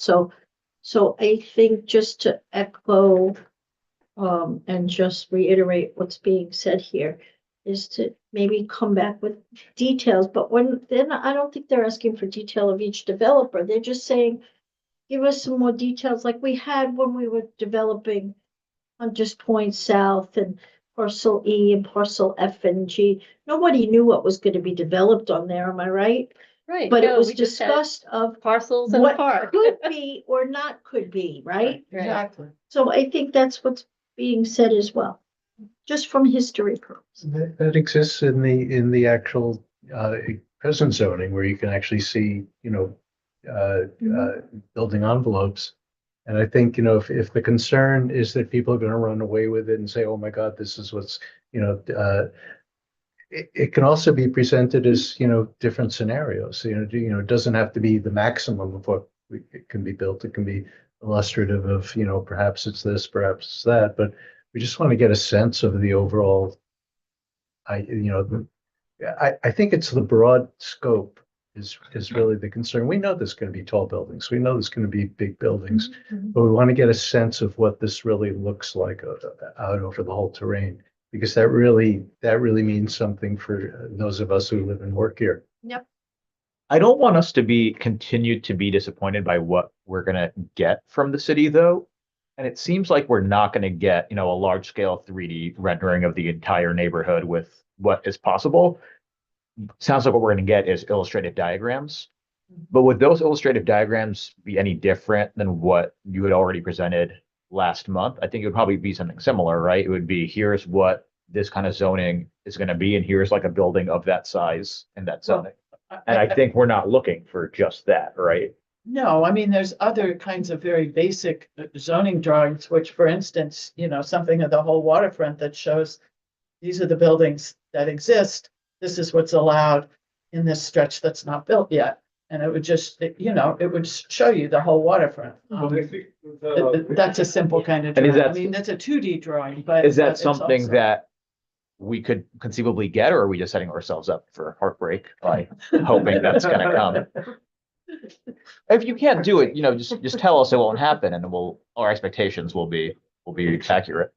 So I think just to echo, and just reiterate what's being said here is to maybe come back with details, but I don't think they're asking for detail of each developer. They're just saying, give us some more details like we had when we were developing Hunters Point South and parcel E and parcel F and G. Nobody knew what was going to be developed on there, am I right? Right. But it no, was we just had discussed of parcels and a what park. could be or not could be, right? Exactly. So I think that's what's being said as well, just from history purposes. That exists in the actual present zoning where you can actually see, building envelopes. And I think, if the concern is that people are going to run away with it and say, oh my God, this is what's, it can also be presented as, different scenarios. It doesn't have to be the maximum of what it can be built. It can be illustrative of, perhaps it's this, perhaps it's that, but we just want to get a sense of the overall. I think it's the broad scope is really the concern. We know there's going to be tall buildings. We know there's going to be big buildings, but we want to get a sense of what this really looks like out over the whole terrain, because that really means something for those of us who live and work here. Yep. I don't want us to continue to be disappointed by what we're gonna get from the city though. And it seems like we're not gonna get, a large scale 3D rendering of the entire neighborhood with what is possible. Sounds like what we're gonna get is illustrative diagrams. But would those illustrative diagrams be any different than what you had already presented last month? I think it would probably be something similar, right? It would be, here's what this kind of zoning is gonna be, and here's like a building of that size and that zoning. And I think we're not looking for just that, right? No, I mean, there's other kinds of very basic zoning drawings, which, for instance, something of the whole waterfront that shows these are the buildings that exist. This is what's allowed in this stretch that's not built yet. And it would just, it would show you the whole waterfront. That's a simple kind of And is drawing. I that- mean, that's a 2D drawing, but. Is but that it's something also- that we could conceivably get, or are we just setting ourselves up for heartbreak by hoping that's gonna come? If you can't do it, just tell us it won't happen, and then our expectations will be accurate.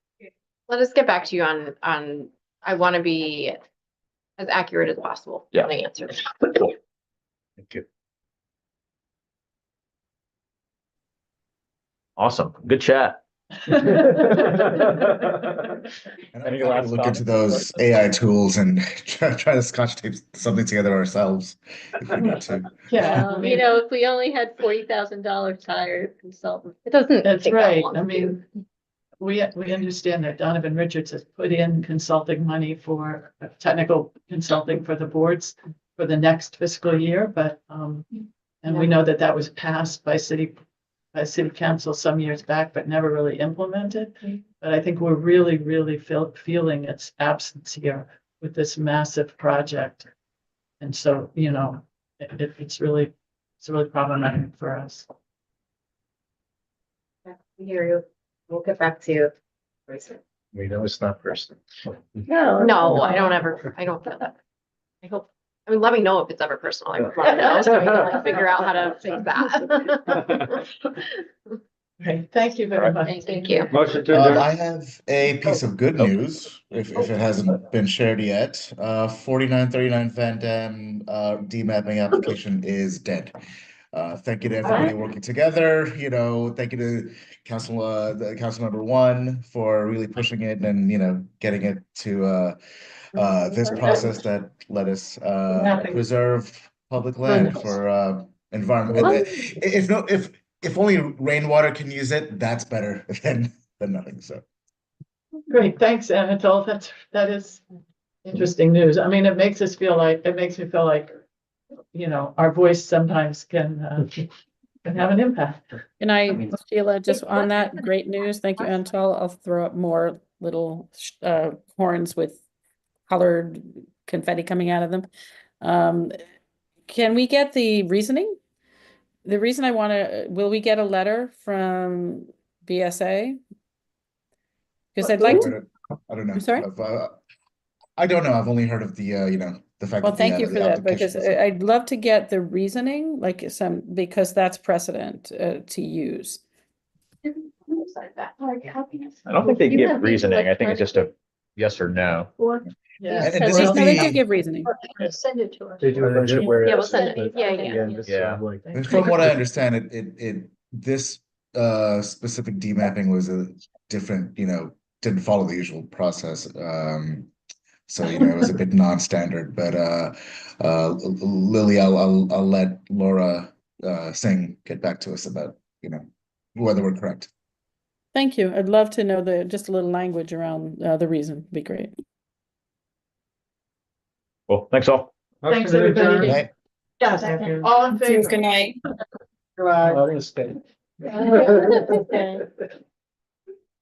Let us get back to you on, I want to be as accurate as possible. Yeah. On the answer. Thank you. Awesome. Good chat. And Any I'm last to look comments? into those AI tools and try to scotch tape something together ourselves if we need to. Yeah, I mean, if we only had $40,000 to hire a consultant. It doesn't that's take that right. long I to do. mean, we understand that Donovan Richards has put in consulting money for technical consulting for the boards for the next fiscal year, but, and we know that that was passed by city council some years back, but never really implemented. But I think we're really, really feeling its absence here with this massive project. And so, it's really problematic for us. We hear you. We'll get back to you. We know it's not personal. No, I don't feel that. Let me know if it's ever personal. I would love to know, so I can like figure out how to fix that. Okay, thank you very much. Thank you. Motion to I adjourn. have a piece of good news, if it hasn't been shared yet. 4939 Van Dam demapping application is dead. Thank you to everybody working together. Thank you to the Councilmember 1 for really pushing it and getting it to this process that let us preserve public land for environment. If only rainwater can use it, that's better than nothing. So Great, thanks, Anatole. That is interesting news. I mean, it makes me feel like, our voice sometimes can have an impact. And Sheila, just on that, great news. Thank you, Anatole. I'll throw up more little horns with colored confetti coming out of them. Can we get the reasoning? The reason will we get a letter from BSA? Because I'd like to. I don't know. I'm sorry? I don't know. I've only heard of the fact Well, that thank you the for that, application because was- I'd love to get the reasoning, because that's precedent to use. I don't think they give reasoning. I think it's just a yes or no. Yeah. And this is No, they the- do give reasoning. Send it to us. They do it where Yeah, we'll it's- send it. Yeah, yeah. Again, just Yeah. like. And from what I understand, this specific demapping was a different, didn't follow the usual process. So it was a bit non-standard. But Lily, I'll let Laura Singh get back to us about whether we're correct. Thank you. I'd love to know just a little language around the reason. Be great. Well, thanks all. Thanks, Motion to everybody. adjourn. Yes, all in favor? Good night. I'm gonna stay. Okay.